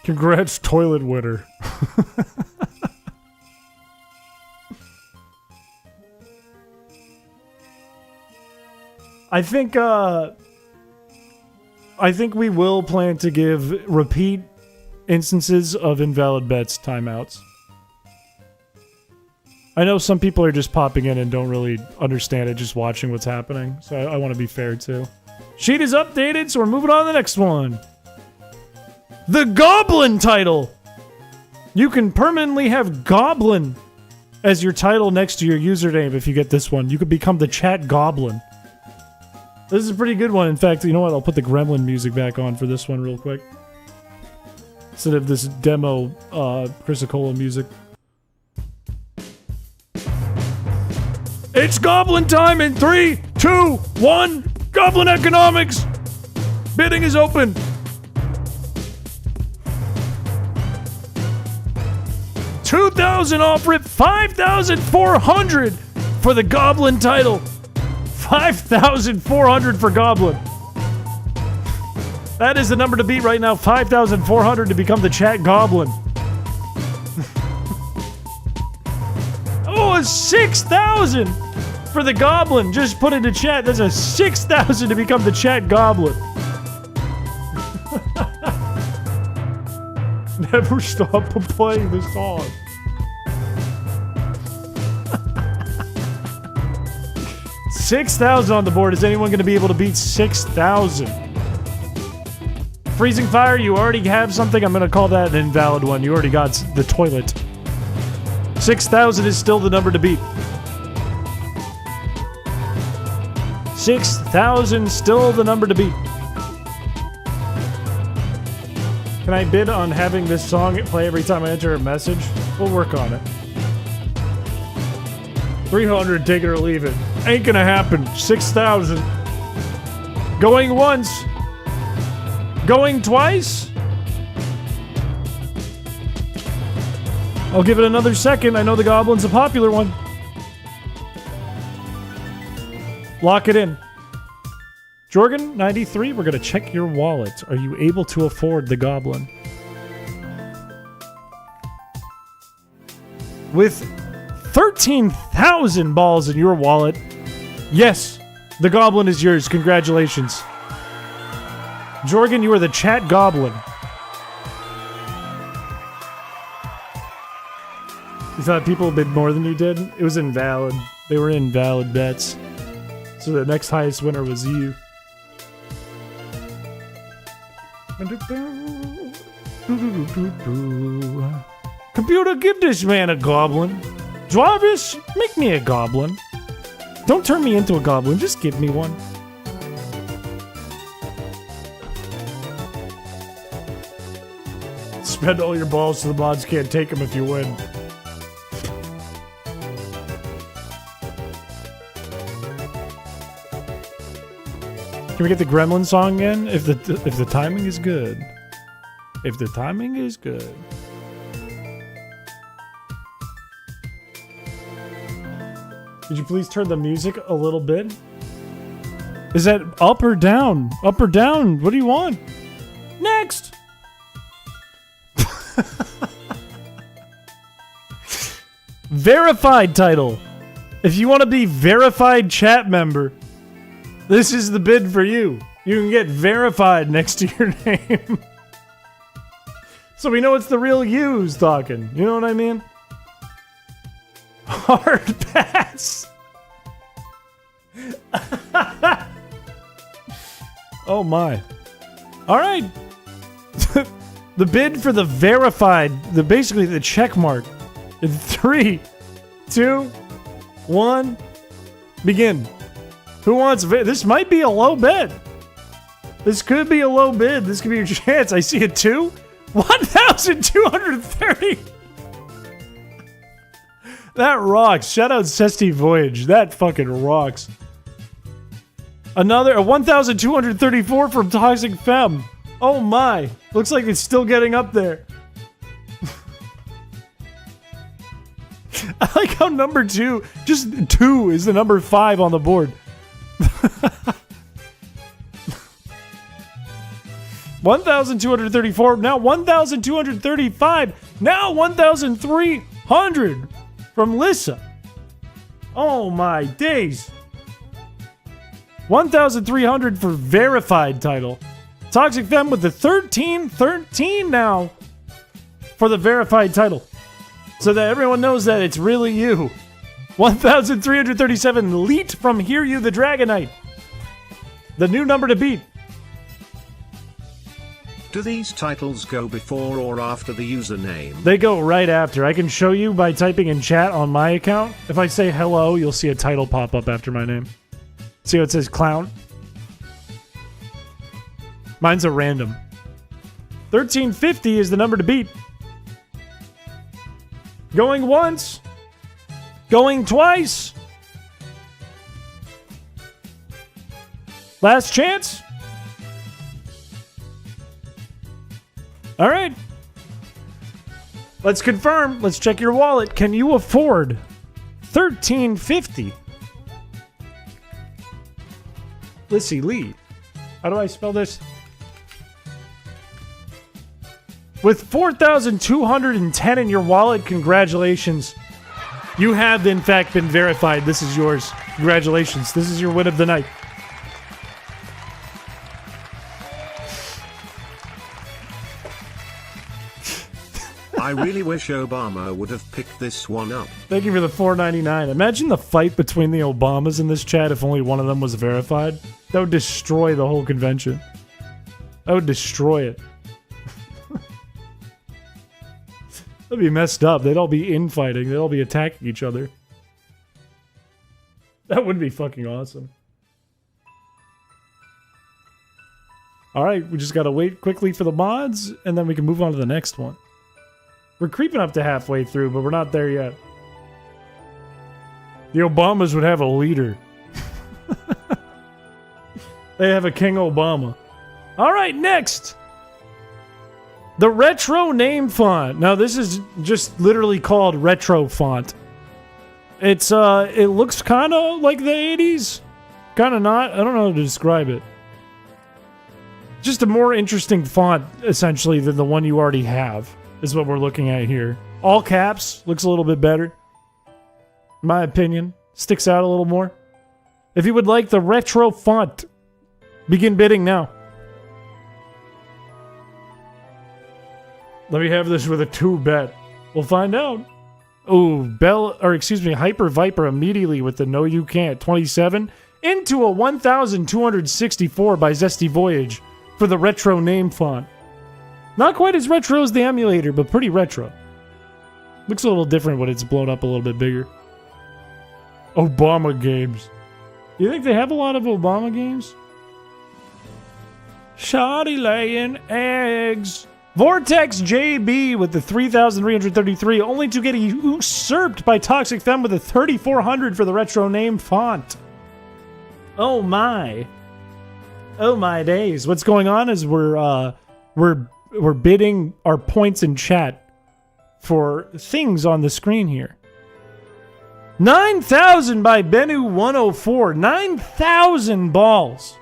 S1: Congrats, toilet winner. I think we will plan to give repeat instances of invalid bets timeouts. I know some people are just popping in and don't really understand it, just watching what's happening. So I want to be fair too. Sheet is updated, so we're moving on to the next one. The Goblin title! You can permanently have Goblin as your title next to your username if you get this one. You could become the Chat Goblin. This is a pretty good one. In fact, you know what? I'll put the Gremlin music back on for this one real quick. Instead of this demo Chrysicola music. It's Goblin time in 3, 2, 1. Goblin economics! Bidding is open. $2,000 off rip, 5,400 for the Goblin title. 5,400 for Goblin. That is the number to beat right now. 5,400 to become the Chat Goblin. Oh, a 6,000 for the Goblin. Just put into chat. That's a 6,000 to become the Chat Goblin. Never stop playing the song. $6,000 on the board. Is anyone going to be able to beat 6,000? Freezing Fire, you already have something. I'm going to call that an invalid one. You already got the toilet. 6,000 is still the number to beat. 6,000 still the number to beat. Can I bid on having this song play every time I enter a message? We'll work on it. 300, take it or leave it. Ain't gonna happen. 6,000. Going once. Going twice. I'll give it another second. I know the Goblin's a popular one. Lock it in. Jorgen, 93, we're gonna check your wallet. Are you able to afford the Goblin? With 13,000 balls in your wallet, yes, the Goblin is yours. Congratulations. Jorgen, you are the chat Goblin. You thought people bid more than you did? It was invalid. They were invalid bets. So the next highest winner was you. Computer, give this man a goblin. Jarvis, make me a goblin. Don't turn me into a goblin, just give me one. Spend all your balls so the mods can't take them if you win. Can we get the Gremlin song again? If the timing is good. If the timing is good. Could you please turn the music a little bit? Is that up or down? Up or down? What do you want? Next! Verified title. If you want to be verified chat member, this is the bid for you. You can get verified next to your name. So we know it's the real you who's talking. You know what I mean? Hard pass. Oh my. Alright. The bid for the verified, basically the check mark. In 3, 2, 1, begin. Who wants this might be a low bid. This could be a low bid. This could be your chance. I see a 2. 1,230. That rocks. Shout out Cesty Voyage. That fucking rocks. Another 1,234 from Toxic Femme. Oh my. Looks like it's still getting up there. I like how number 2, just 2 is the number 5 on the board. 1,234, now 1,235, now 1,300 from Lissa. Oh my days. 1,300 for verified title. Toxic Femme with the 13 now for the verified title. So that everyone knows that it's really you. 1,337 Leet from Hear You the Dragonite. The new number to beat.
S2: Do these titles go before or after the username?
S1: They go right after. I can show you by typing in chat on my account. If I say hello, you'll see a title pop up after my name. See how it says clown? Mine's a random. 1350 is the number to beat. Going once. Going twice. Last chance. All right. Let's confirm. Let's check your wallet. Can you afford $13.50? Lissy Lee. How do I spell this? With 4,210 in your wallet, congratulations. You have, in fact, been verified. This is yours. Congratulations. This is your win of the night.
S2: I really wish Obama would have picked this one up.
S1: Thank you for the $4.99. Imagine the fight between the Obamas in this chat if only one of them was verified. That would destroy the whole convention. That would destroy it. That'd be messed up. They'd all be infighting. They'd all be attacking each other. That would be fucking awesome. Alright, we just gotta wait quickly for the mods, and then we can move on to the next one. We're creeping up to halfway through, but we're not there yet. The Obamas would have a leader. They have a King Obama. Alright, next! The retro name font. Now, this is just literally called retro font. It's, it looks kind of like the 80s. Kind of not. I don't know how to describe it. Just a more interesting font, essentially, than the one you already have, is what we're looking at here. All caps. Looks a little bit better. In my opinion. Sticks out a little more. If you would like the retro font, begin bidding now. Let me have this with a 2 bet. We'll find out. Ooh, Hyper Viper immediately with the no you can't. 27 into a 1,264 by Zesty Voyage for the retro name font. Not quite as retro as the emulator, but pretty retro. Looks a little different when it's blown up a little bit bigger. Obama games. You think they have a lot of Obama games? Shoddy laying eggs. Vortex JB with the 3,333, only to get usurped by Toxic Femme with a 3,400 for the retro name font. Oh my. Oh my days. What's going on is we're bidding our points in chat for things on the screen here. 9,000 by Benu104. 9,000 balls.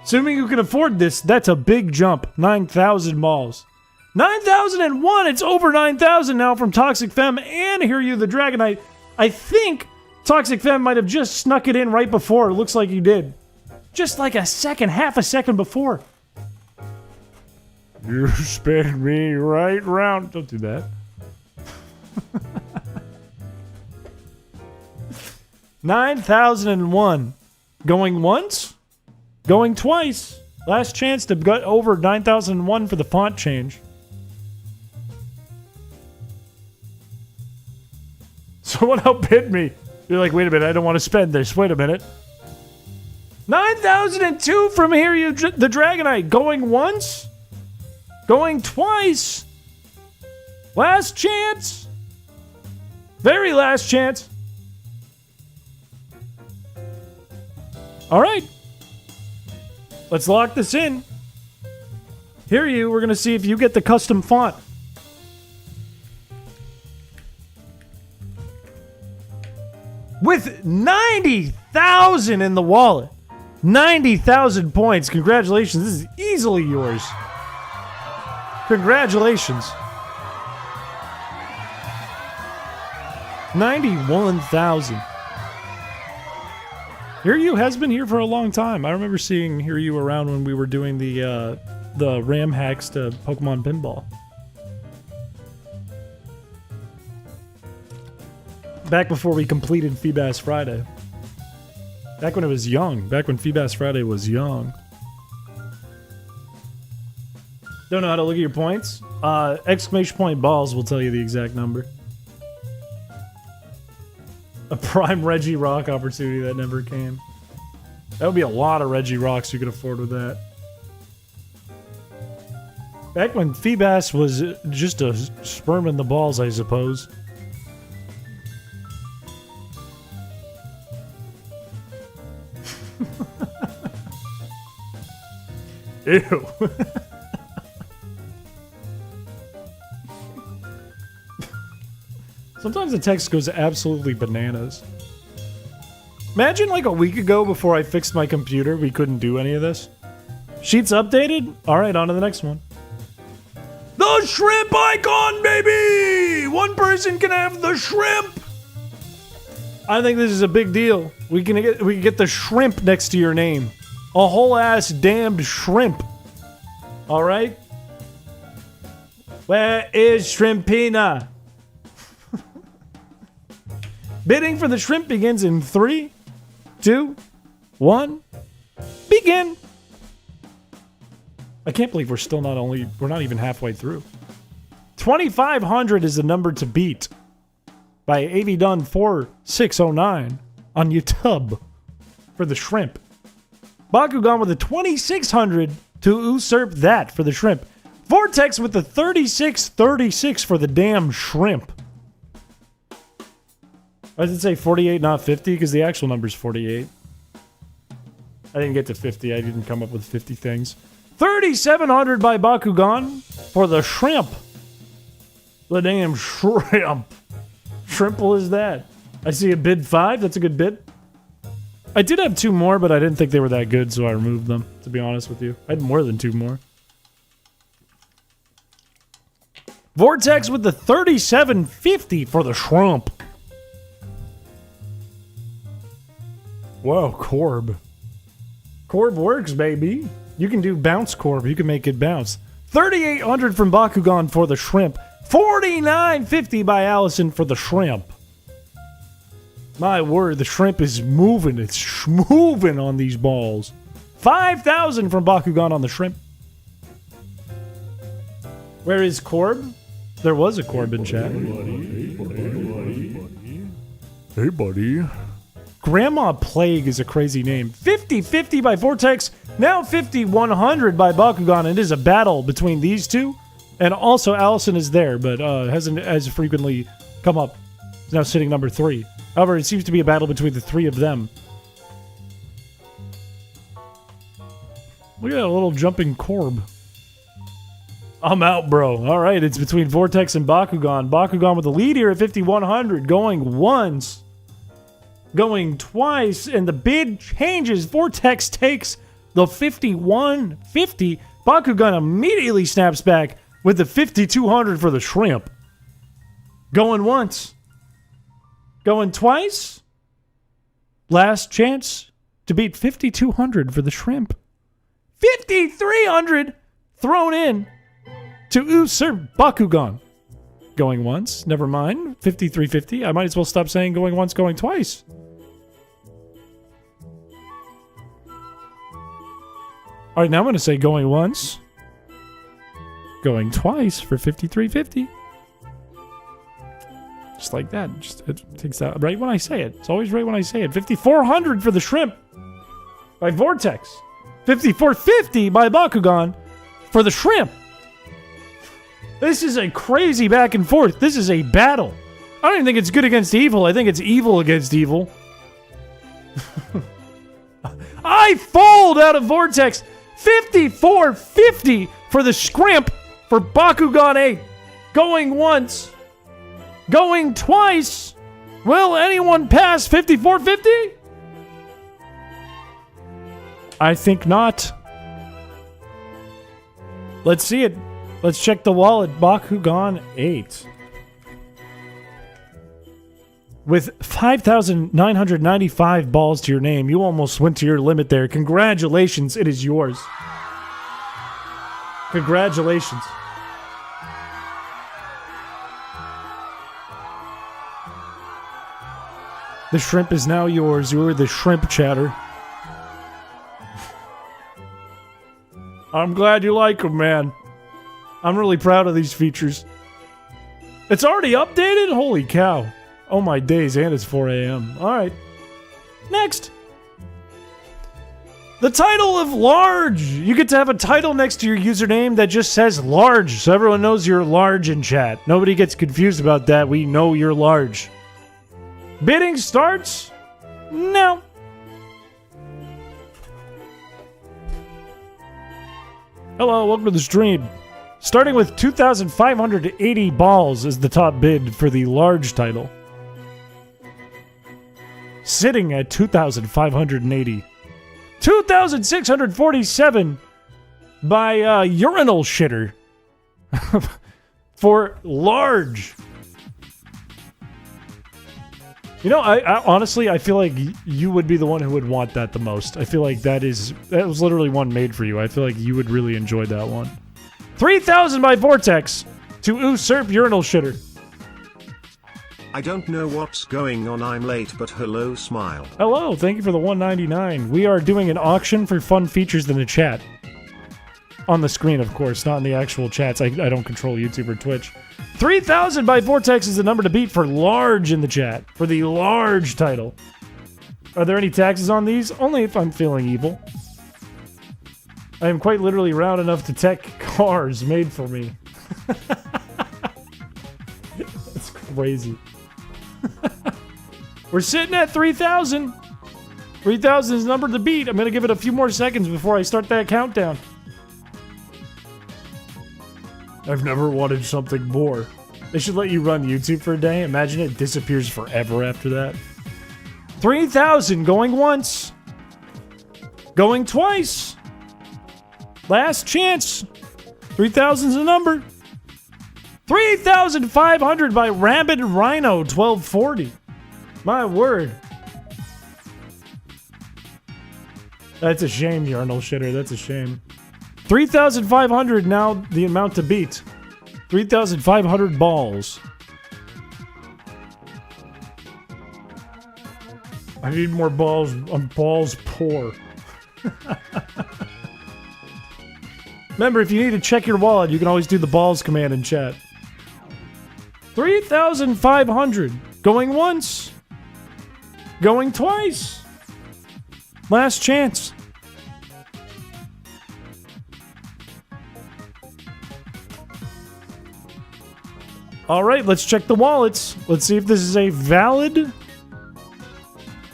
S1: Assuming you can afford this, that's a big jump. 9,000 balls. 9,001! It's over 9,000 now from Toxic Femme and Hear You the Dragonite. I think Toxic Femme might have just snuck it in right before. It looks like he did. Just like a second, half a second before. You spin me right round. Don't do that. 9,001. Going once? Going twice. Last chance to get over 9,001 for the font change. Someone outbid me. You're like, wait a minute, I don't want to spend this. Wait a minute. 9,002 from Hear You the Dragonite. Going once? Going twice? Last chance? Very last chance. Alright. Let's lock this in. Hear You, we're going to see if you get the custom font. With 90,000 in the wallet. 90,000 points. Congratulations. This is easily yours. Congratulations. 91,000. Hear You has been here for a long time. I remember seeing Hear You around when we were doing the RAM hacks to Pokemon Pinball. Back before we completed Feebass Friday. Back when it was young. Back when Feebass Friday was young. Don't know how to look at your points? Exclamation point balls will tell you the exact number. A prime Reggie Rock opportunity that never came. That would be a lot of Reggie Rocks you could afford with that. Back when Feebass was just a sperm in the balls, I suppose. Ew. Sometimes the text goes absolutely bananas. Imagine like a week ago before I fixed my computer, we couldn't do any of this. Sheets updated? Alright, on to the next one. The shrimp icon, baby! One person can have the shrimp! I think this is a big deal. We can get the shrimp next to your name. A whole ass damned shrimp. Alright? Where is Shrimpina? Bidding for the shrimp begins in 3, 2, 1. Begin. I can't believe we're not even halfway through. 2,500 is the number to beat by AVDone4609 on YouTube for the shrimp. Bakugan with a 2,600 to usurp that for the shrimp. Vortex with the 3636 for the damn shrimp. Why does it say 48, not 50? Because the actual number is 48. I didn't get to 50. I didn't come up with 50 things. 3,700 by Bakugan for the shrimp. The damn shrimp. Shrimple is that. I see a bid 5. That's a good bid. I did have 2 more, but I didn't think they were that good, so I removed them, to be honest with you. I had more than 2 more. Vortex with the 3,750 for the shrimp. Whoa, Corb. Corb works, baby. You can do bounce Corb. You can make it bounce. 3,800 from Bakugan for the shrimp. 4,950 by Allison for the shrimp. My word, the shrimp is moving. It's moving on these balls. 5,000 from Bakugan on the shrimp. Where is Corb? There was a Corb in chat.
S3: Hey, buddy.
S1: Grandma Plague is a crazy name. 50-50 by Vortex. Now 50-100 by Bakugan. It is a battle between these two. And also Allison is there, but hasn't as frequently come up. He's now sitting number 3. However, it seems to be a battle between the 3 of them. Look at that little jumping Corb. I'm out, bro. Alright, it's between Vortex and Bakugan. Bakugan with the lead here at 5,100. Going once. Going twice. And the bid changes. Vortex takes the 5,150. Bakugan immediately snaps back with the 5,200 for the shrimp. Going once. Going twice. Last chance to beat 5,200 for the shrimp. 5,300 thrown in to usurp Bakugan. Going once. Never mind. 5,350. I might as well stop saying going once, going twice. All right, now I'm going to say going once. Going twice for 5,350. Just like that. Just it takes out right when I say it. It's always right when I say it. 5,400 for the shrimp by Vortex. 5,450 by Bakugan for the shrimp. This is a crazy back and forth. This is a battle. I don't even think it's good against evil. I think it's evil against evil. I fold out of Vortex. 5,450 for the scrimp for Bakugan 8. Going once. Going twice. Will anyone pass 5,450? I think not. Let's see it. Let's check the wallet. Bakugan 8. With 5,995 balls to your name, you almost went to your limit there. Congratulations, it is yours. Congratulations. The shrimp is now yours. You are the shrimp chatter. I'm glad you like them, man. I'm really proud of these features. It's already updated? Holy cow. Oh my days, and it's 4 a.m. Alright. Next. The title of large. You get to have a title next to your username that just says large, so everyone knows you're large in chat. Nobody gets confused about that. We know you're large. Bidding starts now. Hello, welcome to the stream. Starting with 2,580 balls is the top bid for the large title. Sitting at 2,580. 2,647 by Urinal Shitter for large. You know, I honestly, I feel like you would be the one who would want that the most. I feel like that was literally one made for you. I feel like you would really enjoy that one. 3,000 by Vortex. to usurp urinal shitter.
S2: I don't know what's going on, I'm late, but hello, smile.
S1: Hello, thank you for the $1.99. We are doing an auction for fun features in the chat. On the screen, of course, not in the actual chats. I don't control YouTube or Twitch. 3,000 by Vortex is the number to beat for large in the chat. For the large title. Are there any taxes on these? Only if I'm feeling evil. I am quite literally round enough to tech cars made for me. That's crazy. We're sitting at 3,000. 3,000 is the number to beat. I'm going to give it a few more seconds before I start that countdown. I've never wanted something more. They should let you run YouTube for a day. Imagine it disappears forever after that. 3,000 going once. Going twice. Last chance. 3,000's the number. 3,500 by Rabid Rhino 1240. My word. That's a shame, Yarnell Shitter. That's a shame. 3,500 now the amount to beat. 3,500 balls. I need more balls. I'm balls poor. Remember, if you need to check your wallet, you can always do the balls command in chat. 3,500. Going once. Going twice. Last chance. All right, let's check the wallets. Let's see if this is a valid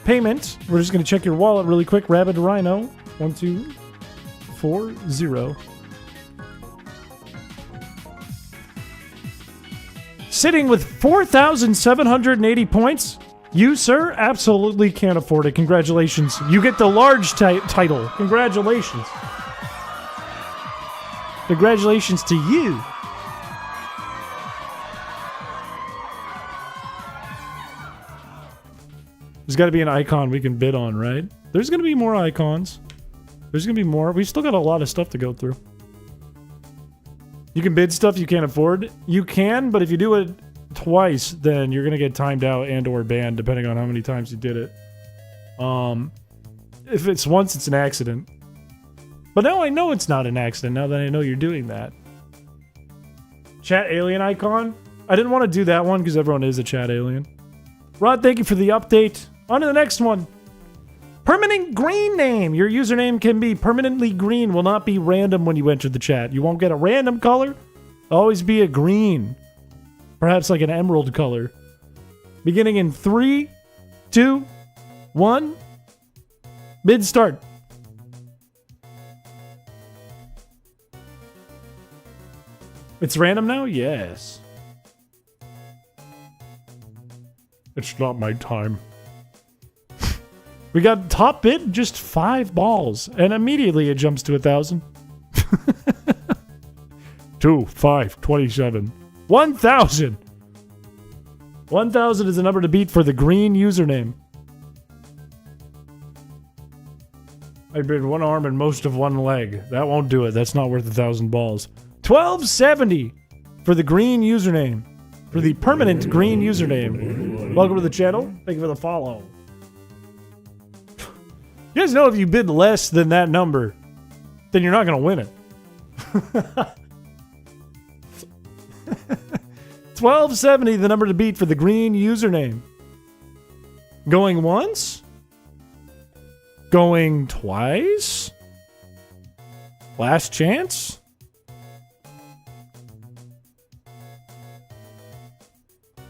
S1: payment. We're just going to check your wallet really quick. Rabid Rhino. 1240. Sitting with 4,780 points. You, sir, absolutely can't afford it. Congratulations. You get the large title. Congratulations. Congratulations to you. There's got to be an icon we can bid on, right? There's going to be more icons. There's going to be more. We've still got a lot of stuff to go through. You can bid stuff you can't afford. You can, but if you do it twice, then you're going to get timed out and or banned, depending on how many times you did it. If it's once, it's an accident. But now I know it's not an accident, now that I know you're doing that. Chat alien icon? I didn't want to do that one because everyone is a chat alien. Rod, thank you for the update. On to the next one. Permanent green name. Your username can be permanently green. Will not be random when you enter the chat. You won't get a random color. Always be a green. Perhaps like an emerald color. Beginning in 3, 2, 1. Bid start. It's random now? Yes.
S3: It's not my time.
S1: We got top bid, just 5 balls. And immediately it jumps to 1,000.
S3: 2, 5, 27.
S1: 1,000! 1,000 is the number to beat for the green username. I bid one arm and most of one leg. That won't do it. That's not worth 1,000 balls. 1,270 for the green username. For the permanent green username. Welcome to the channel. Thank you for the follow. You guys know if you bid less than that number, then you're not going to win it. 1,270, the number to beat for the green username. Going once? Going twice? Last chance?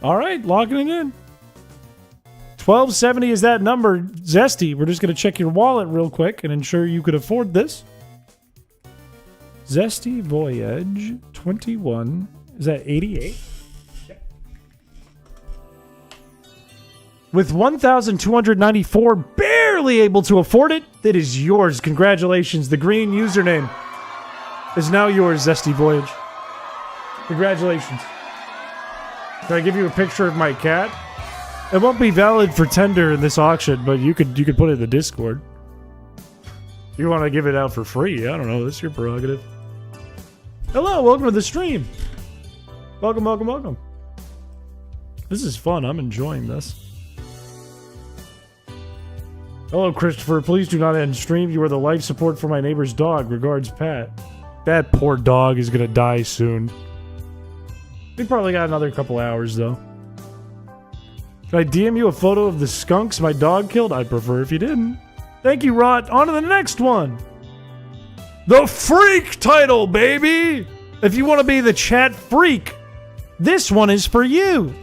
S1: All right, locking it in. 1,270 is that number. Zesty, we're just going to check your wallet real quick and ensure you could afford this. Zesty Voyage 21. Is that 88? With 1,294, barely able to afford it. That is yours. Congratulations. The green username is now yours, Zesty Voyage. Congratulations. Can I give you a picture of my cat? It won't be valid for tender in this auction, but you could put it in the Discord. If you want to give it out for free, I don't know. That's your prerogative. Hello, welcome to the stream. Welcome, welcome, welcome. This is fun. I'm enjoying this. Hello, Christopher. Please do not end stream. You are the life support for my neighbor's dog. Regards, Pat. That poor dog is gonna die soon. We probably got another couple hours, though. Can I DM you a photo of the skunks my dog killed? I'd prefer if you didn't. Thank you, Rot. On to the next one. The Freak title, baby! If you want to be the chat freak, this one is for you.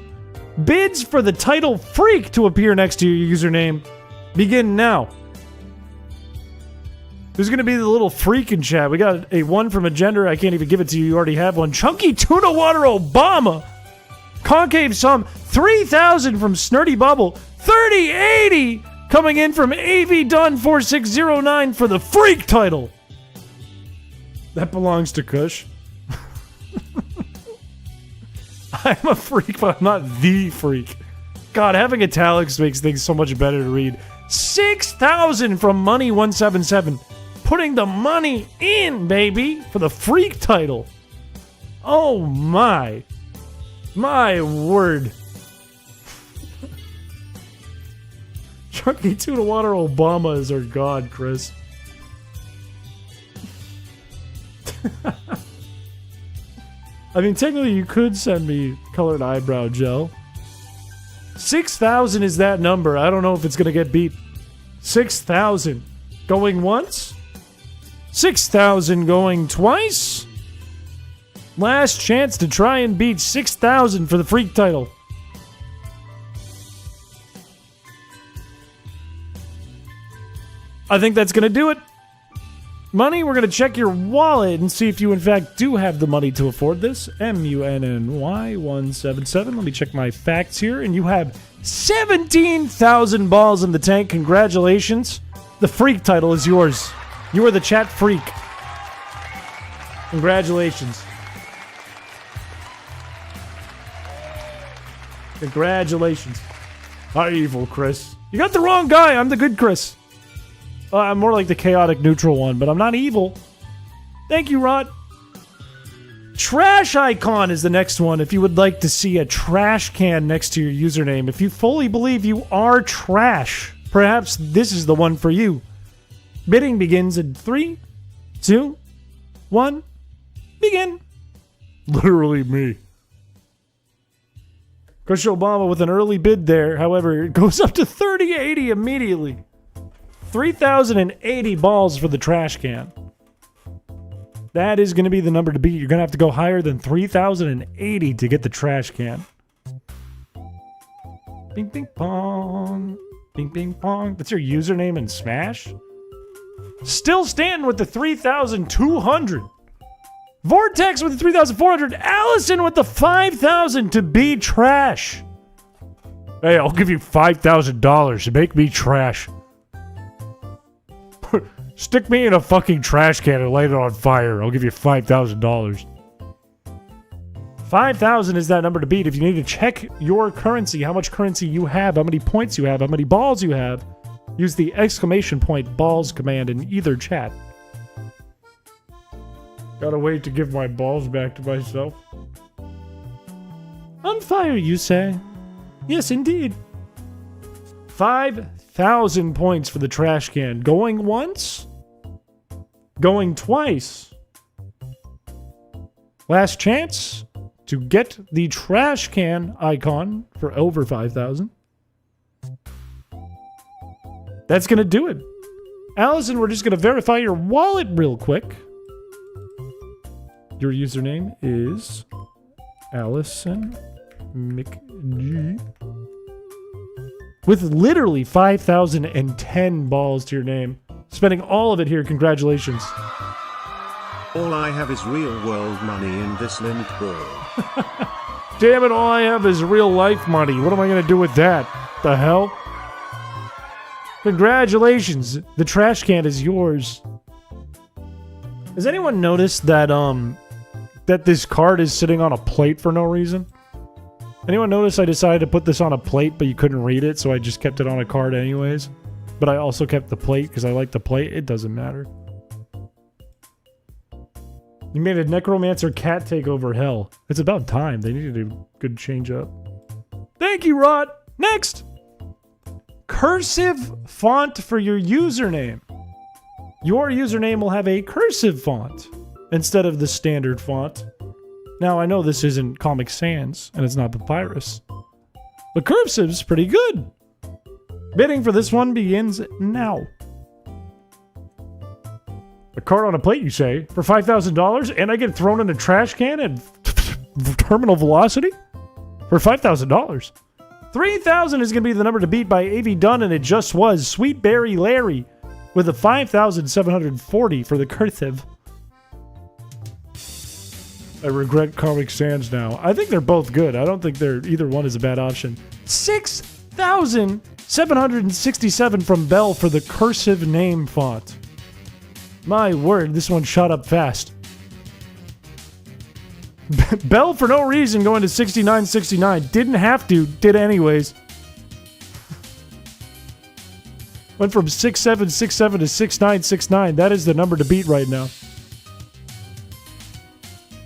S1: Bids for the title Freak to appear next to your username begin now. There's going to be the little freak in chat. We got a one from a gender. I can't even give it to you. You already have one. Chunky Tuna Water Obama. Concave Sum. 3,000 from Snurdy Bubble. 3080 coming in from AV Dunn 4609 for the Freak title. That belongs to Kush. I'm a freak, but I'm not the freak. God, having italics makes things so much better to read. 6,000 from Money177. Putting the money in, baby, for the Freak title. Oh my. My word. Chunky Tuna Water Obama is our god, Chris. I mean, technically you could send me colored eyebrow gel. 6,000 is that number. I don't know if it's going to get beat. 6,000. Going once? 6,000 going twice? Last chance to try and beat 6,000 for the Freak title. I think that's going to do it. Money, we're going to check your wallet and see if you in fact do have the money to afford this. MUNNY177. Let me check my facts here. And you have 17,000 balls in the tank. Congratulations. The Freak title is yours. You are the chat freak. Congratulations. Congratulations. How evil, Chris. You got the wrong guy. I'm the good Chris. I'm more like the chaotic neutral one, but I'm not evil. Thank you, Rod. Trash icon is the next one. If you would like to see a trash can next to your username, if you fully believe you are trash, perhaps this is the one for you. Bidding begins in 3, 2, 1, begin.
S3: Literally me.
S1: Kush Obama with an early bid there. However, it goes up to 3080 immediately. 3,080 balls for the trash can. That is going to be the number to beat. You're going to have to go higher than 3,080 to get the trash can. Bing, bing, pong. Bing, bing, pong. That's your username in Smash? Still standing with the 3,200. Vortex with the 3,400. Allison with the 5,000 to be trash.
S3: Hey, I'll give you $5,000 to make me trash. Stick me in a fucking trash can and light it on fire. I'll give you $5,000.
S1: 5,000 is that number to beat. If you need to check your currency, how much currency you have, how many points you have, how many balls you have, use the exclamation point balls command in either chat.
S3: Gotta wait to give my balls back to myself.
S1: On fire, you say? Yes, indeed. 5,000 points for the trash can. Going once? Going twice? Last chance to get the trash can icon for over 5,000. That's going to do it. Allison, we're just going to verify your wallet real quick. Your username is Allison McG. With literally 5,010 balls to your name. Spending all of it here, congratulations.
S2: All I have is real world money in this lint ball.
S1: Damn it, all I have is real life money. What am I going to do with that? The hell? Congratulations. The trash can is yours. Has anyone noticed that that this card is sitting on a plate for no reason? Anyone notice I decided to put this on a plate, but you couldn't read it, so I just kept it on a card anyways? But I also kept the plate because I like the plate. It doesn't matter. You made a necromancer cat take over hell. It's about time. They needed a good change up. Thank you, Rod. Next. Cursive font for your username. Your username will have a cursive font instead of the standard font. Now, I know this isn't Comic Sans, and it's not Papyrus. But cursive's pretty good. Bidding for this one begins now. A card on a plate, you say? For $5,000? And I get thrown in a trash can at terminal velocity? For $5,000. 3,000 is going to be the number to beat by A.V. Dunn, and it just was. Sweet Berry Larry with a 5,740 for the cursive. I regret Comic Sans now. I think they're both good. I don't think either one is a bad option. 6,767 from Bell for the cursive name font. My word, this one shot up fast. Bell, for no reason, going to 69.69. Didn't have to, did anyways. Went from 6767 to 6969. That is the number to beat right now.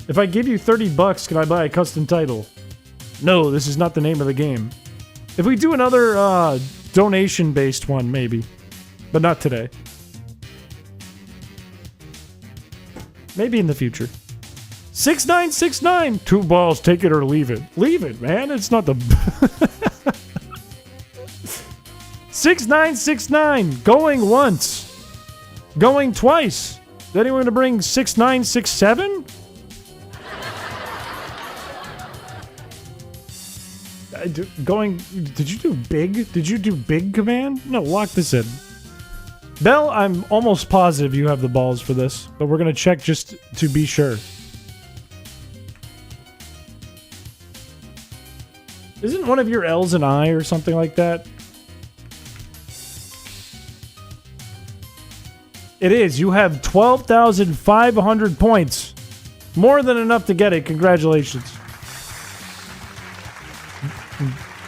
S1: If I give you $30, can I buy a custom title? No, this is not the name of the game. If we do another donation-based one, maybe. But not today. Maybe in the future. 6969! 2 balls, take it or leave it. Leave it, man. It's not the... 6969! Going once. Going twice. Is anyone to bring 6967? Did you do big? Did you do big command? No, lock this in. Bell, I'm almost positive you have the balls for this, but we're gonna check just to be sure. Isn't one of your L's an I or something like that? It is. You have 12,500 points. More than enough to get it. Congratulations.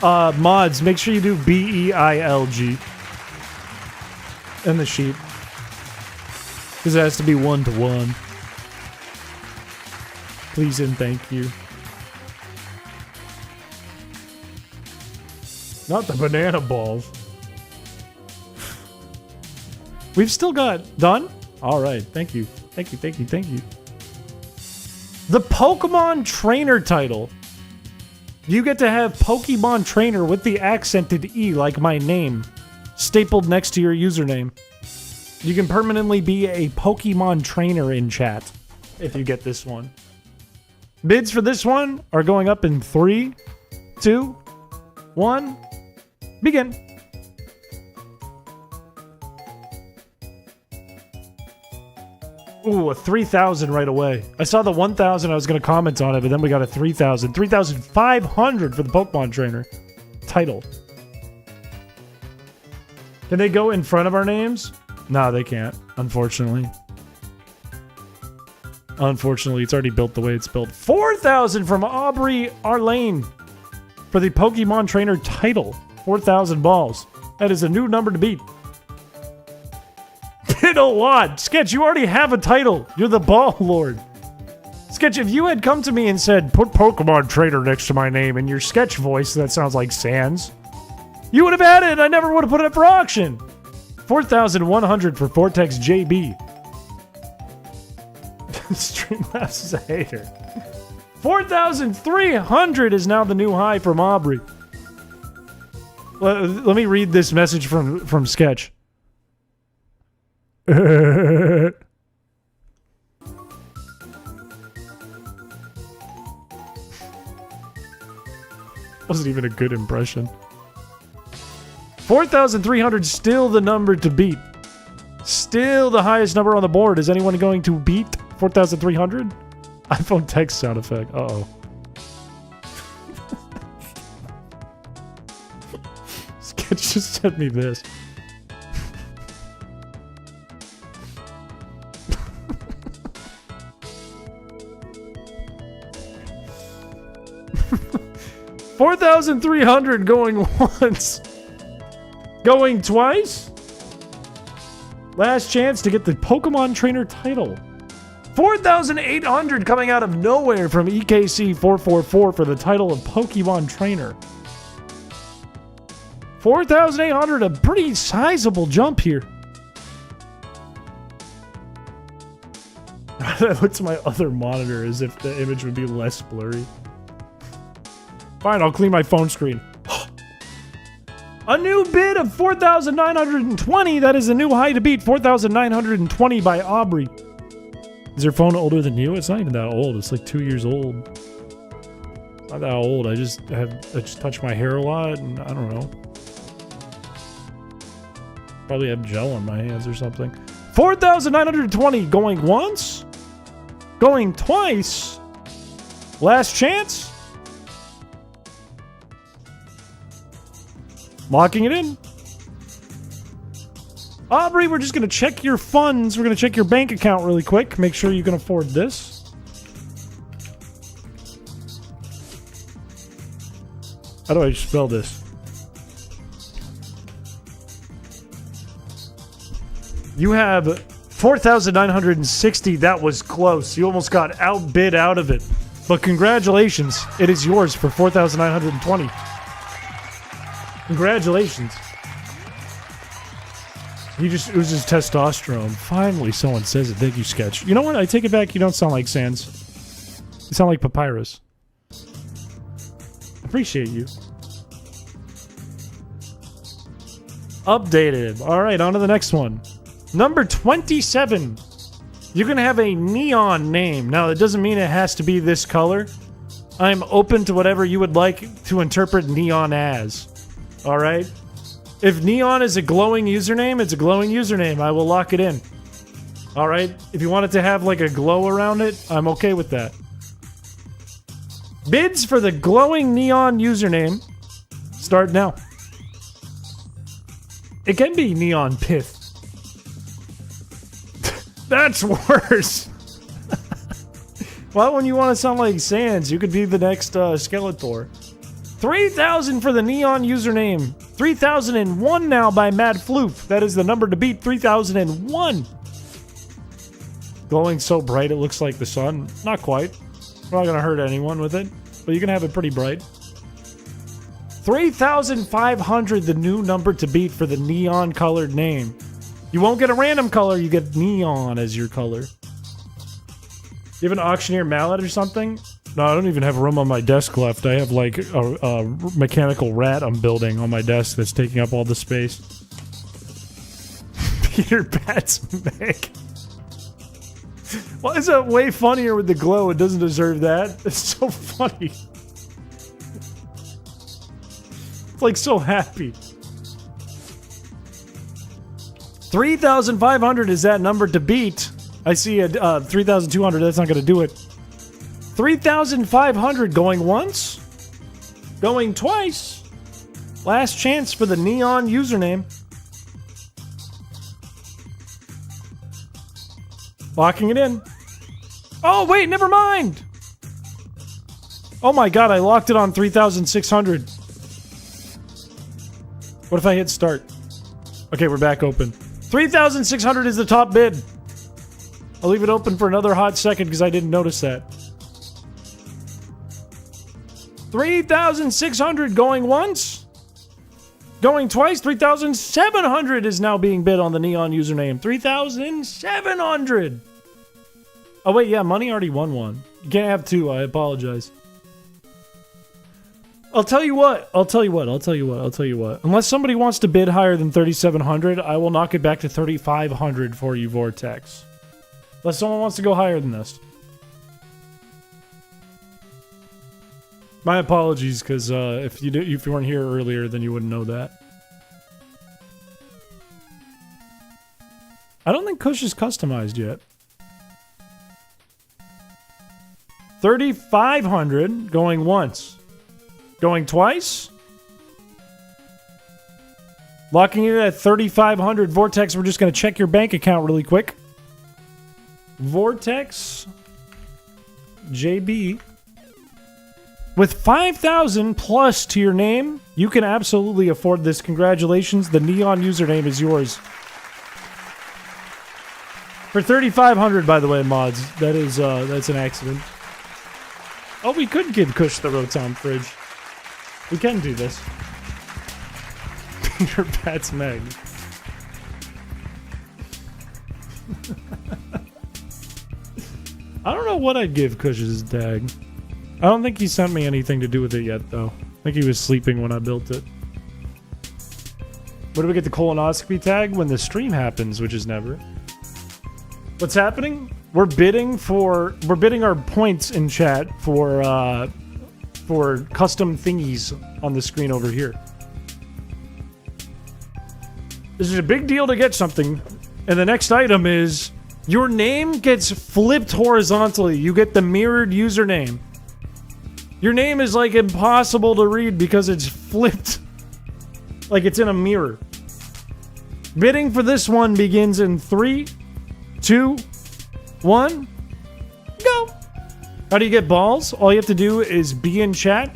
S1: Mods, make sure you do B-E-I-L-G in the sheet. Because it has to be 1-to-1. Please and thank you. Not the banana balls. We've still got... Done? Alright, thank you. Thank you, thank you, thank you. The Pokemon Trainer title. You get to have Pokemon Trainer with the accented E like my name, stapled next to your username. You can permanently be a Pokemon Trainer in chat if you get this one. Bids for this one are going up in 3, 2, 1, begin. Ooh, a 3,000 right away. I saw the 1,000, I was going to comment on it, but then we got a 3,000. 3,500 for the Pokemon Trainer title. Can they go in front of our names? No, they can't, unfortunately. Unfortunately, it's already built the way it's built. 4,000 from Aubrey Arlane for the Pokemon Trainer title. 4,000 balls. That is a new number to beat. Bid a lot. Sketch, you already have a title. You're the ball lord. Sketch, if you had come to me and said, put Pokemon Trainer next to my name in your Sketch voice, that sounds like Sans, you would have had it. I never would have put it up for auction. 4,100 for Vortex JB. Streamlabs is a hater. 4,300 is now the new high from Aubrey. Let me read this message from Sketch. Wasn't even a good impression. 4,300 still the number to beat. Still the highest number on the board. Is anyone going to beat 4,300? iPhone text sound effect. Uh-oh. Sketch just sent me this. $4,300 going once. Going twice. Last chance to get the Pokemon Trainer title. 4,800 coming out of nowhere from EKC444 for the title of Pokemon Trainer. 4,800, a pretty sizable jump here. I looked to my other monitor as if the image would be less blurry. Fine, I'll clean my phone screen. A new bid of 4,920. That is a new high to beat. 4,920 by Aubrey. Is your phone older than you? It's not even that old. It's like 2 years old. Not that old. I just touch my hair a lot, and I don't know. Probably have gel on my hands or something. 4,920 going once, going twice. Last chance. Locking it in. Aubrey, we're just going to check your funds. We're going to check your bank account really quick. Make sure you can afford this. How do I spell this? You have 4,960. That was close. You almost got outbid out of it. But congratulations. It is yours for 4,920. Congratulations. It was just testosterone. Finally, someone says it. Thank you, Sketch. You know what? I take it back. You don't sound like Sans. You sound like Papyrus. Appreciate you. Updated. All right, on to the next one. Number 27. You're going to have a neon name. Now, it doesn't mean it has to be this color. I'm open to whatever you would like to interpret neon as. All right? If neon is a glowing username, it's a glowing username. I will lock it in. All right? If you want it to have like a glow around it, I'm okay with that. Bids for the glowing neon username start now. It can be neon pith. That's worse. Well, when you want to sound like Sans, you could be the next Skeletor. 3,000 for the neon username. 3,001 now by Mad Floof. That is the number to beat. 3,001. Glowing so bright it looks like the sun. Not quite. We're not going to hurt anyone with it. But you can have it pretty bright. 3,500, the new number to beat for the neon colored name. You won't get a random color. You get neon as your color. You have an auctioneer mallet or something? No, I don't even have room on my desk left. I have like a mechanical rat I'm building on my desk that's taking up all the space. Peter Pat's Meg. Why is that way funnier with the glow? It doesn't deserve that. It's so funny. It's like so happy. 3,500 is that number to beat. I see a 3,200. That's not going to do it. 3,500 going once, going twice. Last chance for the neon username. Locking it in. Oh, wait, never mind. Oh my god, I locked it on 3,600. What if I hit start? Okay, we're back open. 3,600 is the top bid. I'll leave it open for another hot second because I didn't notice that. 3,600 going once. Going twice. 3,700 is now being bid on the neon username. 3,700. Oh, wait, yeah, money already won one. You can't have two. I apologize. I'll tell you what. Unless somebody wants to bid higher than 3,700, I will knock it back to 3,500 for you, Vortex. Unless someone wants to go higher than this. My apologies, because if you weren't here earlier, then you wouldn't know that. I don't think Kush is customized yet. 3,500 going once. Going twice. Locking it at 3,500. Vortex, we're just going to check your bank account really quick. Vortex JB. With 5,000 plus to your name, you can absolutely afford this. Congratulations. The neon username is yours. For 3,500, by the way, mods. That is, that's an accident. Oh, we could give Kush the Rotom fridge. We can do this. Peter Pat's Meg. I don't know what I'd give Kush's tag. I don't think he sent me anything to do with it yet, though. I think he was sleeping when I built it. Where do we get the colonoscopy tag? When the stream happens, which is never. What's happening? We're bidding our points in chat for custom thingies on the screen over here. This is a big deal to get something. And the next item is your name gets flipped horizontally. You get the mirrored username. Your name is like impossible to read because it's flipped like it's in a mirror. Bidding for this one begins in 3, 2, 1, go. How do you get balls? All you have to do is be in chat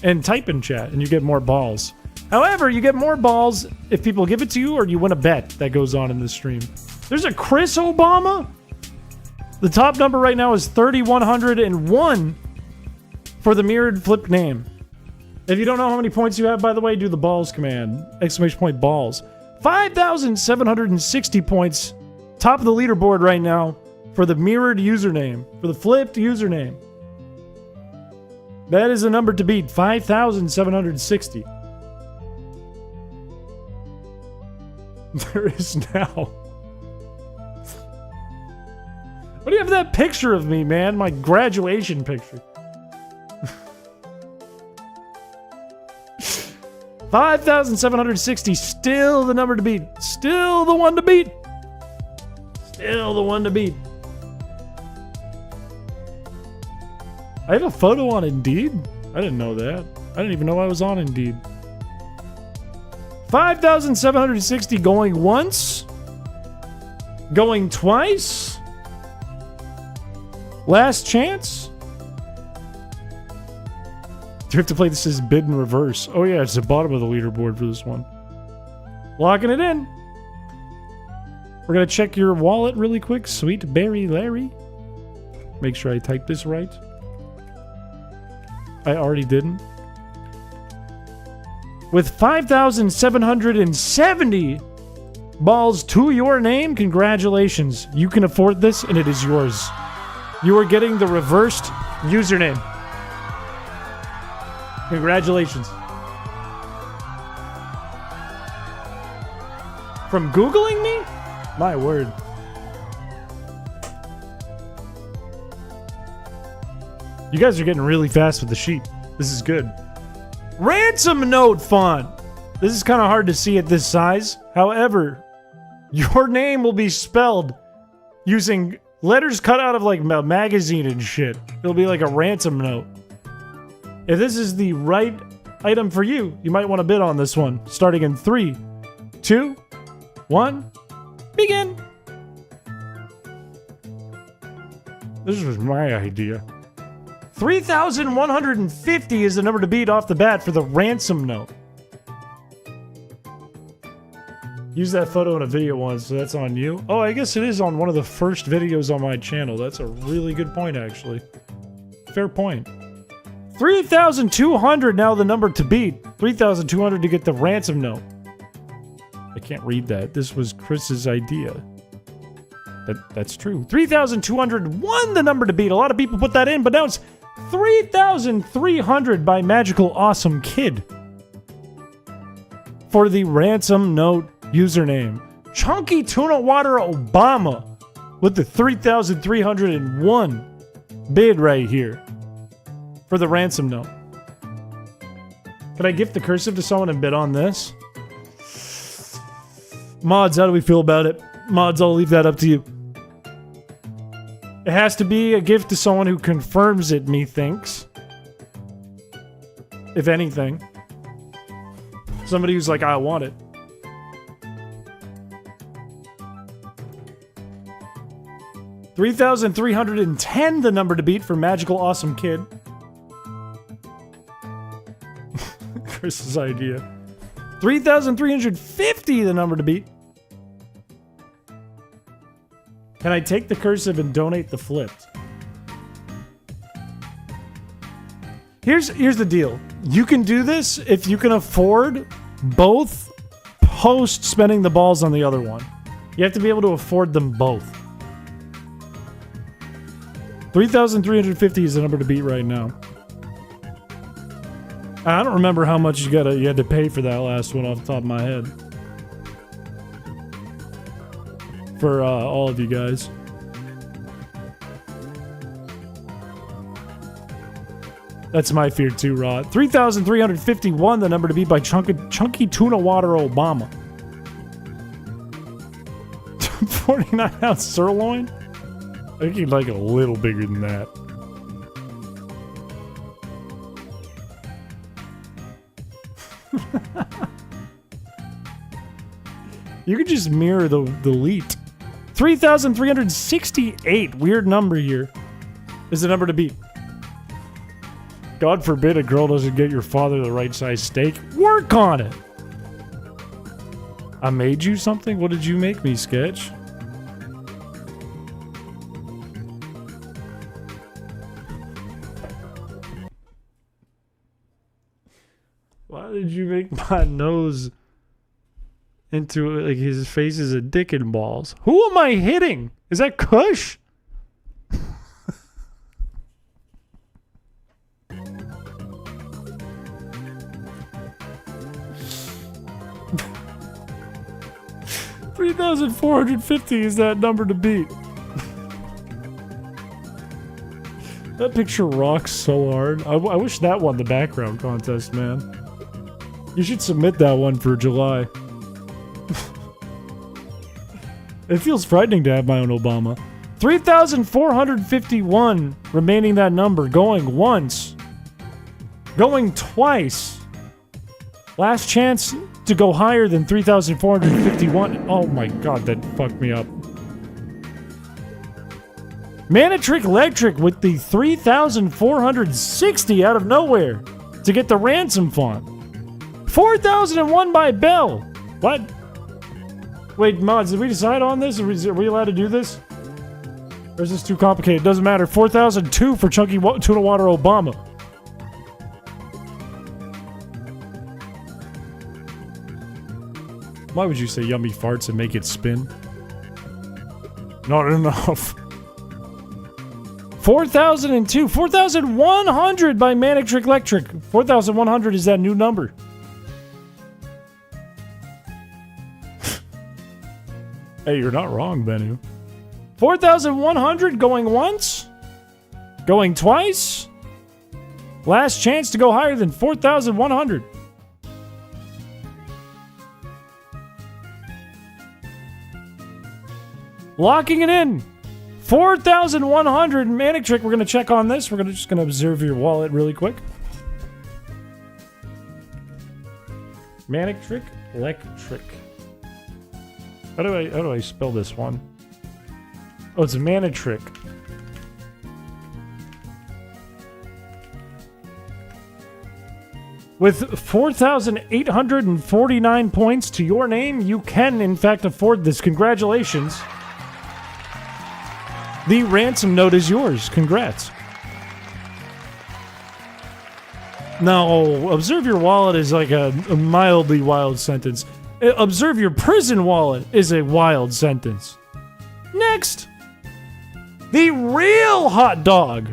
S1: and type in chat and you get more balls. However, you get more balls if people give it to you or you win a bet that goes on in the stream. There's a Chris Obama. The top number right now is 3,101 for the mirrored flipped name. If you don't know how many points you have, by the way, do the balls command. Exclamation point balls. 5,760 points. Top of the leaderboard right now for the mirrored username. For the flipped username. That is a number to beat. 5,760. There is now. What do you have that picture of me, man? My graduation picture. 5,760. Still the number to beat. Still the one to beat. Still the one to beat. I have a photo on Indeed? I didn't know that. I didn't even know I was on Indeed. 5,760 going once. Going twice. Last chance. Do you have to play this as bid in reverse? Oh yeah, it's the bottom of the leaderboard for this one. Locking it in. We're gonna check your wallet really quick. Sweet Berry Larry. Make sure I type this right. I already didn't. With 5,770 balls to your name, congratulations. You can afford this and it is yours. You are getting the reversed username. Congratulations. From Googling me? My word. You guys are getting really fast with the sheet. This is good. Ransom note font. This is kind of hard to see at this size. However, your name will be spelled using letters cut out of like a magazine and shit. It'll be like a ransom note. If this is the right item for you, you might want to bid on this one. Starting in 3, 2, 1, begin. This was my idea. 3,150 is the number to beat off the bat for the ransom note. Use that photo in a video once, so that's on you. Oh, I guess it is on one of the first videos on my channel. That's a really good point, actually. Fair point. 3,200 now the number to beat. 3,200 to get the ransom note. I can't read that. This was Chris's idea. That's true. 3,201 the number to beat. A lot of people put that in, but now it's 3,300 by Magical Awesome Kid for the ransom note username. Chunky Tuna Water Obama with the 3,301 bid right here for the ransom note. Could I gift the cursive to someone and bid on this? Mods, how do we feel about it? Mods, I'll leave that up to you. It has to be a gift to someone who confirms it, methinks. If anything. Somebody who's like, I want it. $3,310 the number to beat for Magical Awesome Kid. Chris's idea. 3,350 the number to beat. Can I take the cursive and donate the flipped? Here's the deal. You can do this if you can afford both post spending the balls on the other one. You have to be able to afford them both. 3,350 is the number to beat right now. I don't remember how much you had to pay for that last one off the top of my head. For all of you guys. That's my fear too, Rod. 3,351, the number to beat by Chunky Tuna Water Obama. 49-ounce sirloin? I think he'd like it a little bigger than that. You could just mirror the elite. 3,368, weird number here, is the number to beat. God forbid a girl doesn't get your father the right size steak. Work on it! I made you something? What did you make me, Sketch? Why did you make my nose into, like, his face is a dick and balls? Who am I hitting? Is that Kush? $3,450 is that number to beat. That picture rocks so hard. I wish that won the background contest, man. You should submit that one for July. It feels frightening to have my own Obama. 3,451 remaining that number. Going once. Going twice. Last chance to go higher than 3,451. Oh my god, that fucked me up. Manitrick Electric with the 3,460 out of nowhere to get the ransom font. 4,001 by Bell. What? Wait, mods, did we decide on this? Are we allowed to do this? Or is this too complicated? Doesn't matter. 4,002 for Chunky Tuna Water Obama. Why would you say yummy farts and make it spin? Not enough. 4,002. 4,100 by Manitrick Electric. 4,100 is that new number. Hey, you're not wrong, Bennu. 4,100 going once? Going twice? Last chance to go higher than 4,100. Locking it in. 4,100 Manic Trick. We're going to check on this. We're just going to observe your wallet really quick. Manic Trick Electric. How do I spell this one? Oh, it's Manic Trick. With 4,849 points to your name, you can in fact afford this. Congratulations. The ransom note is yours. Congrats. No, observe your wallet is like a mildly wild sentence. Observe your prison wallet is a wild sentence. Next. The real hot dog.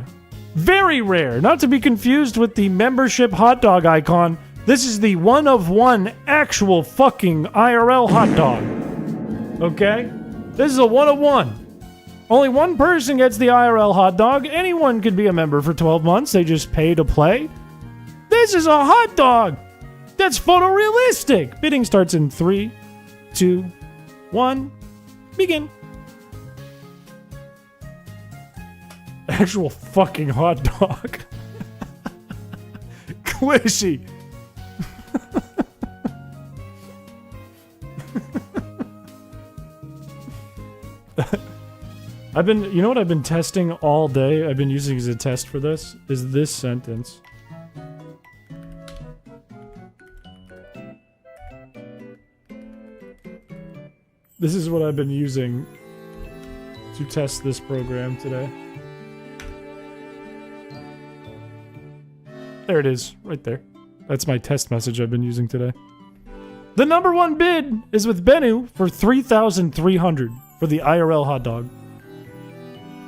S1: Very rare. Not to be confused with the membership hot dog icon. This is the one of one actual fucking IRL hot dog. Okay? This is a one of one. Only one person gets the IRL hot dog. Anyone could be a member for 12 months. They just pay to play. This is a hot dog. That's photorealistic. Bidding starts in 3, 2, 1. Begin. Actual fucking hot dog. Clishy. You know what I've been testing all day? I've been using as a test for this, is this sentence. This is what I've been using to test this program today. There it is, right there. That's my test message I've been using today. The number one bid is with Bennu for $3,300 for the IRL hot dog.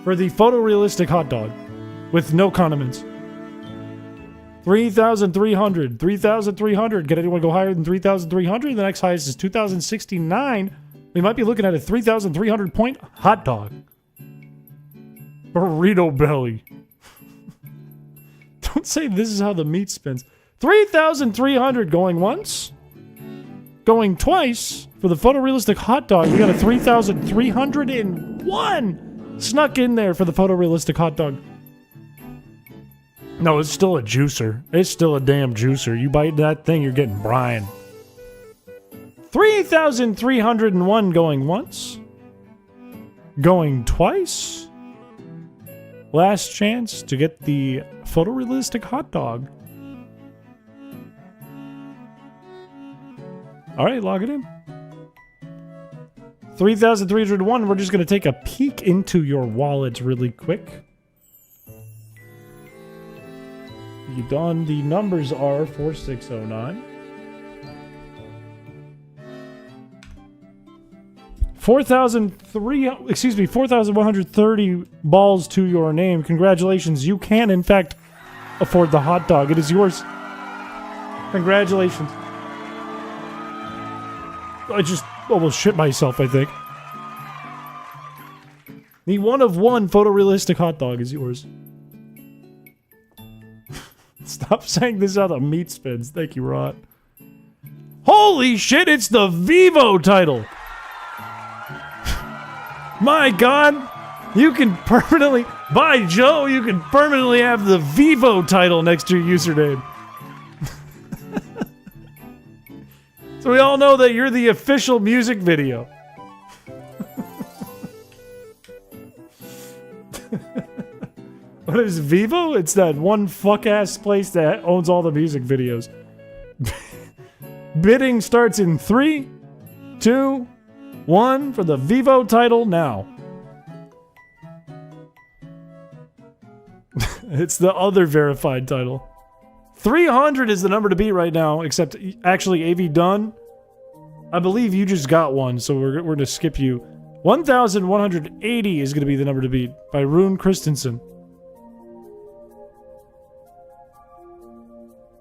S1: For the photorealistic hot dog with no condiments. $3,300. $3,300. Can anyone go higher than $3,300? The next highest is $2,069. We might be looking at a 3,300 point hot dog. Burrito belly. Don't say this is how the meat spins. 3,300 going once. Going twice for the photorealistic hot dog. We got a 3,301 snuck in there for the photorealistic hot dog. No, it's still a juicer. It's still a damn juicer. You bite that thing, you're getting brine. 3,301 going once. Going twice. Last chance to get the photorealistic hot dog. Alright, log it in. 3,301. We're just going to take a peek into your wallet really quick. You done. The numbers are 4609. 4,130 balls to your name. Congratulations. You can, in fact, afford the hot dog. It is yours. Congratulations. I just almost shit myself, I think. The one of one photorealistic hot dog is yours. Stop saying this out of meat spins. Thank you, Rod. Holy shit, it's the Vivo title! My god! You can permanently... By Joe, you can permanently have the Vivo title next to your username. So we all know that you're the official music video. What is Vivo? It's that one fuck-ass place that owns all the music videos. Bidding starts in 3, 2, 1 for the Vivo title now. It's the other verified title. 300 is the number to beat right now, except actually AV Dunn, I believe you just got one, so we're going to skip you. 1,180 is going to be the number to beat by Rune Christensen.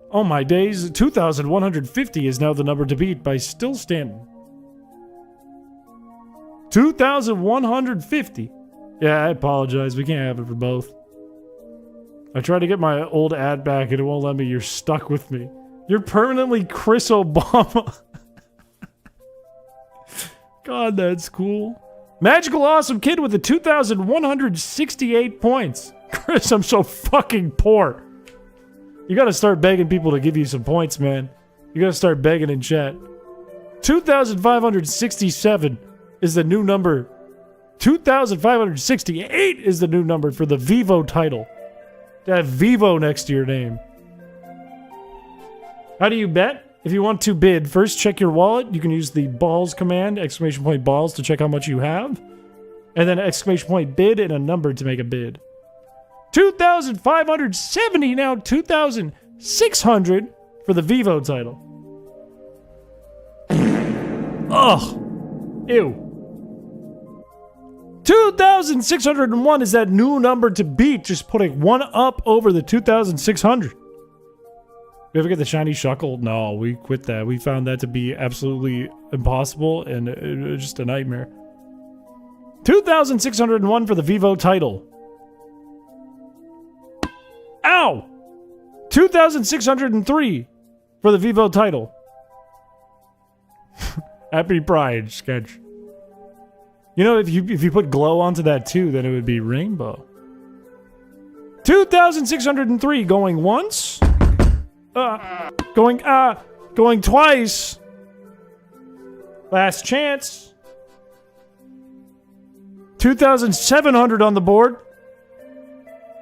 S1: Oh my days, 2,150 is now the number to beat by Still Standing. 2,150. Yeah, I apologize. We can't have it for both. I tried to get my old ad back and it won't let me. You're stuck with me. You're permanently Chris Obama. God, that's cool. Magical Awesome Kid with the 2,168 points. Chris, I'm so fucking poor. You gotta start begging people to give you some points, man. You gotta start begging in chat. 2,567 is the new number. 2,568 is the new number for the Vivo title. To have Vivo next to your name. How do you bet? If you want to bid, first check your wallet. You can use the balls command, exclamation point balls, to check how much you have. And then exclamation point bid and a number to make a bid. 2,570, now 2,600 for the Vivo title. Ugh. Ew. 2,601 is that new number to beat, just putting one up over the 2,600. You ever get the shiny shuckle? No, we quit that. We found that to be absolutely impossible and it was just a nightmare. 2,601 for the Vivo title. Ow! 2,603 for the Vivo title. Happy Pride sketch. You know, if you put glow onto that too, then it would be rainbow. 2,603 going once. Going twice. Last chance. 2,700 on the board.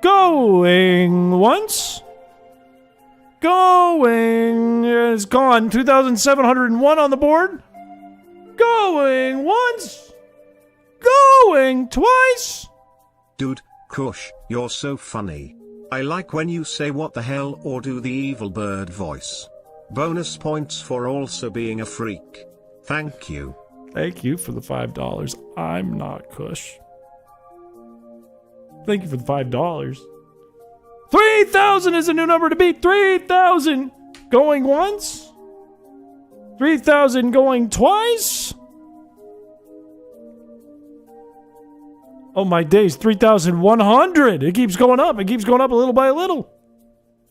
S1: Going once. Going is gone. 2,701 on the board. Going once. going twice.
S2: Dude, Kush, you're so funny. I like when you say what the hell or do the evil bird voice. Bonus points for also being a freak. Thank you.
S1: Thank you for the $5. I'm not Kush. Thank you for the $5. 3,000 is a new number to beat. 3,000 going once. 3,000 going twice. Oh my days, 3,100. It keeps going up. It keeps going up a little by a little.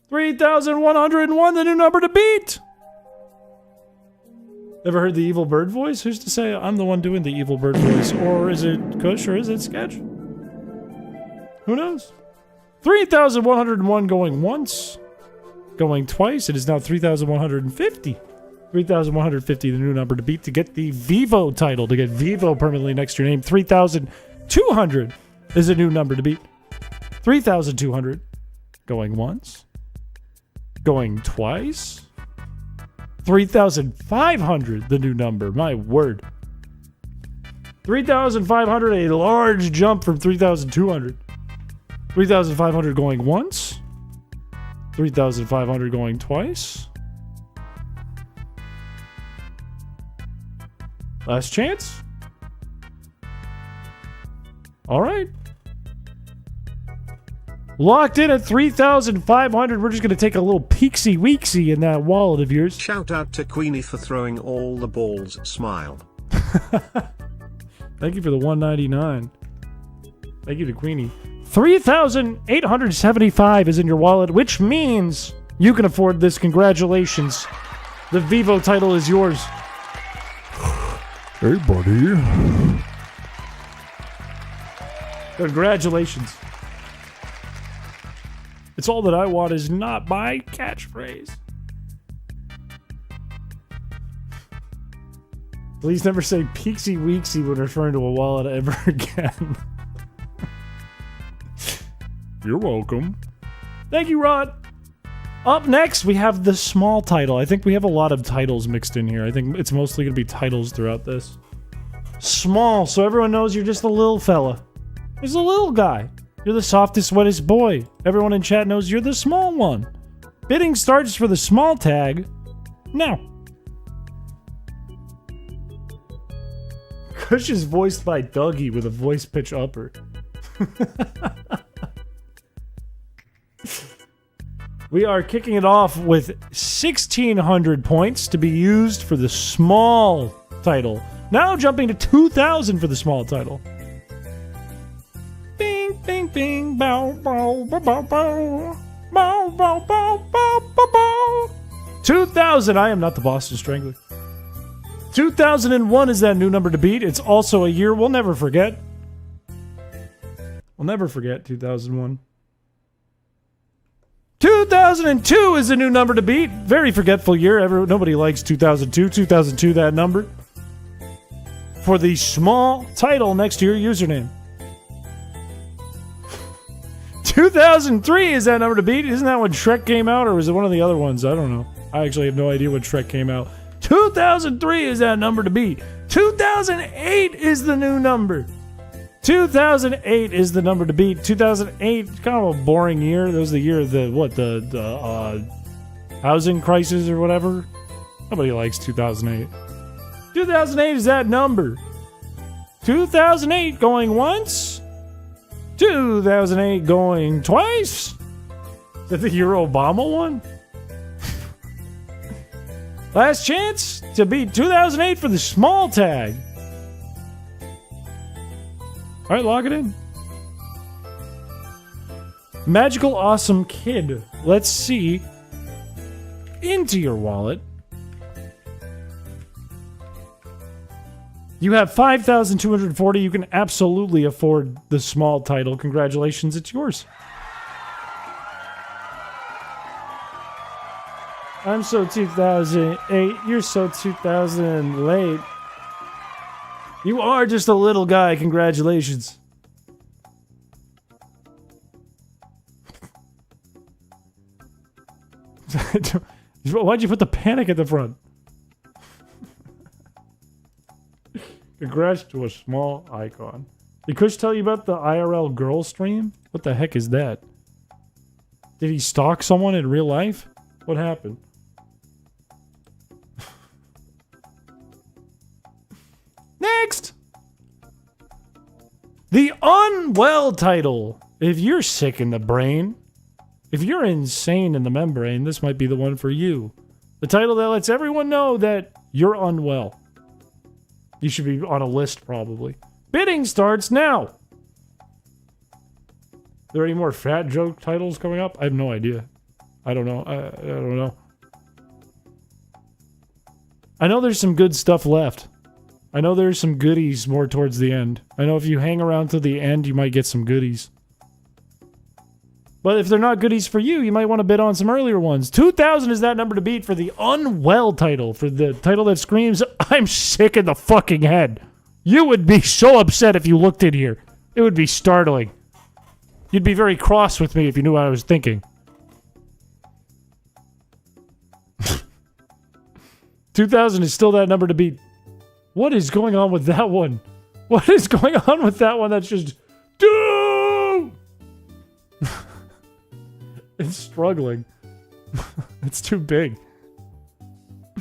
S1: 3,101, the new number to beat. Ever heard the evil bird voice? Who's to say I'm the one doing the evil bird voice? Or is it Kush or is it Sketch? Who knows? 3,101 going once. Going twice. It is now 3,150. 3,150, the new number to beat to get the Vivo title. To get Vivo permanently next to your name. 3,200 is a new number to beat. 3,200 going once. Going twice. 3,500, the new number. My word. 3,500, a large jump from 3,200. 3,500 going once. 3,500 going twice. Last chance. All right. Locked in at 3,500. We're just going to take a little peeksy-weeksy in that wallet of yours.
S2: Shout out to Queenie for throwing all the balls. Smile.
S1: Thank you for the $199. Thank you to Queenie. 3,875 is in your wallet, which means you can afford this. Congratulations. The Vivo title is yours.
S3: Hey, buddy.
S1: Congratulations. It's all that I want is not my catchphrase. Please never say peeksy weeksy when referring to a wallet ever again.
S3: You're welcome.
S1: Thank you, Rod. Up next, we have the small title. I think we have a lot of titles mixed in here. I think it's mostly going to be titles throughout this. Small, so everyone knows you're just a little fella. He's a little guy. You're the softest, wettest boy. Everyone in chat knows you're the small one. Bidding starts for the small tag now. Kush is voiced by Dougie with a voice pitch upper. We are kicking it off with 1,600 points to be used for the small title. Now jumping to 2,000 for the small title. Bing, bing, bing, bow, bow, bow, bow, bow, bow, bow, bow, bow, bow, bow. 2,000. I am not the Boston Strangler. 2001 is that new number to beat. It's also a year we'll never forget. We'll never forget 2001. 2002 is a new number to beat. Very forgetful year. Nobody likes 2002. 2002, that number. For the small title next to your username. 2003 is that number to beat. Isn't that when Shrek came out, or was it one of the other ones? I don't know. I actually have no idea when Shrek came out. 2003 is that number to beat. 2008 is the new number. 2008 is the number to beat. 2008, kind of a boring year. That was the year of the housing crisis or whatever. Nobody likes 2008. 2008 is that number. 2008 going once. 2008 going twice. Is that the year Obama won? Last chance to beat 2008 for the small tag. All right, lock it in. Magical Awesome Kid. Let's see into your wallet. You have 5,240. You can absolutely afford the small title. Congratulations, it's yours. I'm so 2008. You're so 2000 late. You are just a little guy. Congratulations. Why'd you put the panic at the front? Congrats to a small icon. Did Kush tell you about the IRL girl stream? What the heck is that? Did he stalk someone in real life? What happened? Next! The Unwell title. If you're sick in the brain, if you're insane in the membrane, this might be the one for you. The title that lets everyone know that you're unwell. You should be on a list, probably. Bidding starts now. Are there any more fat joke titles coming up? I have no idea. I don't know. I don't know. I know there's some good stuff left. I know there's some goodies more towards the end. I know if you hang around till the end, you might get some goodies. But if they're not goodies for you, you might want to bid on some earlier ones. 2,000 is that number to beat for the Unwell title. For the title that screams, I'm sick in the fucking head. You would be so upset if you looked in here. It would be startling. You'd be very cross with me if you knew what I was thinking. 2,000 is still that number to beat. What is going on with that one? What is going on with that one that's just... Dude! It's struggling. It's too big. I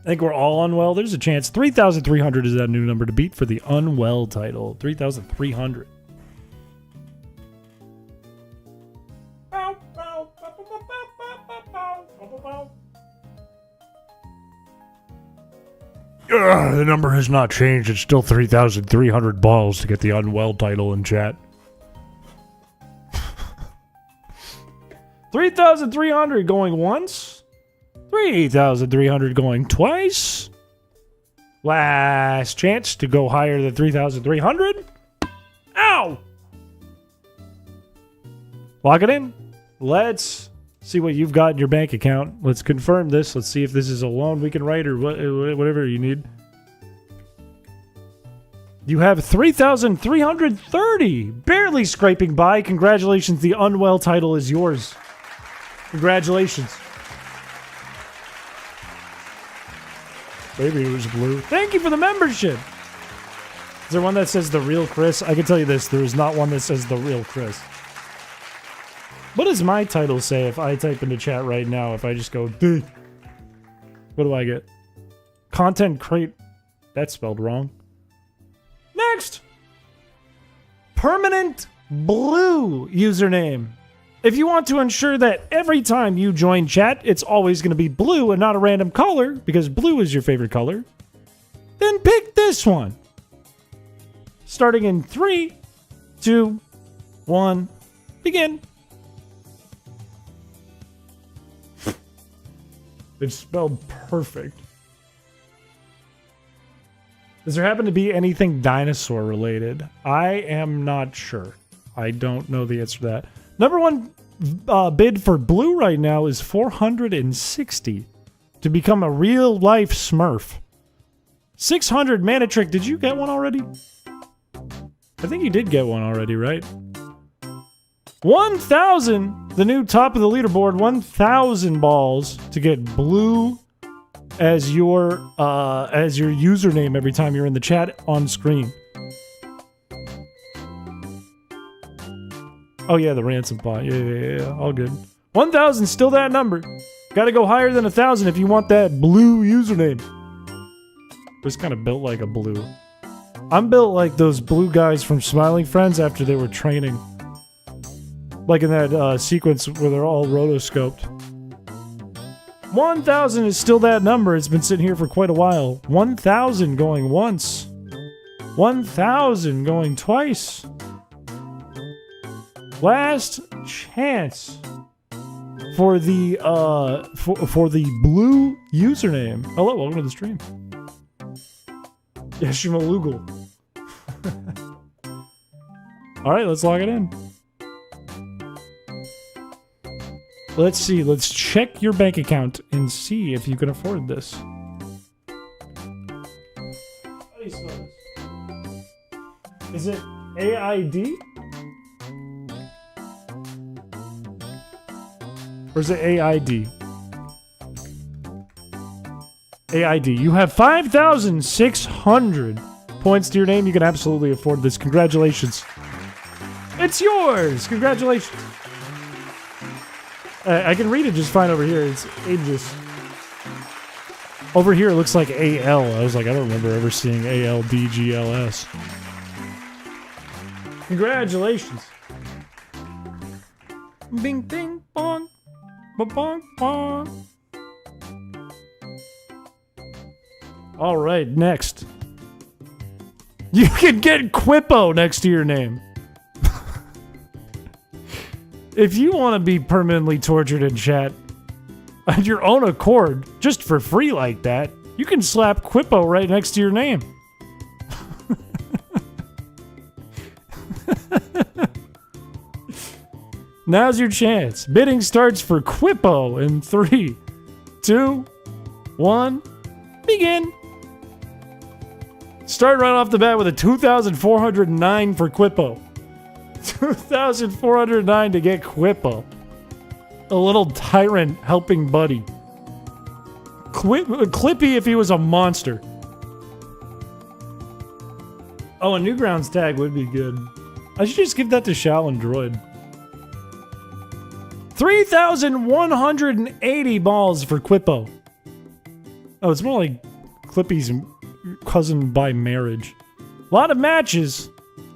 S1: think we're all unwell. There's a chance. 3,300 is that new number to beat for the Unwell title. 3,300.
S3: The number has not changed. It's still 3,300 balls to get the Unwell title in chat.
S1: 3,300 going once. 3,300 going twice. Last chance to go higher than 3,300. Ow! Lock it in. Let's see what you've got in your bank account. Let's confirm this. Let's see if this is a loan we can write or whatever you need. You have 3,330. Barely scraping by. Congratulations. The Unwell title is yours. Congratulations. Maybe it was blue. Thank you for the membership. Is there one that says the real Chris? I can tell you this. There is not one that says the real Chris. What does my title say if I type into chat right now? If I just go, D. What do I get? Content crate. That's spelled wrong. Next. Permanent blue username. If you want to ensure that every time you join chat, it's always going to be blue and not a random color, because blue is your favorite color, then pick this one. Starting in 3, 2, 1, begin. It's spelled perfect. Does there happen to be anything dinosaur related? I am not sure. I don't know the answer to that. Number one bid for blue right now is 460 to become a real life Smurf. 600 Mana Trick. Did you get one already? I think you did get one already, right? 1,000, the new top of the leaderboard. 1,000 balls to get blue as your username every time you're in the chat on screen. Oh yeah, the ransom pot. Yeah, all good. 1,000, still that number. Gotta go higher than 1,000 if you want that blue username. It's kind of built like a blue. I'm built like those blue guys from Smiling Friends after they were training. Like in that sequence where they're all rotoscoped. 1,000 is still that number. It's been sitting here for quite a while. 1,000 going once. 1,000 going twice. Last chance for the for the blue username. Hello, welcome to the stream. Yashimalugal. All right, let's log it in. Let's see. Let's check your bank account and see if you can afford this. How do you spell this? Is it AID? Or is it AID? AID. You have 5,600 points to your name. You can absolutely afford this. Congratulations. It's yours. Congratulations. I can read it just fine over here. It's ages. Over here, it looks like AL. I was like, I don't remember ever seeing ALDGLS. Congratulations. Bing, bing, bong. Ba-bong, bong. All right, next. You can get Quippo next to your name. If you want to be permanently tortured in chat on your own accord, just for free like that, you can slap Quippo right next to your name. Now's your chance. Bidding starts for Quippo in 3, 2, 1, begin. Start right off the bat with a 2,409 for Quippo. 2,409 to get Quippo. A little tyrant helping buddy. Clippy if he was a monster. Oh, a Newgrounds tag would be good. I should just give that to Shao and Droid. 3,180 balls for Quippo. Oh, it's more like Clippy's cousin by marriage. A lot of matches.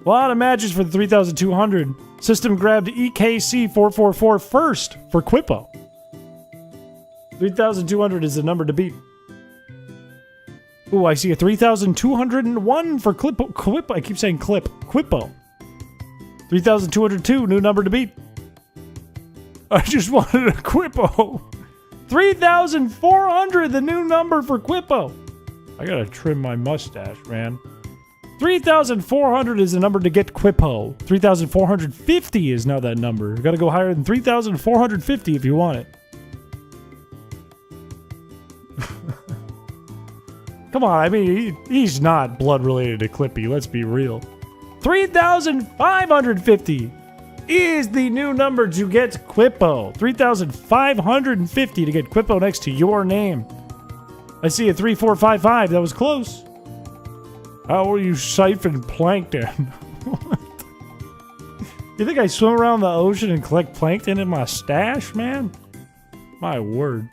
S1: A lot of matches for the 3,200. System grabbed EKC444 first for Quippo. 3,200 is the number to beat. Ooh, I see a 3,201 for Quippo. I keep saying Quippo. 3,202, new number to beat. I just wanted a Quippo. 3,400, the new number for Quippo. I gotta trim my mustache, man. 3,400 is the number to get Quippo. 3,450 is now that number. You gotta go higher than 3,450 if you want it. Come on, I mean, he's not blood related to Clippy, let's be real. 3,550 is the new number to get Quippo. 3,550 to get Quippo next to your name. I see a 3,455. That was close. How will you siphon plankton? You think I swim around the ocean and collect plankton in my stash, man? My word.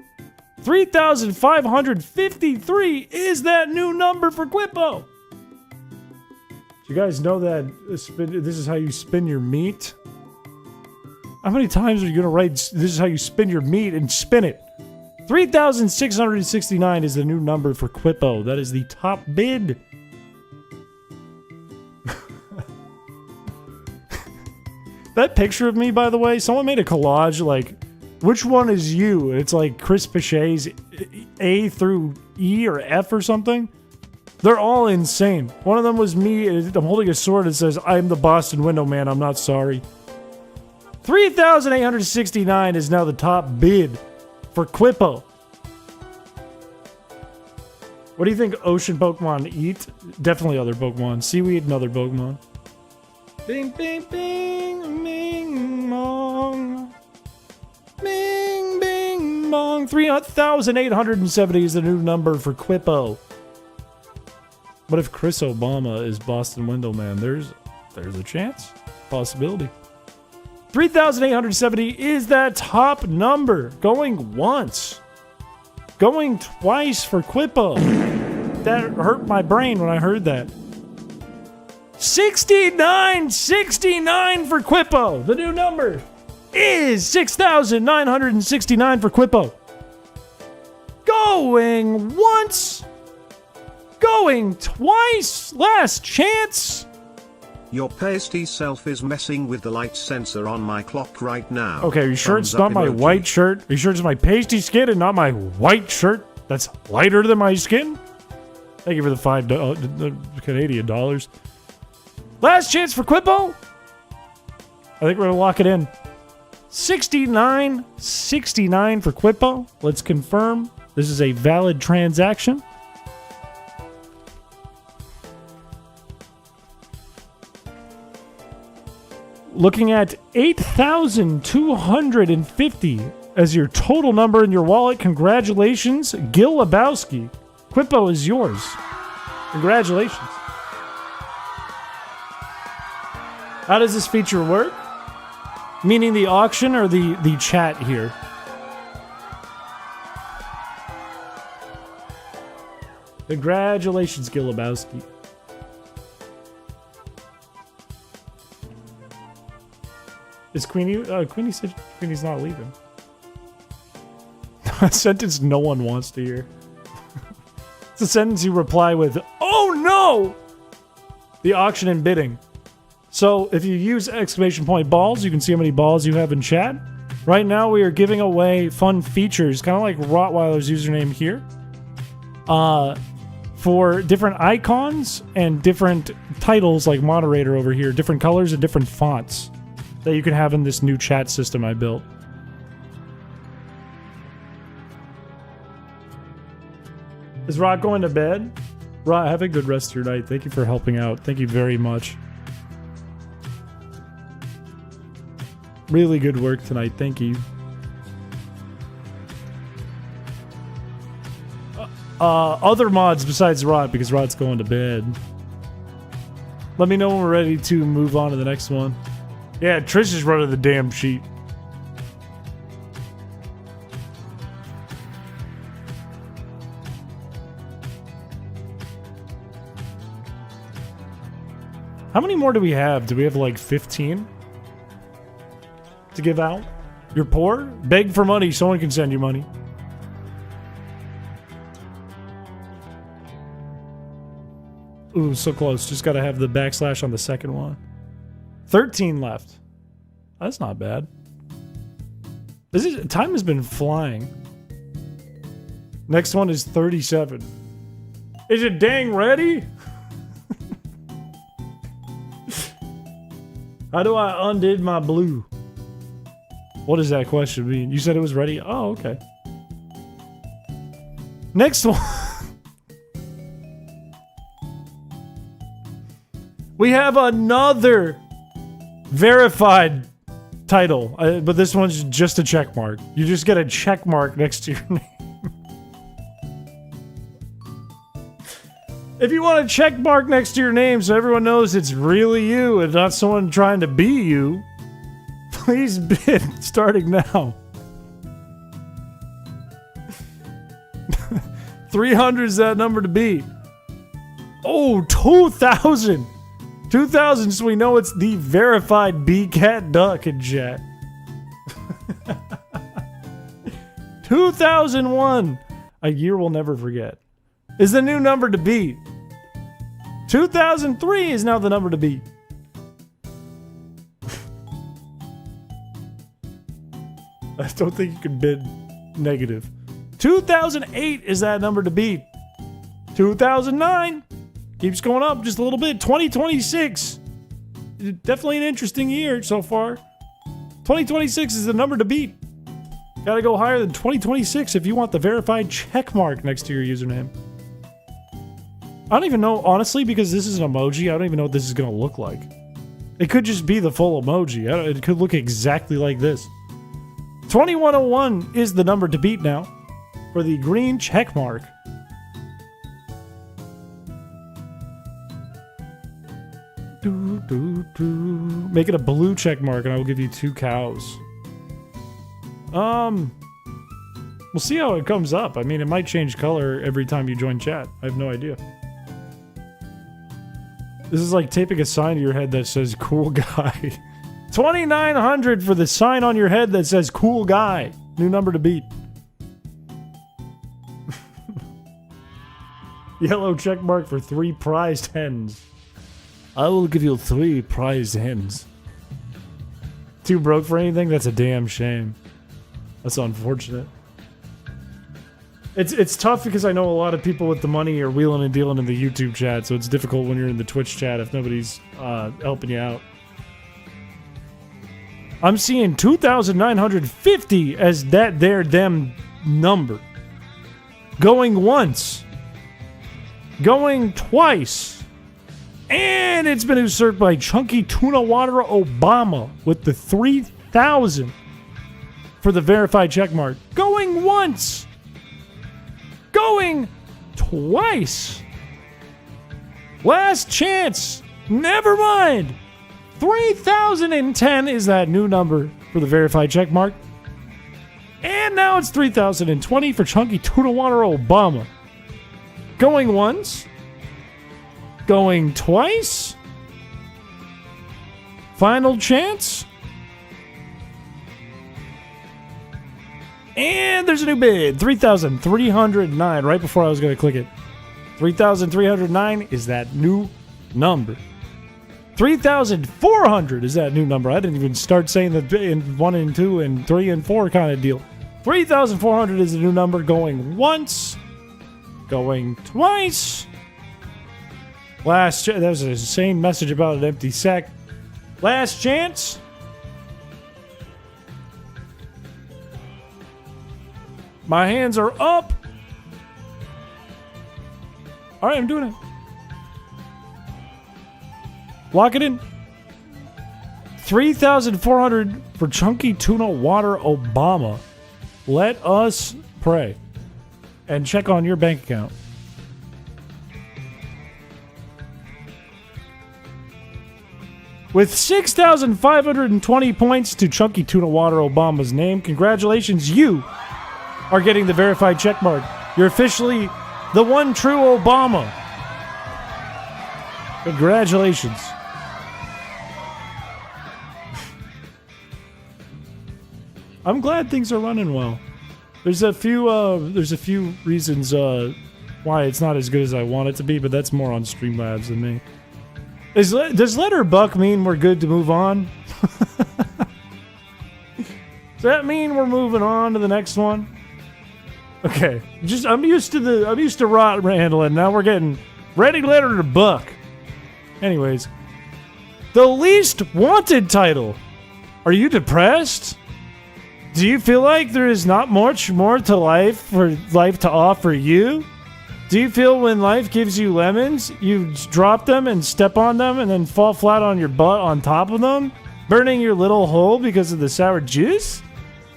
S1: 3,553 is that new number for Quippo. Do you guys know that this is how you spin your meat? How many times are you going to write, this is how you spin your meat and spin it? 3,669 is the new number for Quippo. That is the top bid. That picture of me, by the way, someone made a collage, like, which one is you? It's like Chris Piché's A through E or F or something. They're all insane. One of them was me. I'm holding a sword that says, I'm the Boston Window Man, I'm not sorry. 3,869 is now the top bid for Quippo. What do you think ocean Pokemon eat? Definitely other Pokemon. Seaweed and other Pokemon. Bing, bing, bing, bing, bong. Bing, bing, bong. 3,870 is the new number for Quippo. What if Chris Obama is Boston Window Man? There's a chance. Possibility. 3,870 is that top number. Going once. Going twice for Quippo. That hurt my brain when I heard that. 69 for Quippo. The new number is 6,969 for Quippo. Going once. Going twice. Last chance.
S2: Your pasty self is messing with the light sensor on my clock right now.
S1: Okay, are you sure it's not
S2: Thumbs up
S1: my
S2: emoji.
S1: white shirt? Are you sure it's my pasty skin and not my white shirt that's lighter than my skin? Thank you for the $5 Canadian dollars. Last chance for Quippo. I think we're going to lock it in. 69 for Quippo. Let's confirm this is a valid transaction. Looking at 8,250 as your total number in your wallet. Congratulations, Gil Lebowski. Quippo is yours. Congratulations. How does this feature work? Meaning the auction or the chat here? Congratulations, Gilabowski. Is Queenie? Queenie said Queenie's not leaving. A sentence no one wants to hear. It's a sentence you reply with, "Oh no!" The auction and bidding. So if you use exclamation point balls, you can see how many balls you have in chat. Right now we are giving away fun features, kind of like Rottweiler's username here. For different icons and different titles like moderator over here, different colors and different fonts that you can have in this new chat system I built. Is Rod going to bed? Rod, have a good rest of your night. Thank you for helping out. Thank you very much. Really good work tonight. Thank you. Other mods besides Rod, because Rod's going to bed. Let me know when we're ready to move on to the next one. Yeah, Trish is running the damn sheet. How many more do we have? Do we have like 15 to give out? You're poor? Beg for money. Someone can send you money. Ooh, so close. Just gotta have the backslash on the second one. 13 left. That's not bad. Time has been flying. Next one is 37. Is it dang ready? How do I undid my blue? What does that question mean? You said it was ready? Oh, okay. Next one. We have another verified title, but this one's just a check mark. You just get a check mark next to your name. If you want a check mark next to your name so everyone knows it's really you and not someone trying to be you, please bid starting now. 300 is that number to beat. Oh, 2,000. 2,000, so we know it's the verified B-Cat Duck in chat. 2001, a year we'll never forget, is the new number to beat. 2003 is now the number to beat. I don't think you can bid negative. 2008 is that number to beat. 2009 keeps going up just a little bit. 2026, definitely an interesting year so far. 2026 is the number to beat. Gotta go higher than 2026 if you want the verified check mark next to your username. I don't even know, honestly, because this is an emoji, I don't even know what this is gonna look like. It could just be the full emoji. It could look exactly like this. 2101 is the number to beat now for the green check mark. Make it a blue check mark and I will give you 2 cows. We'll see how it comes up. I mean, it might change color every time you join chat. I have no idea. This is like taping a sign to your head that says cool guy. 2,900 for the sign on your head that says cool guy. New number to beat. Yellow check mark for 3 prized hens. I will give you 3 prized hens. Too broke for anything? That's a damn shame. That's unfortunate. It's tough because I know a lot of people with the money are wheeling and dealing in the YouTube chat, so it's difficult when you're in the Twitch chat if nobody's helping you out. I'm seeing 2,950 as that there them number. Going once. Going twice. And it's been usurped by Chunky Tuna Water Obama with the 3,000 for the verified checkmark. Going once. Going twice. Last chance. Never mind. 3,010 is that new number for the verified check mark. And now it's 3,020 for Chunky Tuna Water Obama. Going once. Going twice. Final chance. And there's a new bid. 3,309 right before I was going to click it. 3,309 is that new number. 3,400 is that new number. I didn't even start saying the in 1 and 2 and 3 and 4 kind of deal. 3,400 is the new number going once. Going twice. That was the same message about an empty sack. Last chance. My hands are up. All right, I'm doing it. Lock it in. 3,400 for Chunky Tuna Water Obama. Let us pray. And check on your bank account. With 6,520 points to Chunky Tuna Water Obama's name, congratulations, you are getting the verified check mark. You're officially the one true Obama. Congratulations. I'm glad things are running well. There's a few reasons why it's not as good as I want it to be, but that's more on Streamlabs than me. Does letter buck mean we're good to move on? Does that mean we're moving on to the next one? Okay, I'm used to rot handling. Now we're getting ready letter to buck. Anyways, the least wanted title. Are you depressed? Do you feel like there is not much more to life for life to offer you? Do you feel when life gives you lemons, you drop them and step on them and then fall flat on your butt on top of them, burning your little hole because of the sour juice?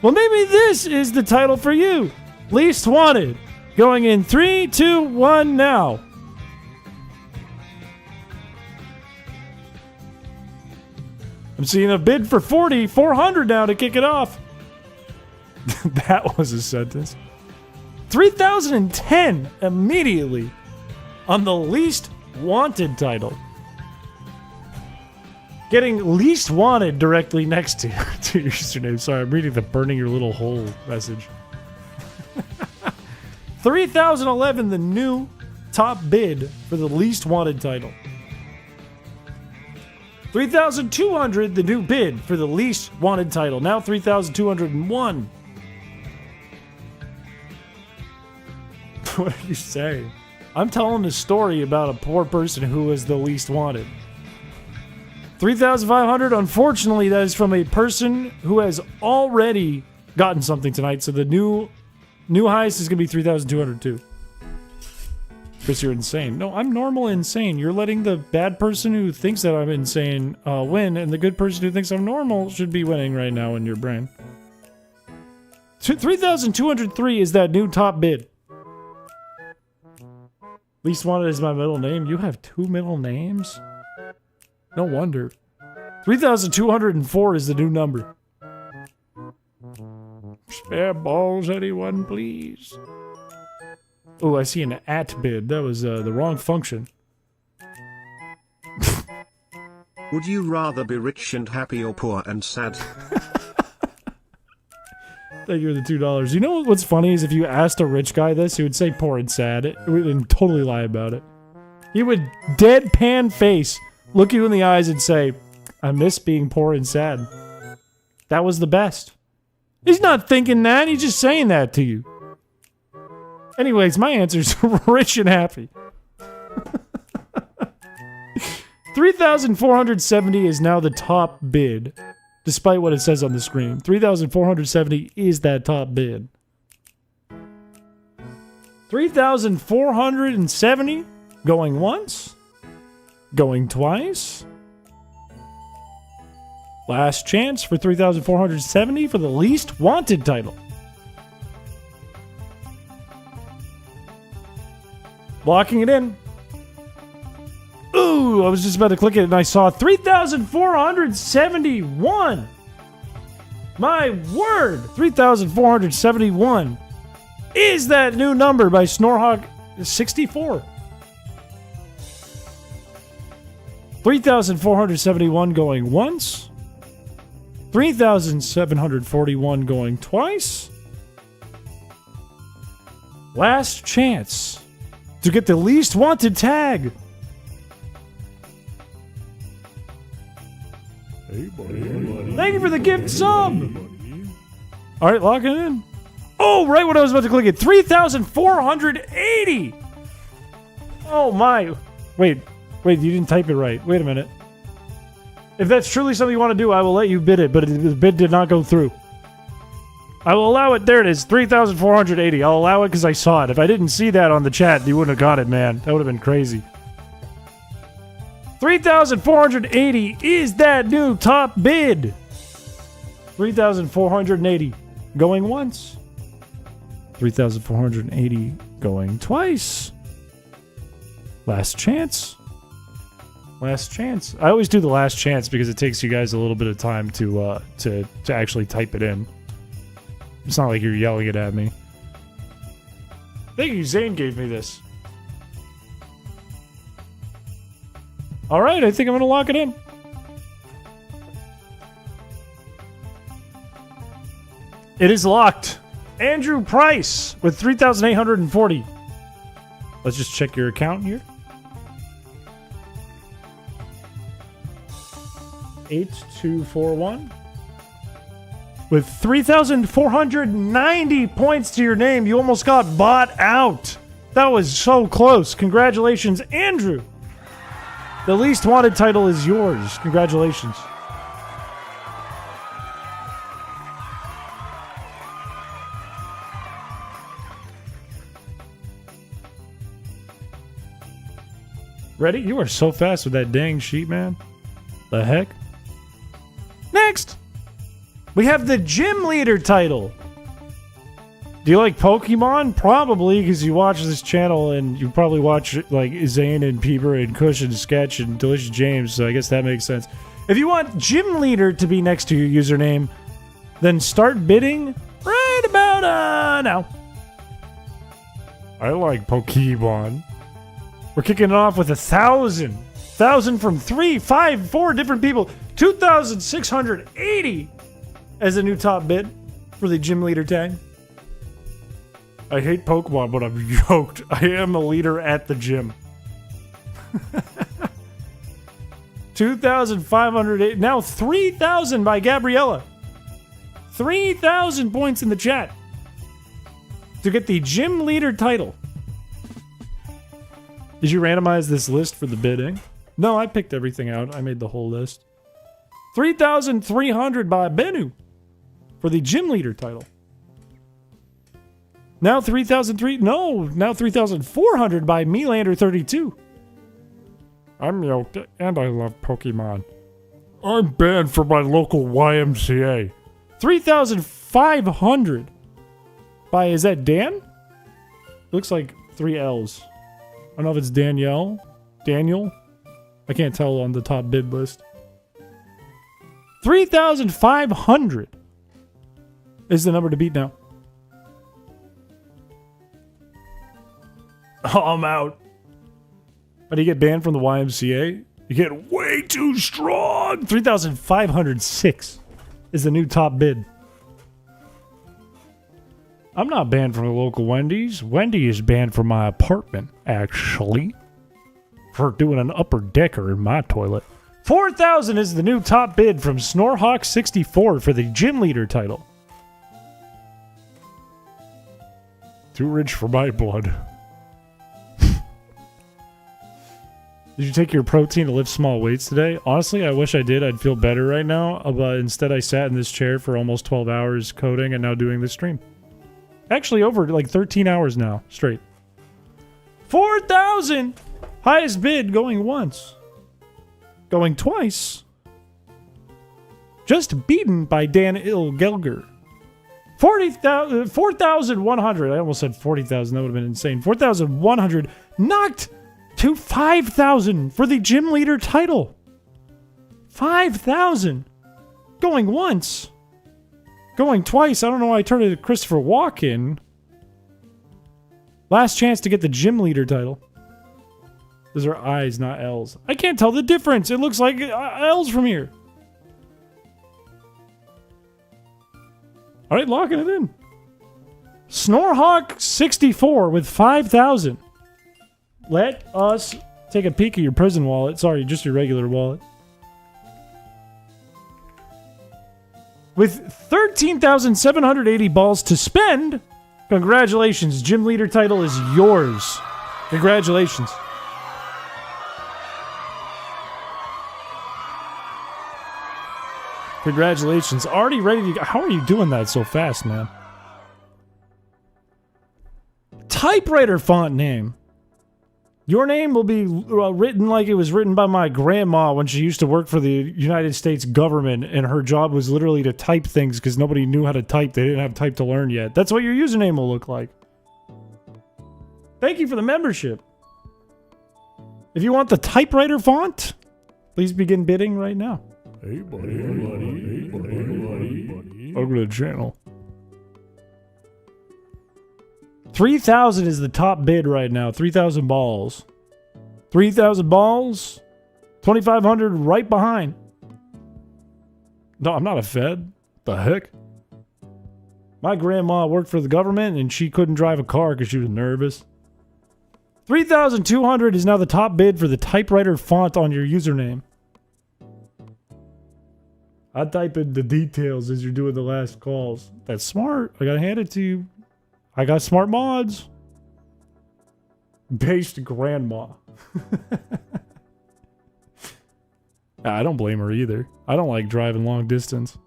S1: Well, maybe this is the title for you. Least wanted. Going in 3, 2, 1 now. I'm seeing a bid for 4,400 now to kick it off. That was a sentence. 3,010 immediately on the least wanted title. Getting least wanted directly next to your username. Sorry, I'm reading the burning your little hole message. 3,011, the new top bid for the least wanted title. 3,200, the new bid for the least wanted title. Now 3,201. What are you saying? I'm telling a story about a poor person who is the least wanted. 3,500, unfortunately, that is from a person who has already gotten something tonight. So the new highest is going to be 3,202. Chris, you're insane. No, I'm normal insane. You're letting the bad person who thinks that I'm insane win, and the good person who thinks I'm normal should be winning right now in your brain. 3,203 is that new top bid. Least wanted is my middle name. You have 2 middle names? No wonder. 3,204 is the new number. Spare balls, anyone, please? Oh, I see an at bid. That was the wrong function.
S2: Would you rather be rich and happy or poor and sad?
S1: Thank you for the $2. You know what's funny is if you asked a rich guy this, he would say poor and sad. It would totally lie about it. He would deadpan face, look you in the eyes and say, I miss being poor and sad. That was the best. He's not thinking that, he's just saying that to you. Anyways, my answer is rich and happy. 3,470 is now the top bid, despite what it says on the screen. 3,470 is that top bid. 3,470 going once, going twice. Last chance for 3,470 for the least wanted title. Locking it in. Ooh, I was just about to click it and I saw 3,471. My word, 3,471 is that new number by Snorhawk 64. 3,471 going once. 3,741 going twice. Last chance to get the least wanted tag.
S3: Hey, buddy.
S1: Thank you for the gift sub. All right, lock it in. Oh, right when I was about to click it, 3,480. Oh my! Wait, you didn't type it right. Wait a minute. If that's truly something you want to do, I will let you bid it, but the bid did not go through. I will allow it. There it is, 3,480. I'll allow it because I saw it. If I didn't see that on the chat, you wouldn't have got it, man. That would have been crazy. 3,480 is that new top bid. 3,480 going once. 3,480 going twice. Last chance. Last chance. I always do the last chance because it takes you guys a little bit of time to actually type it in. It's not like you're yelling it at me. Thank you, Zane gave me this. Alright, I think I'm gonna lock it in. It is locked. Andrew Price with 3,840. Let's just check your account here. 8241. With 3,490 points to your name, you almost got bought out. That was so close. Congratulations, Andrew. The least wanted title is yours. Congratulations. Ready? You are so fast with that dang sheet, man. The heck? Next! We have the gym leader title. Do you like Pokemon? Probably, because you watch this channel and you probably watch like Zane and Peeper and Kush and Sketch and Delicious James, so I guess that makes sense. If you want gym leader to be next to your username, then start bidding right about now.
S3: I like Pokemon.
S1: We're kicking it off with 1,000. 1,000 from 3, 5, 4 different people. 2,680 as a new top bid for the gym leader tag.
S3: I hate Pokemon, but I'm yoked. I am a leader at the gym.
S1: 2,508. Now 3,000 by Gabriella. 3,000 points in the chat to get the gym leader title. Did you randomize this list for the bidding? No, I picked everything out. I made the whole list. 3,300 by Bennu for the gym leader title. Now 3,400 by Melander32.
S3: I'm yoked and I love Pokemon. I'm banned from my local YMCA.
S1: 3,500 by, is that Dan? Looks like 3 L's. I don't know if it's Danielle. Daniel? I can't tell on the top bid list. 3,500 is the number to beat now. Oh, I'm out. How do you get banned from the YMCA? You get way too strong. 3,506 is the new top bid.
S3: I'm not banned from the local Wendy's. Wendy is banned from my apartment, actually. For doing an upper decker in my toilet.
S1: 4,000 is the new top bid from Snorhawk64 for the gym leader title.
S3: Too rich for my blood.
S1: Did you take your protein to lift small weights today? Honestly, I wish I did. I'd feel better right now. But instead, I sat in this chair for almost 12 hours coding and now doing this stream. Actually, over like 13 hours now, straight. 4,000! Highest bid going once. Going twice. Just beaten by Dan Ilgelger. 4,100. I almost said 40,000. That would have been insane. 4,100 knocked to 5,000 for the gym leader title. 5,000. Going once. Going twice. I don't know why I turned it to Christopher Walken. Last chance to get the gym leader title. Those are I's, not L's. I can't tell the difference. It looks like L's from here. All right, locking it in. Snorehawk64 with 5,000. Let us take a peek at your prison wallet. Sorry, just your regular wallet. With 13,780 balls to spend, congratulations. Gym leader title is yours. Congratulations. Congratulations. Already ready to go. How are you doing that so fast, man? Typewriter font name. Your name will be written like it was written by my grandma when she used to work for the United States government, and her job was literally to type things because nobody knew how to type. They didn't have type to learn yet. That's what your username will look like. Thank you for the membership. If you want the typewriter font, please begin bidding right now.
S3: Hey, buddy. Welcome to the channel.
S1: 3,000 is the top bid right now. 3,000 balls. 3,000 balls. 2,500 right behind. No, I'm not a Fed. The heck? My grandma worked for the government and she couldn't drive a car because she was nervous. 3,200 is now the top bid for the typewriter font on your username. I type in the details as you're doing the last calls. That's smart. I gotta hand it to you. I got smart mods. Based grandma. I don't blame her either. I don't like driving long distance.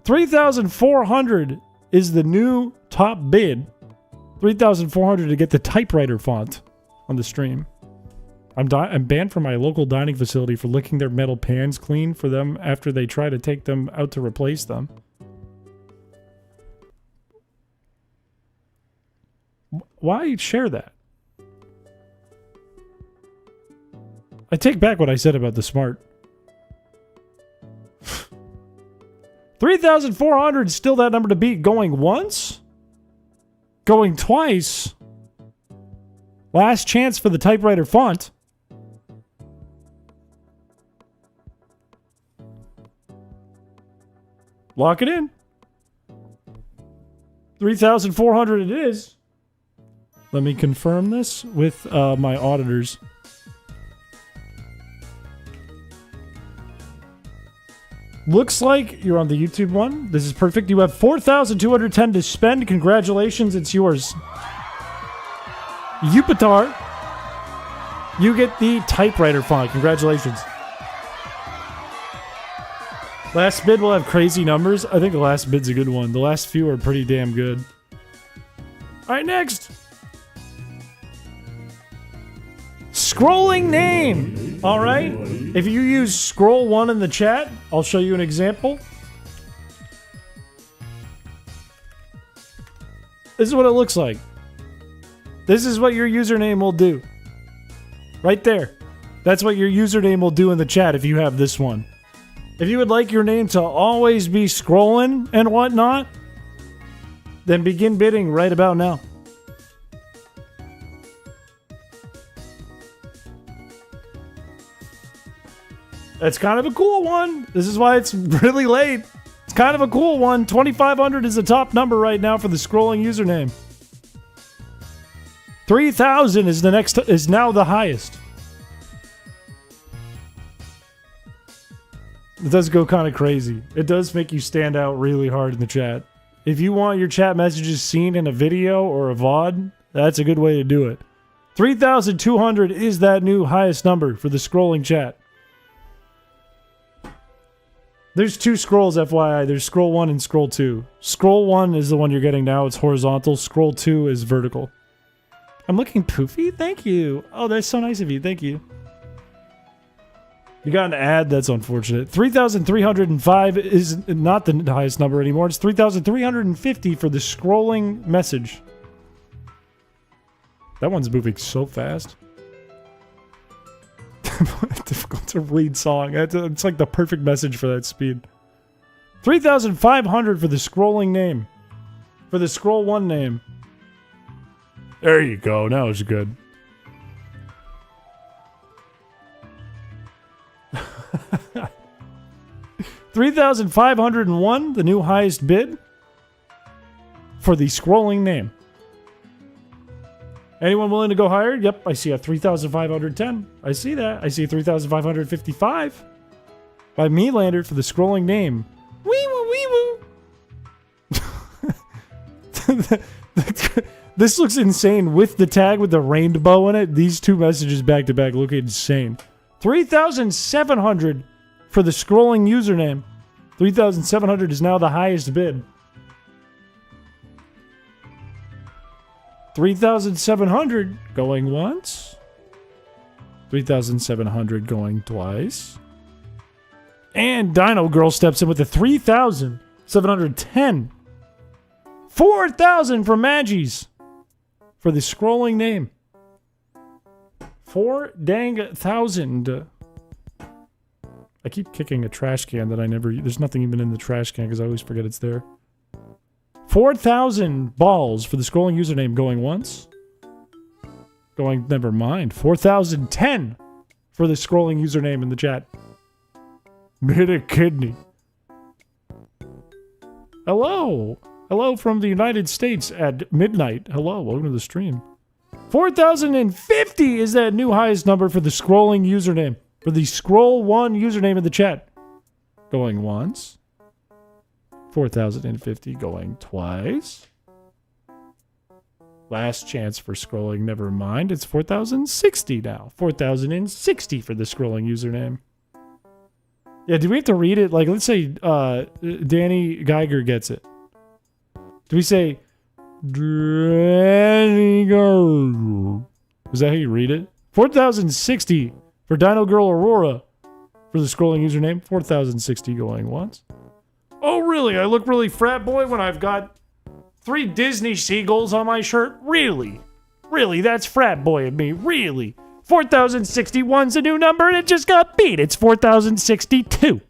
S1: 3,400 is the new top bid. 3,400 to get the typewriter font on the stream. I'm banned from my local dining facility for licking their metal pans clean for them after they try to take them out to replace them. Why share that? I take back what I said about the smart. 3,400 is still that number to beat. Going once? Going twice? Last chance for the typewriter font. Lock it in. 3,400 it is. Let me confirm this with my auditors. Looks like you're on the YouTube one. This is perfect. You have 4,210 to spend. Congratulations, it's yours. Yupitar. You get the typewriter font. Congratulations. Last bid will have crazy numbers. I think the last bid's a good one. The last few are pretty damn good. Alright, next. Scrolling name. Alright. If you use scroll 1 in the chat, I'll show you an example. This is what it looks like. This is what your username will do. Right there. That's what your username will do in the chat if you have this one. If you would like your name to always be scrolling and whatnot, then begin bidding right about now. That's kind of a cool one. This is why it's really late. It's kind of a cool one. 2,500 is the top number right now for the scrolling username. 3,000 is now the highest. It does go kind of crazy. It does make you stand out really hard in the chat. If you want your chat messages seen in a video or a VOD, that's a good way to do it. 3,200 is that new highest number for the scrolling chat. There's two scrolls, FYI. There's scroll 1 and scroll 2. Scroll 1 is the one you're getting now. It's horizontal. Scroll 2 is vertical. I'm looking poofy? Thank you. Oh, that's so nice of you. Thank you. You got an ad. That's unfortunate. 3,305 is not the highest number anymore. It's 3,350 for the scrolling message. That one's moving so fast. Difficult to read song. It's like the perfect message for that speed. 3,500 for the scrolling name. For the scroll one name. There you go. Now it's good. $3,501, the new highest bid for the scrolling name. Anyone willing to go higher? Yep, I see a 3,510. I see that. I see a 3,555 by Melander for the scrolling name. Wee woo wee woo. This looks insane with the tag with the rainbow in it. These two messages back to back look insane. 3,700 for the scrolling username. 3,700 is now the highest bid. 3,700 going once. 3,700 going twice. And Dino Girl steps in with a 3,710. 4,000 from Maggies for the scrolling name. 4,000. I keep kicking a trash can that I never... There's nothing even in the trash can because I always forget it's there. 4,000 balls for the scrolling username going once. Going... Never mind. 4,010 for the scrolling username in the chat. Hit a kidney. Hello. Hello from the United States at midnight. Hello. Welcome to the stream. 4,050 is that new highest number for the scrolling username. For the scroll one username in the chat. Going once. 4,050 going twice. Last chance for scrolling, never mind. It's 4,060 now. 4,060 for the scrolling username. Yeah, do we have to read it? Like, let's say Danny Geiger gets it. Do we say Danny Geiger? Is that how you read it? 4,060 for Dino Girl Aurora for the scrolling username. 4,060 going once. Oh, really? I look really frat boy when I've got 3 Disney seagulls on my shirt? Really? Really? That's frat boy of me. Really? 4,061's a new number and it just got beat. It's 4,062.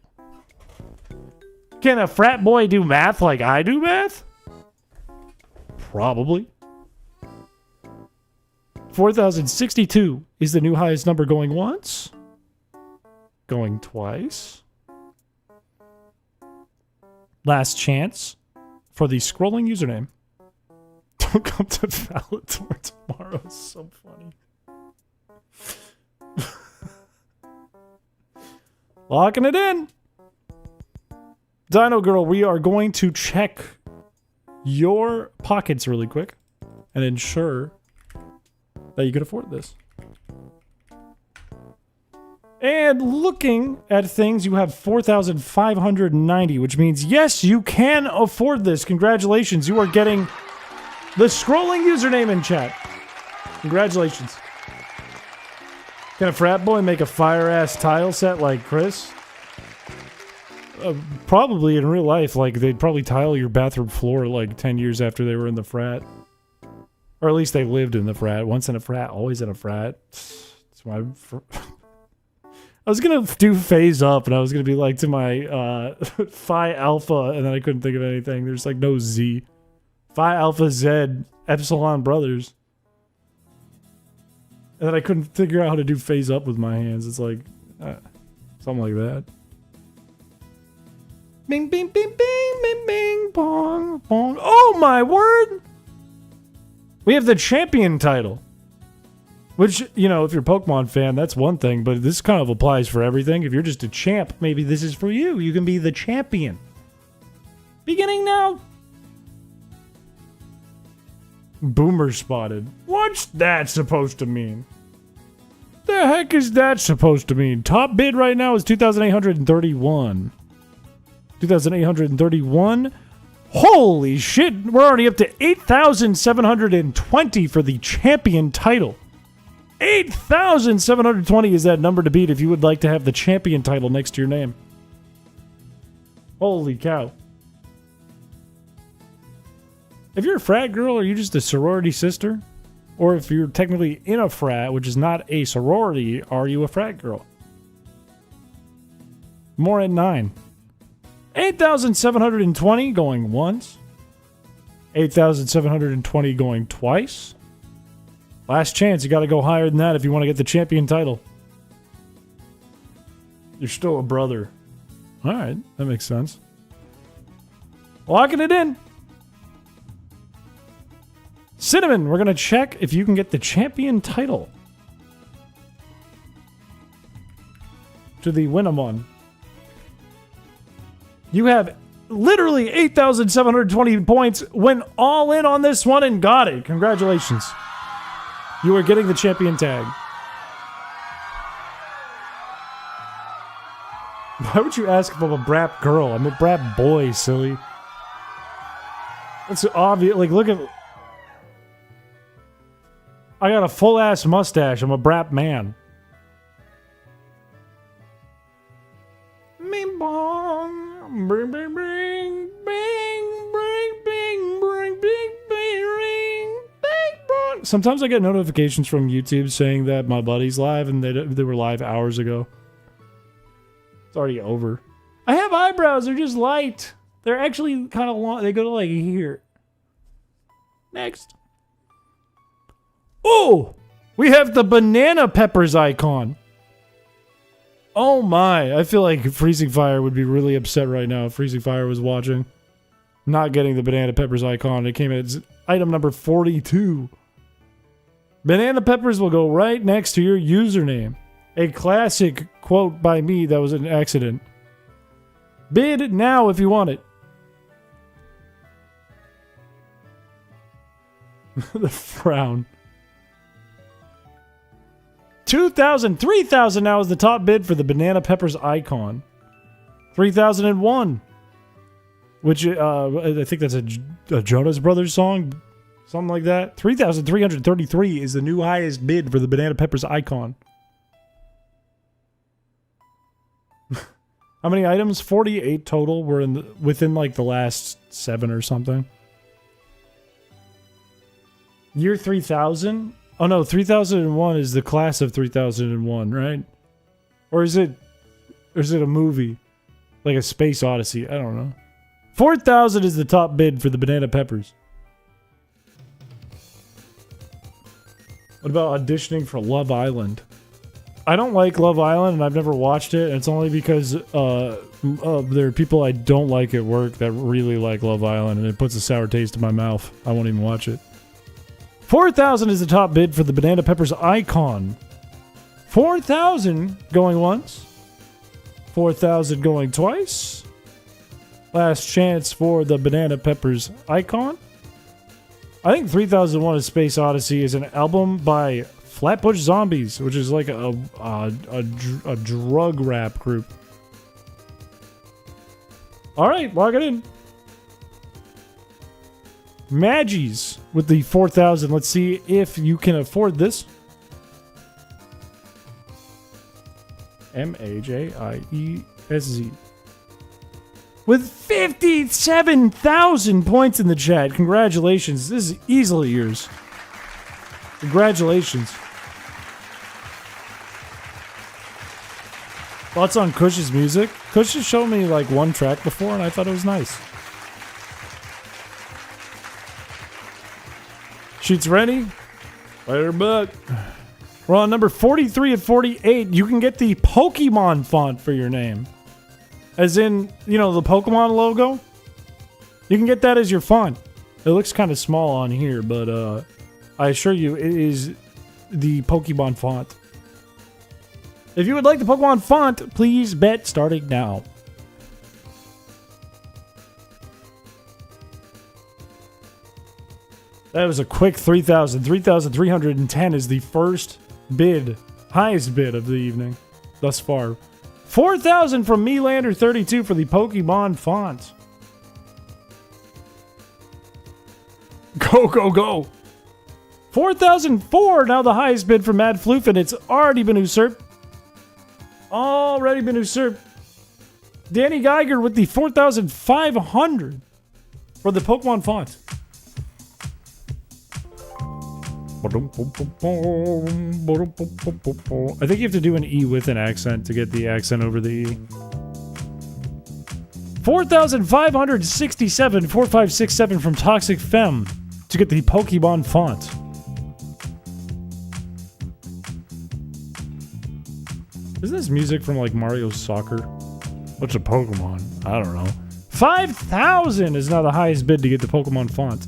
S1: Can a frat boy do math like I do math? Probably. 4,062 is the new highest number going once. Going twice. Last chance for the scrolling username. Don't come to Valator tomorrow. It's so funny. Locking it in. Dino Girl, we are going to check your pockets really quick and ensure that you can afford this. And looking at things, you have 4,590, which means, yes, you can afford this. Congratulations. You are getting the scrolling username in chat. Congratulations. Can a frat boy make a fire-ass tile set like Chris? Probably in real life. Like, they'd probably tile your bathroom floor like 10 years after they were in the frat. Or at least they lived in the frat. Once in a frat, always in a frat. That's why I was going to do phase up, and I was going to be like to my Phi Alpha, and then I couldn't think of anything. There's like no Z. Phi Alpha Z Epsilon Brothers. And then I couldn't figure out how to do phase up with my hands. It's like, something like that. Bing, bing, bing, bing, bing, bing, bong, bong. Oh my word! We have the champion title. Which, you know, if you're a Pokemon fan, that's one thing, but this kind of applies for everything. If you're just a champ, maybe this is for you. You can be the champion. Beginning now. Boomer spotted. What's that supposed to mean? The heck is that supposed to mean? Top bid right now is 2,831. 2,831. Holy shit, we're already up to 8,720 for the champion title. 8,720 is that number to beat if you would like to have the champion title next to your name. Holy cow. If you're a frat girl, are you just a sorority sister? Or if you're technically in a frat, which is not a sorority, are you a frat girl? More at 9. 8,720 going once. 8,720 going twice. Last chance, you gotta go higher than that if you want to get the champion title. You're still a brother. Alright, that makes sense. Locking it in. Cinnamon, we're gonna check if you can get the champion title. To the Winamon. You have literally 8,720 points, went all in on this one and got it. Congratulations. You are getting the champion tag. Why would you ask if I'm a brap girl? I'm a brap boy, silly. It's obvious. Like, look at... I got a full-ass mustache. I'm a brap man. Bing bong, bing bing bing, bing bing bing bing bing bing ring, bing bong. Sometimes I get notifications from YouTube saying that my buddy's live, and they were live hours ago. It's already over. I have eyebrows. They're just light. They're actually kind of long. They go to like here. Next. Oh, we have the banana peppers icon. Oh my, I feel like Freezing Fire would be really upset right now if Freezing Fire was watching. Not getting the banana peppers icon. It came at item number 42. Banana peppers will go right next to your username. A classic quote by me that was an accident. Bid now if you want it. The frown. 2,000, 3,000 now is the top bid for the banana peppers icon. 3,001. Which, I think that's a Jonas Brothers song. Something like that. 3,333 is the new highest bid for the banana peppers icon. How many items? 48 total were within like the last 7 or something. Year 3000? Oh no, 3001 is the class of 3001, right? Or is it a movie? Like a Space Odyssey, I don't know. 4,000 is the top bid for the banana peppers. What about auditioning for Love Island? I don't like Love Island and I've never watched it. And it's only because there are people I don't like at work that really like Love Island and it puts a sour taste in my mouth. I won't even watch it. 4,000 is the top bid for the banana peppers icon. 4,000 going once. 4,000 going twice. Last chance for the banana peppers icon. I think 3001 A Space Odyssey is an album by Flatbush Zombies, which is like a drug rap group. Alright, lock it in. Maggies with the 4,000. Let's see if you can afford this. Magiesz. With 57,000 points in the chat. Congratulations. This is easily yours. Congratulations. Thoughts on Kush's music? Kush has shown me like one track before and I thought it was nice. Sheets ready? Later, buck. We're on number 43 of 48. You can get the Pokemon font for your name. As in, you know, the Pokemon logo. You can get that as your font. It looks kind of small on here, but I assure you it is the Pokemon font. If you would like the Pokemon font, please bet starting now. That was a quick 3,000. 3,310 is the first bid, highest bid of the evening thus far. 4,000 from Melander32 for the Pokemon font. Go, go, go. 4,004, now the highest bid for Mad Floof, and it's already been usurped. Already been usurped. Danny Geiger with the 4,500 for the Pokemon font. I think you have to do an E with an accent to get the accent over the E. 4,567, 4567 from Toxic Femme to get the Pokemon font. Isn't this music from like Mario Soccer? What's a Pokemon? I don't know. 5,000 is now the highest bid to get the Pokemon font.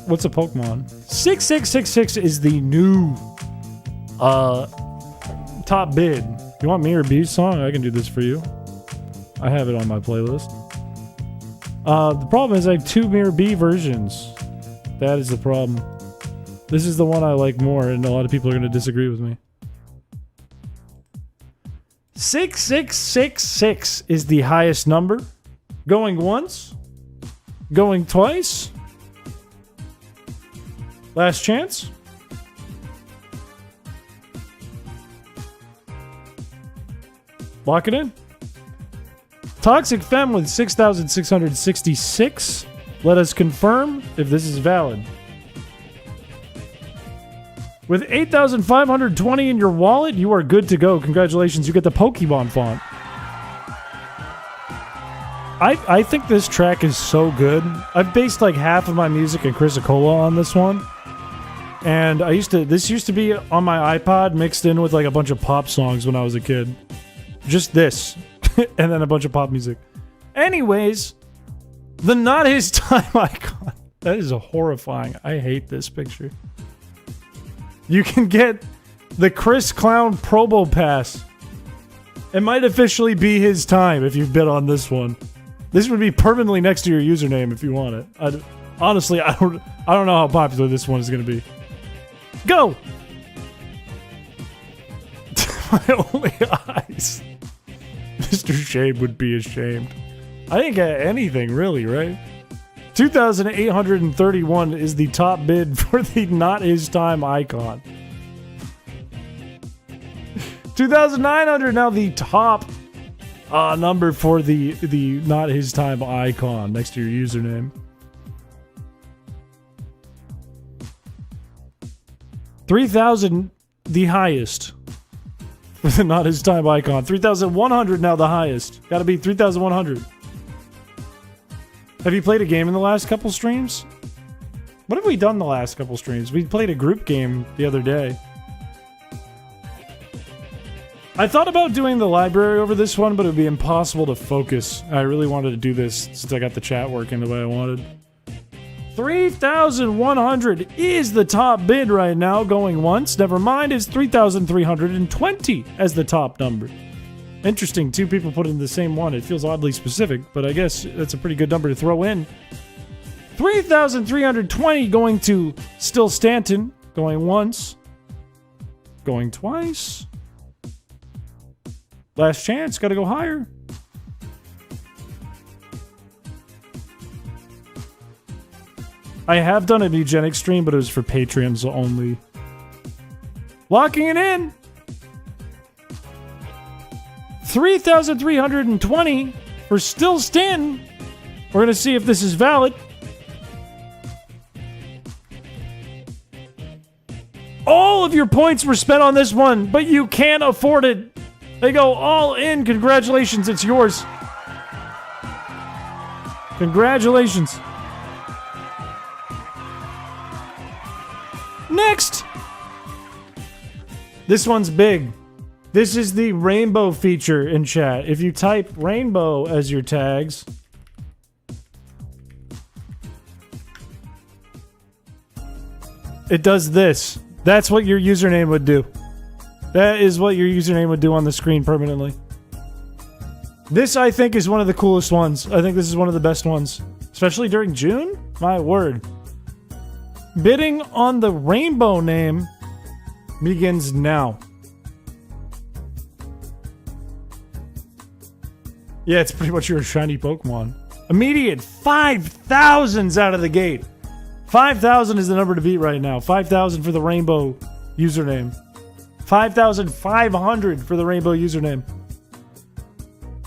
S1: What's a Pokemon? 6666 is the new top bid. You want me or B's song? I can do this for you. I have it on my playlist. The problem is I have two Mirror B versions. That is the problem. This is the one I like more, and a lot of people are going to disagree with me. 6666 is the highest number. Going once. Going twice. Last chance. Lock it in. Toxic Femme with 6,666. Let us confirm if this is valid. With 8,520 in your wallet, you are good to go. Congratulations, you get the Pokemon font. I think this track is so good. I've based like half of my music in Chrysicola on this one. And this used to be on my iPod mixed in with like a bunch of pop songs when I was a kid. Just this. And then a bunch of pop music. Anyways, the Not His Time icon. That is horrifying. I hate this picture. You can get the Chris Clown Probo Pass. It might officially be his time if you bid on this one. This would be permanently next to your username if you want it. Honestly, I don't know how popular this one is going to be. Go! My only eyes. Mr. Shame would be ashamed. I didn't get anything, really, right? 2,831 is the top bid for the Not His Time icon. 2,900 now the top number for the Not His Time icon next to your username. 3,000 the highest for the Not His Time icon. 3,100 now the highest. Gotta be 3,100. Have you played a game in the last couple streams? What have we done the last couple streams? We played a group game the other day. I thought about doing the library over this one, but it would be impossible to focus. I really wanted to do this since I got the chat working the way I wanted. 3,100 is the top bid right now, going once. Never mind, it's 3,320 as the top number. Interesting, two people put in the same one. It feels oddly specific, but I guess that's a pretty good number to throw in. 3,320 going to Still Stanton, going once. Going twice. Last chance, gotta go higher. I have done a eugenics stream, but it was for Patreons only. Locking it in. 3,320 for Still Stanton. We're gonna see if this is valid. All of your points were spent on this one, but you can't afford it. They go all in. Congratulations, it's yours. Congratulations. Next! This one's big. This is the rainbow feature in chat. If you type rainbow as your tags, it does this. That's what your username would do. That is what your username would do on the screen permanently. This, I think, is one of the coolest ones. I think this is one of the best ones. Especially during June? My word. Bidding on the rainbow name begins now. Yeah, it's pretty much your shiny Pokemon. Immediate 5,000s out of the gate. 5,000 is the number to beat right now. 5,000 for the rainbow username. 5,500 for the rainbow username.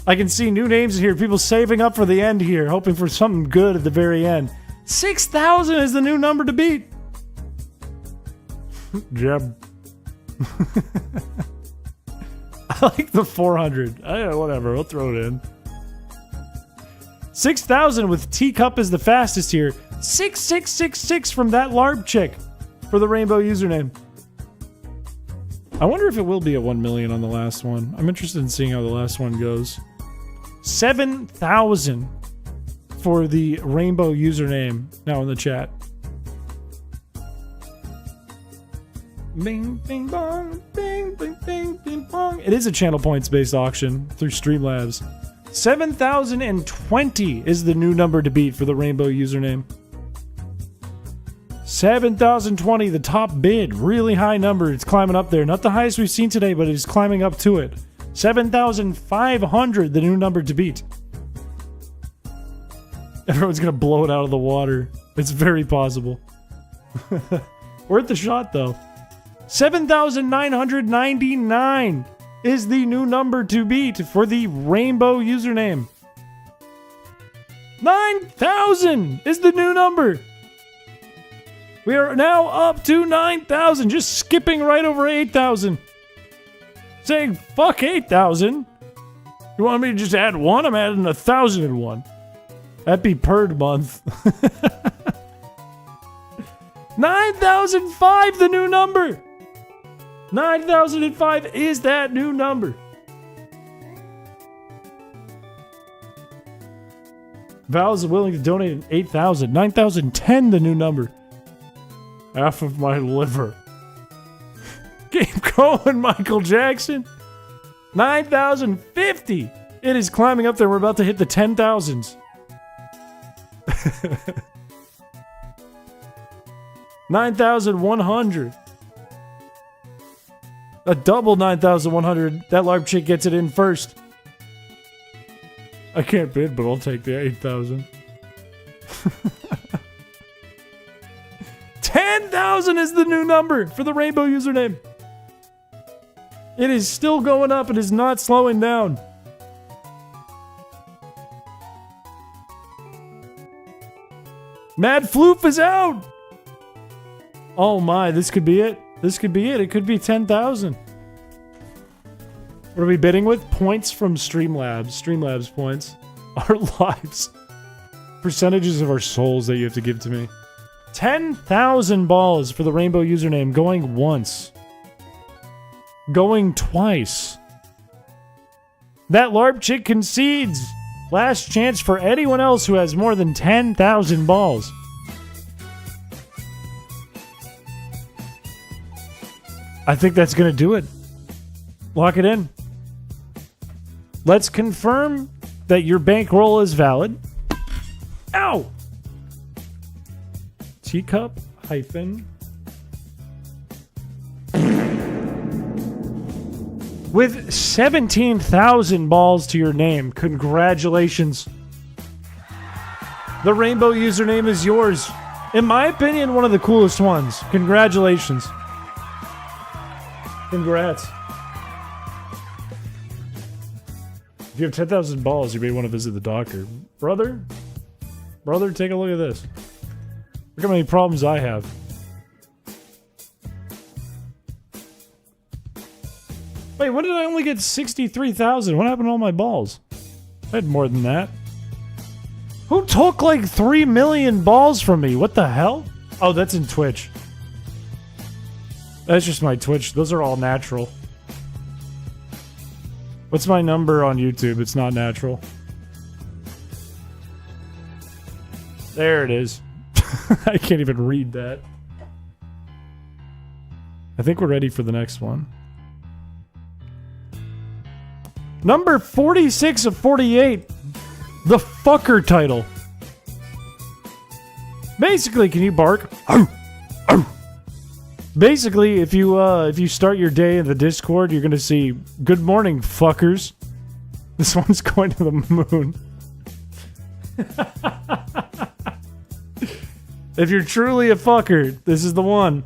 S1: I can see new names in here. People saving up for the end here, hoping for something good at the very end. 6,000 is the new number to beat. Jeb. I like the 400. Whatever, we'll throw it in. 6,000 with Teacup is the fastest here. 6666 from that LARP chick for the rainbow username. I wonder if it will be at 1 million on the last one. I'm interested in seeing how the last one goes. 7,000 for the rainbow username now in the chat. Bing, bing, bong, bing, bing, bing, bing, bong. It is a channel points based auction through Streamlabs. 7,020 is the new number to beat for the rainbow username. 7,020, the top bid. Really high number. It's climbing up there. Not the highest we've seen today, but it's climbing up to it. 7,500, the new number to beat. Everyone's going to blow it out of the water. It's very possible. Worth the shot, though. 7,999 is the new number to beat for the rainbow username. 9,000 is the new number. We are now up to 9,000, just skipping right over 8,000. Saying, fuck 8,000. You want me to just add one? I'm adding 1,001. That'd be per month. 9,005, the new number. 9,005 is that new number. Val is willing to donate 8,000. 9,010, the new number. Half of my liver. Keep going, Michael Jackson. 9,050. It is climbing up there. We're about to hit the 10,000s. 9,100. A double 9,100. That LARP chick gets it in first. I can't bid, but I'll take the 8,000. 10,000 is the new number for the rainbow username. It is still going up. It is not slowing down. Mad Floof is out. Oh my, this could be it. This could be it. It could be 10,000. What are we bidding with? Points from Streamlabs. Streamlabs points. Our lives. Percentages of our souls that you have to give to me. 10,000 balls for the rainbow username. Going once. Going twice. That LARP chick concedes. Last chance for anyone else who has more than 10,000 balls. I think that's going to do it. Lock it in. Let's confirm that your bankroll is valid. Ow! Teacup hyphen. With 17,000 balls to your name. Congratulations. The rainbow username is yours. In my opinion, one of the coolest ones. Congratulations. Congrats. If you have 10,000 balls, you may want to visit the doctor. Brother, take a look at this. Look how many problems I have. Wait, when did I only get 63,000? What happened to all my balls? I had more than that. Who took like 3 million balls from me? What the hell? Oh, that's in Twitch. That's just my Twitch. Those are all natural. What's my number on YouTube? It's not natural. There it is. I can't even read that. I think we're ready for the next one. Number 46 of 48. The fucker title. Basically, can you bark? Basically, if you start your day in the Discord, you're gonna see "Good morning, fuckers." This one's going to the moon. If you're truly a fucker, this is the one.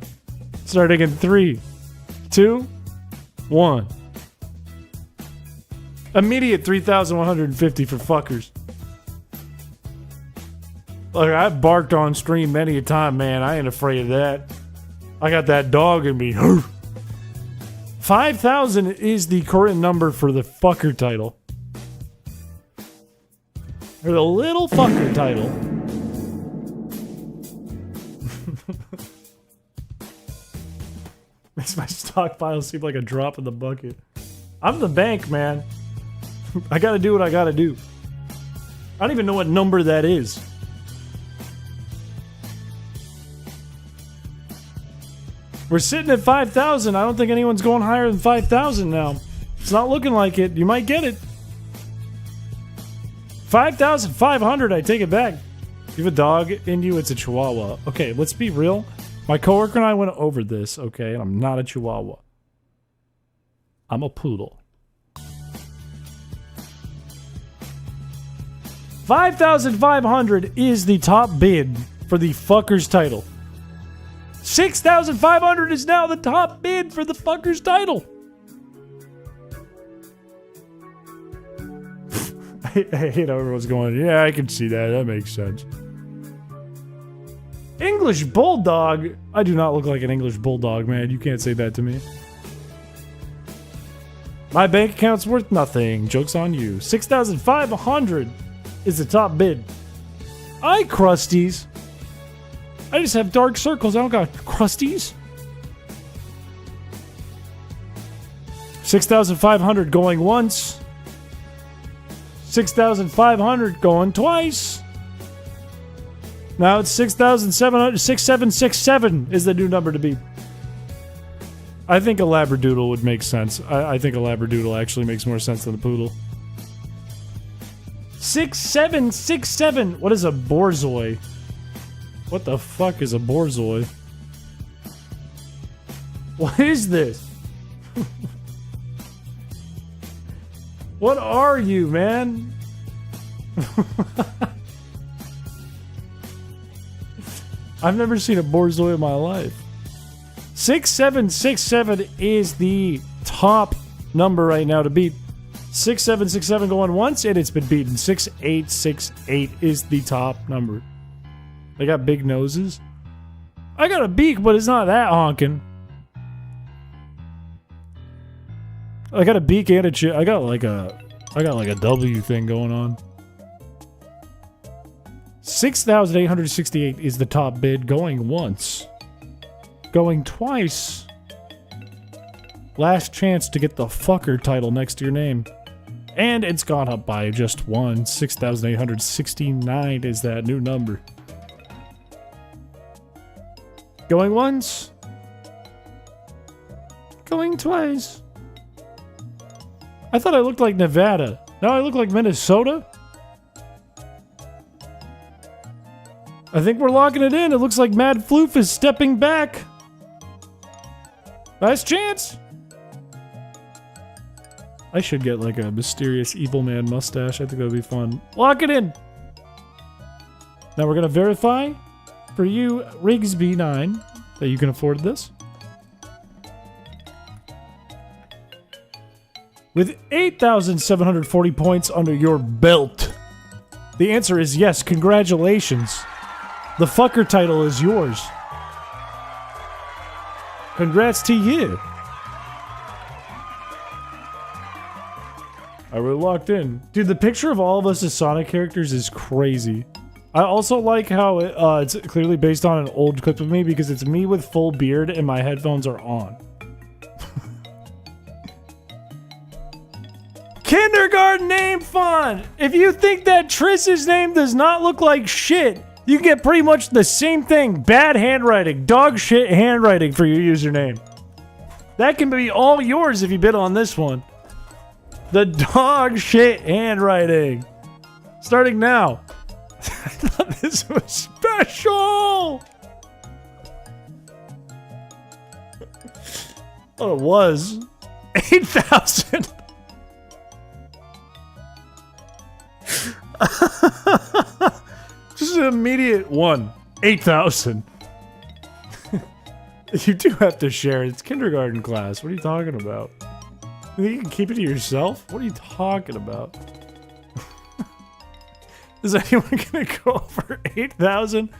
S1: Starting in 3, 2, 1. Immediate 3,150 for fuckers. Look, I've barked on stream many a time, man. I ain't afraid of that. I got that dog in me. 5,000 is the current number for the fucker title. Or the little fucker title. Makes my stockpile seem like a drop in the bucket. I'm the bank, man. I gotta do what I gotta do. I don't even know what number that is. We're sitting at 5,000. I don't think anyone's going higher than 5,000 now. It's not looking like it. You might get it. 5,500. I take it back. You have a dog in you. It's a Chihuahua. Okay, let's be real. My coworker and I went over this, okay? And I'm not a Chihuahua. I'm a poodle. 5,500 is the top bid for the fucker's title. 6,500 is now the top bid for the fucker's title. I hate how everyone's going, yeah, I can see that. That makes sense. English Bulldog? I do not look like an English Bulldog, man. You can't say that to me. My bank account's worth nothing. Joke's on you. 6,500 is the top bid. I crusties. I just have dark circles. I don't got crusties. 6,500 going once. 6,500 going twice. Now it's 6,700. 6,767 is the new number to beat. I think a Labradoodle would make sense. I think a Labradoodle actually makes more sense than a poodle. 6,767. What is a Borzoi? What the fuck is a Borzoi? What is this? What are you, man? I've never seen a Borzoi in my life. 6,767 is the top number right now to beat. 6,767 going once, and it's been beaten. 6,868 is the top number. They got big noses. I got a beak, but it's not that honking. I got a beak and a chin. I got like a W thing going on. 6,868 is the top bid going once. Going twice. Last chance to get the fucker title next to your name. And it's gone up by just one. 6,869 is that new number. Going once. Going twice. I thought I looked like Nevada. Now I look like Minnesota? I think we're locking it in. It looks like Mad Floof is stepping back. Last chance. I should get like a mysterious evil man mustache. I think that would be fun. Lock it in. Now we're going to verify for you, Rigsby9, that you can afford this. With 8,740 points under your belt. The answer is yes. Congratulations. The fucker title is yours. Congrats to you. Alright, we're locked in. Dude, the picture of all of us as Sonic characters is crazy. I also like how it's clearly based on an old clip of me because it's me with full beard and my headphones are on. Kindergarten name font! If you think that Triss's name does not look like shit, you get pretty much the same thing. Bad handwriting. Dog shit handwriting for your username. That can be all yours if you bid on this one. The dog shit handwriting. Starting now. I thought this was special! Oh, it was. 8,000. Just an immediate one. 8,000. You do have to share. It's kindergarten class. What are you talking about? You think you can keep it to yourself? What are you talking about? Is anyone gonna go over 8,000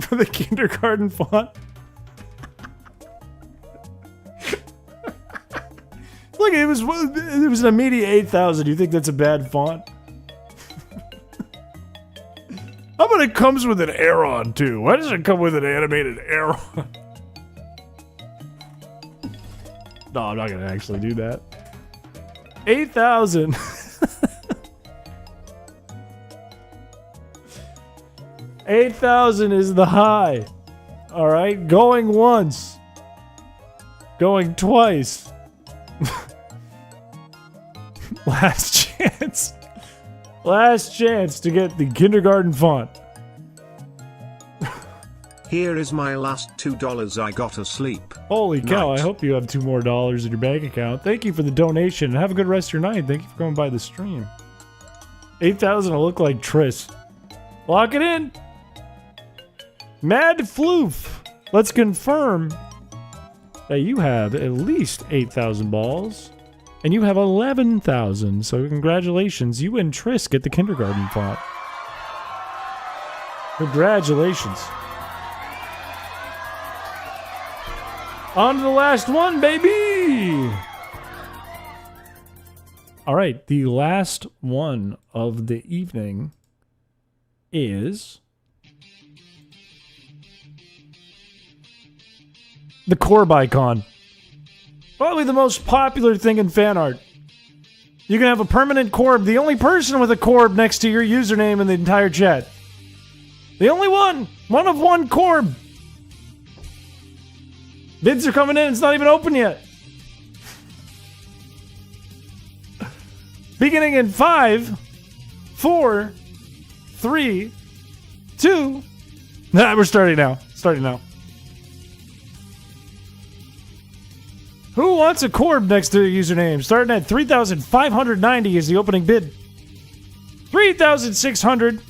S1: for the kindergarten font? Look, it was an immediate 8,000. You think that's a bad font? How about it comes with an Aeron too? Why does it come with an animated Aeron? No, I'm not gonna actually do that. 8,000. 8,000 is the high. All right, going once, going twice. Last chance. Last chance to get the kindergarten font.
S2: Here is my last $2 I got asleep.
S1: Holy cow,
S2: Night.
S1: I hope you have $2 more in your bank account. Thank you for the donation and have a good rest of your night. Thank you for coming by the stream. 8,000 will look like Triss. Lock it in. Mad Floof. Let's confirm that you have at least 8,000 balls. And you have 11,000. So congratulations. You and Triss get the kindergarten font. Congratulations. On to the last one, baby! All right, the last one of the evening is the Corb icon. Probably the most popular thing in fan art. You can have a permanent Corb, the only person with a Corb next to your username in the entire chat. The only one! One of one Corb! Bids are coming in, it's not even open yet. Beginning in 5, 4, 3, 2. Nah, we're starting now. Starting now. Who wants a Corb next to their username? Starting at 3,590 is the opening bid. 3,600.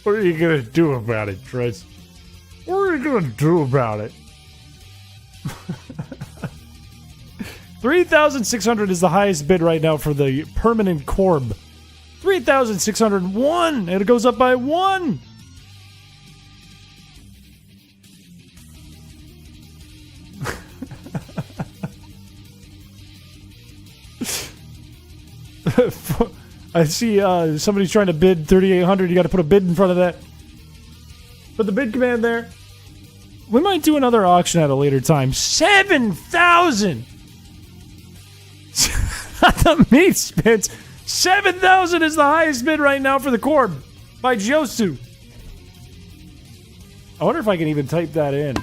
S1: What are you gonna do about it, Triss? What are you gonna do about it? 3,600 is the highest bid right now for the permanent Corb. 3,601, and it goes up by 1. I see somebody's trying to bid 3,800. You got to put a bid in front of that. Put the bid command there. We might do another auction at a later time. 7,000! The meat spits. 7,000 is the highest bid right now for the Corb by Josu. I wonder if I can even type that in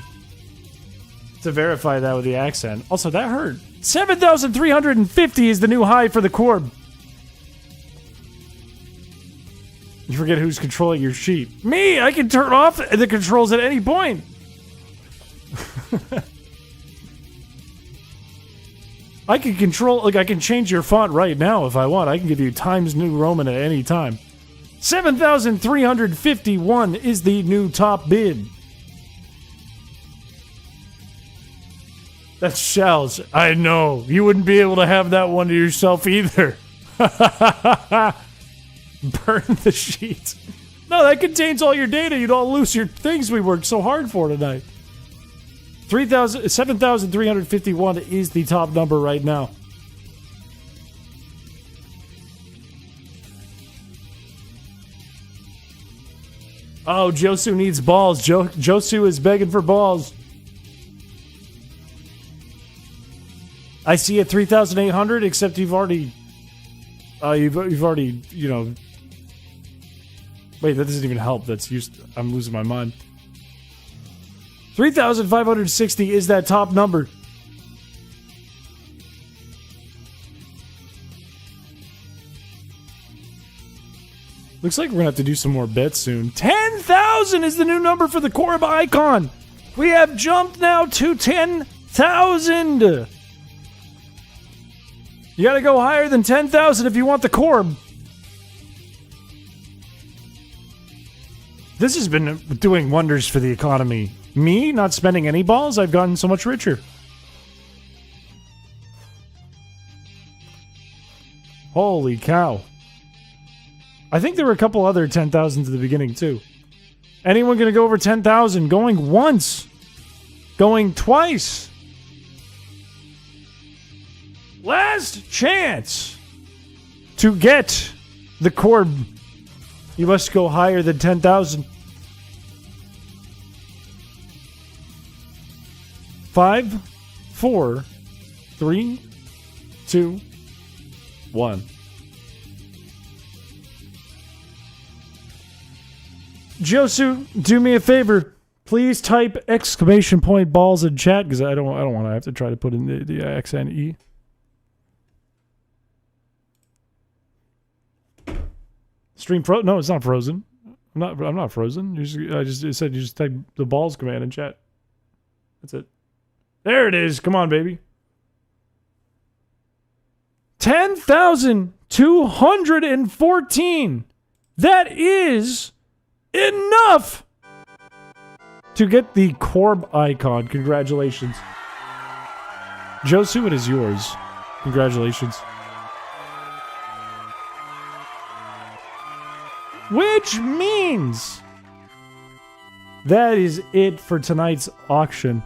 S1: to verify that with the accent. Also, that hurt. 7,350 is the new high for the Corb. You forget who's controlling your sheet. Me! I can turn off the controls at any point. I can control, like, I can change your font right now if I want. I can give you Times New Roman at any time. 7,351 is the new top bid. That's shells. I know. You wouldn't be able to have that one to yourself either. Burn the sheet. No, that contains all your data. You'd all lose your things we worked so hard for tonight. 7,351 is the top number right now. Oh, Josu needs balls. Josu is begging for balls. I see at 3,800, except you've already, you know. Wait, that doesn't even help. That's used. I'm losing my mind. 3,560 is that top number. Looks like we're gonna have to do some more bets soon. 10,000 is the new number for the Corb icon. We have jumped now to 10,000. 10,000! You gotta go higher than 10,000 if you want the Corb. This has been doing wonders for the economy. Me, not spending any balls, I've gotten so much richer. Holy cow. I think there were a couple other 10,000s at the beginning, too. Anyone gonna go over 10,000? Going once. Going twice. Last chance to get the Corb. You must go higher than 10,000. 5, 4, 3, 2, 1. Josu, do me a favor. Please type exclamation point balls in chat because I don't want to have to try to put in the X and E. Stream no, it's not frozen. I'm not frozen. It said you just type the balls command in chat. That's it. There it is. Come on, baby. 10,214. That is enough to get the Corb icon. Congratulations. Josu, it is yours. Congratulations. Which means that is it for tonight's auction.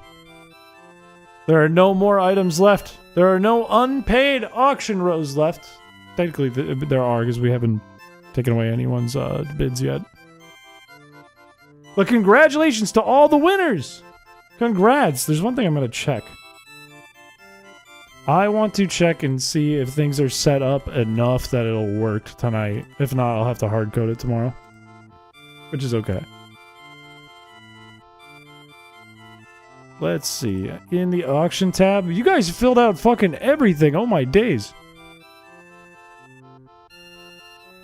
S1: There are no more items left. There are no unpaid auction rows left. Technically, there are because we haven't taken away anyone's bids yet. But congratulations to all the winners! Congrats! There's one thing I'm going to check. I want to check and see if things are set up enough that it'll work tonight. If not, I'll have to hard code it tomorrow. Which is okay. Let's see. In the auction tab, you guys filled out fucking everything. Oh my days.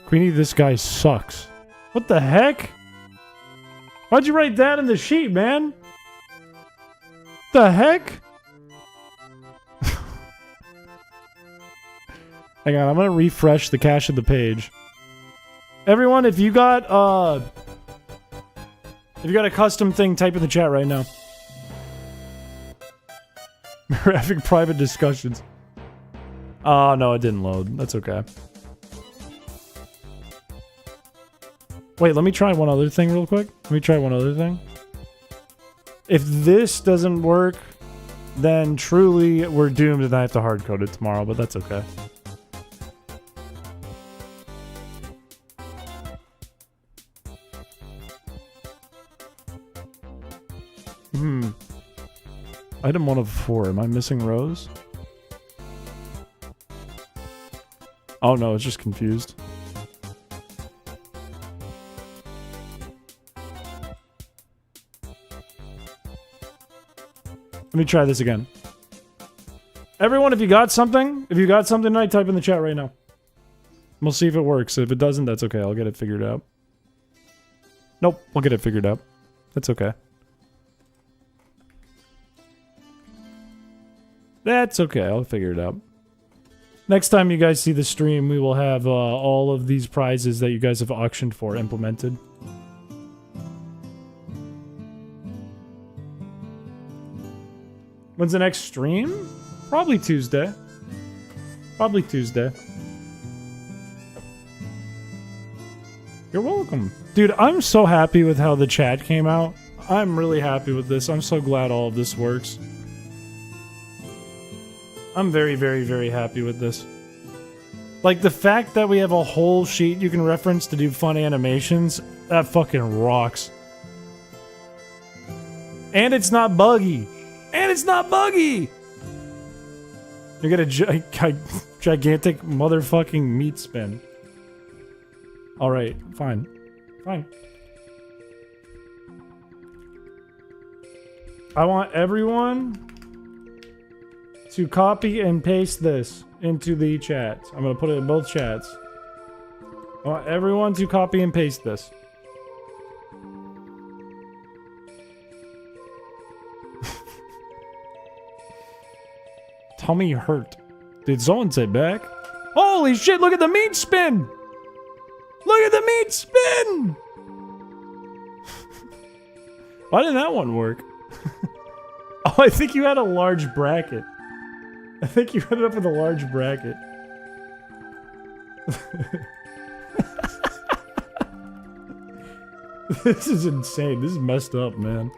S1: Queenie, this guy sucks. What the heck? Why'd you write that in the sheet, man? The heck? Hang on, I'm gonna refresh the cache of the page. Everyone, if you got a custom thing, type in the chat right now. We're having private discussions. Oh, no, it didn't load. That's okay. Wait, let me try one other thing real quick. Let me try one other thing. If this doesn't work, then truly we're doomed and I have to hard code it tomorrow, but that's okay. Item 1 of 4. Am I missing rows? Oh no, it's just confused. Let me try this again. Everyone, if you got something tonight, type in the chat right now. We'll see if it works. If it doesn't, that's okay. I'll get it figured out. Nope, we'll get it figured out. That's okay. That's okay, I'll figure it out. Next time you guys see the stream, we will have all of these prizes that you guys have auctioned for implemented. When's the next stream? Probably Tuesday. Probably Tuesday. You're welcome. Dude, I'm so happy with how the chat came out. I'm really happy with this. I'm so glad all of this works. I'm very, very, very happy with this. Like, the fact that we have a whole sheet you can reference to do fun animations, that fucking rocks. And it's not buggy. And it's not buggy! You get a gigantic motherfucking meat spin. Alright, fine. Fine. I want everyone to copy and paste this into the chat. I'm gonna put it in both chats. I want everyone to copy and paste this. Tummy hurt. Did someone say back? Holy shit, look at the meat spin! Look at the meat spin! Why didn't that one work? Oh, I think you had a large bracket. I think you ended up with a large bracket. This is insane. This is messed up, man.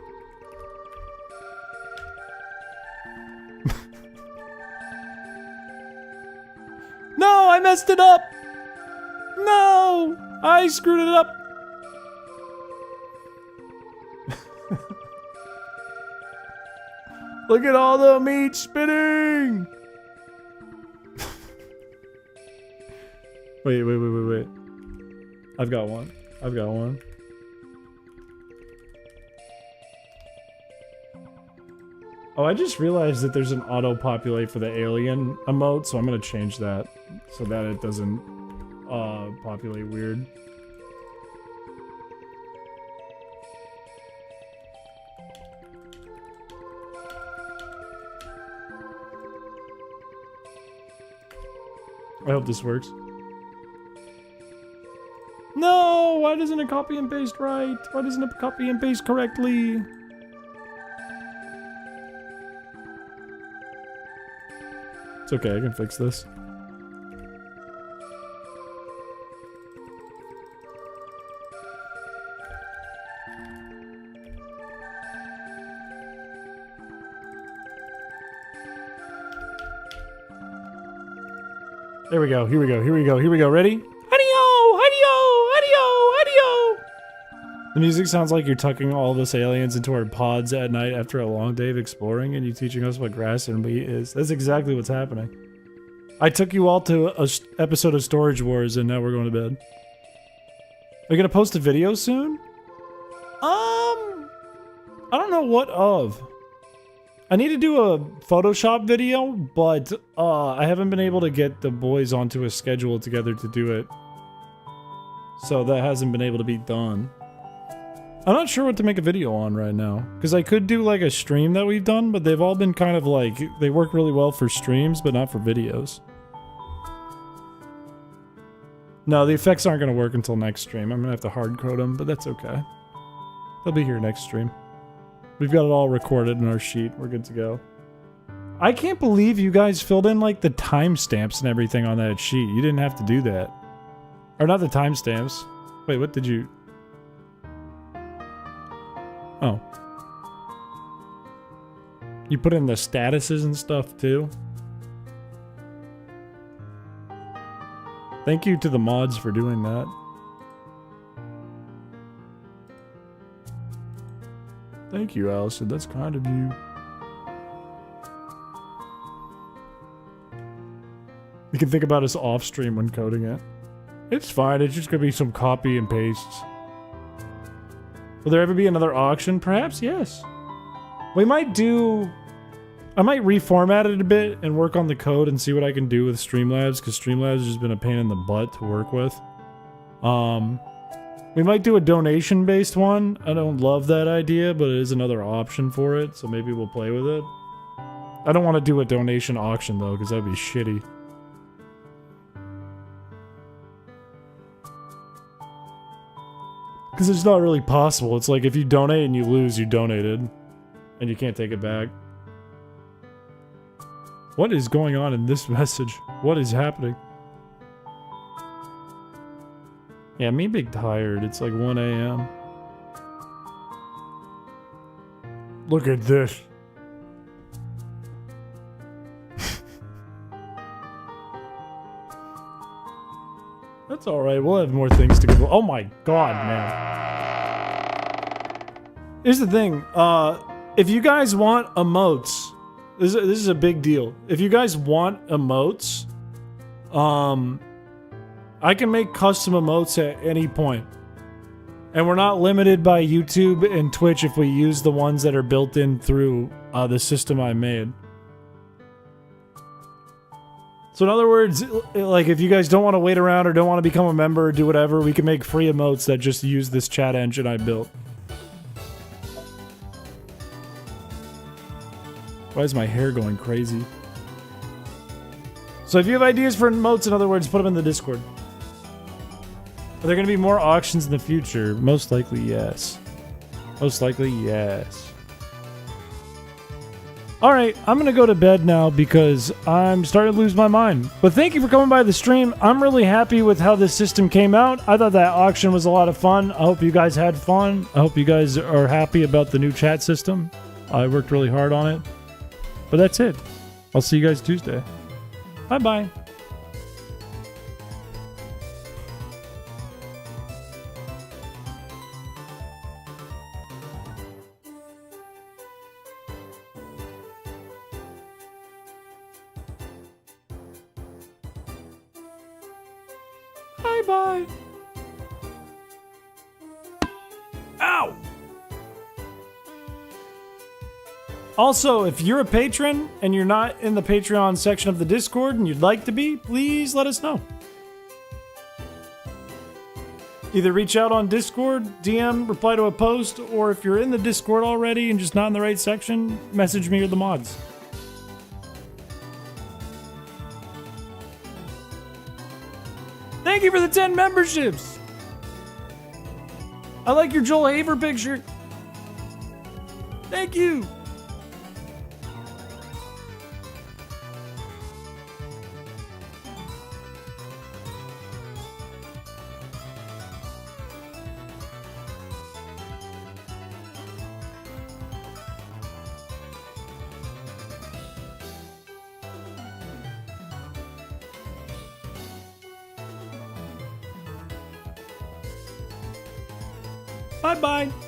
S1: No, I messed it up! No! I screwed it up! Look at all the meat spinning! Wait. I've got one. Oh, I just realized that there's an auto-populate for the alien emote, so I'm gonna change that so that it doesn't populate weird. I hope this works. No! Why doesn't it copy and paste right? Why doesn't it copy and paste correctly? It's okay, I can fix this. There we go, here we go, ready? Adio! The music sounds like you're tucking all of us aliens into our pods at night after a long day of exploring and you teaching us what grass and wheat is. That's exactly what's happening. I took you all to an episode of Storage Wars and now we're going to bed. Are you gonna post a video soon? I don't know what of. I need to do a Photoshop video, but I haven't been able to get the boys onto a schedule together to do it. So that hasn't been able to be done. I'm not sure what to make a video on right now. Because I could do like a stream that we've done, but they've all been kind of like... They work really well for streams, but not for videos. No, the effects aren't going to work until next stream. I'm going to have to hard code them, but that's okay. They'll be here next stream. We've got it all recorded in our sheet. We're good to go. I can't believe you guys filled in like the timestamps and everything on that sheet. You didn't have to do that. Or not the timestamps. Wait, what did you... Oh. You put in the statuses and stuff too? Thank you to the mods for doing that. Thank you, Allison. That's kind of you. You can think about us off stream when coding it. It's fine. It's just gonna be some copy and pastes. Will there ever be another auction? Perhaps, yes. We might do... I might reformat it a bit and work on the code and see what I can do with Streamlabs, because Streamlabs has just been a pain in the butt to work with. We might do a donation-based one. I don't love that idea, but it is another option for it, so maybe we'll play with it. I don't want to do a donation auction, though, because that'd be shitty. Because it's not really possible. It's like if you donate and you lose, you donated. And you can't take it back. What is going on in this message? What is happening? Yeah, me big tired. It's like 1 a.m. Look at this. That's alright. We'll have more things to go. Oh my god, man. Here's the thing. If you guys want emotes... This is a big deal. If you guys want emotes, I can make custom emotes at any point. And we're not limited by YouTube and Twitch if we use the ones that are built in through the system I made. So in other words, like if you guys don't want to wait around or don't want to become a member or do whatever, we can make free emotes that just use this chat engine I built. Why is my hair going crazy? So if you have ideas for emotes, in other words, put them in the Discord. Are there going to be more auctions in the future? Most likely, yes. Most likely, yes. Alright, I'm going to go to bed now because I'm starting to lose my mind. But thank you for coming by the stream. I'm really happy with how this system came out. I thought that auction was a lot of fun. I hope you guys had fun. I hope you guys are happy about the new chat system. I worked really hard on it. But that's it. I'll see you guys Tuesday. Bye-bye. Bye-bye. Ow! Also, if you're a patron and you're not in the Patreon section of the Discord and you'd like to be, please let us know. Either reach out on Discord, DM, reply to a post, or if you're in the Discord already and just not in the right section, message me or the mods. Thank you for the 10 memberships! I like your Joel Haver picture. Thank you! Bye-bye.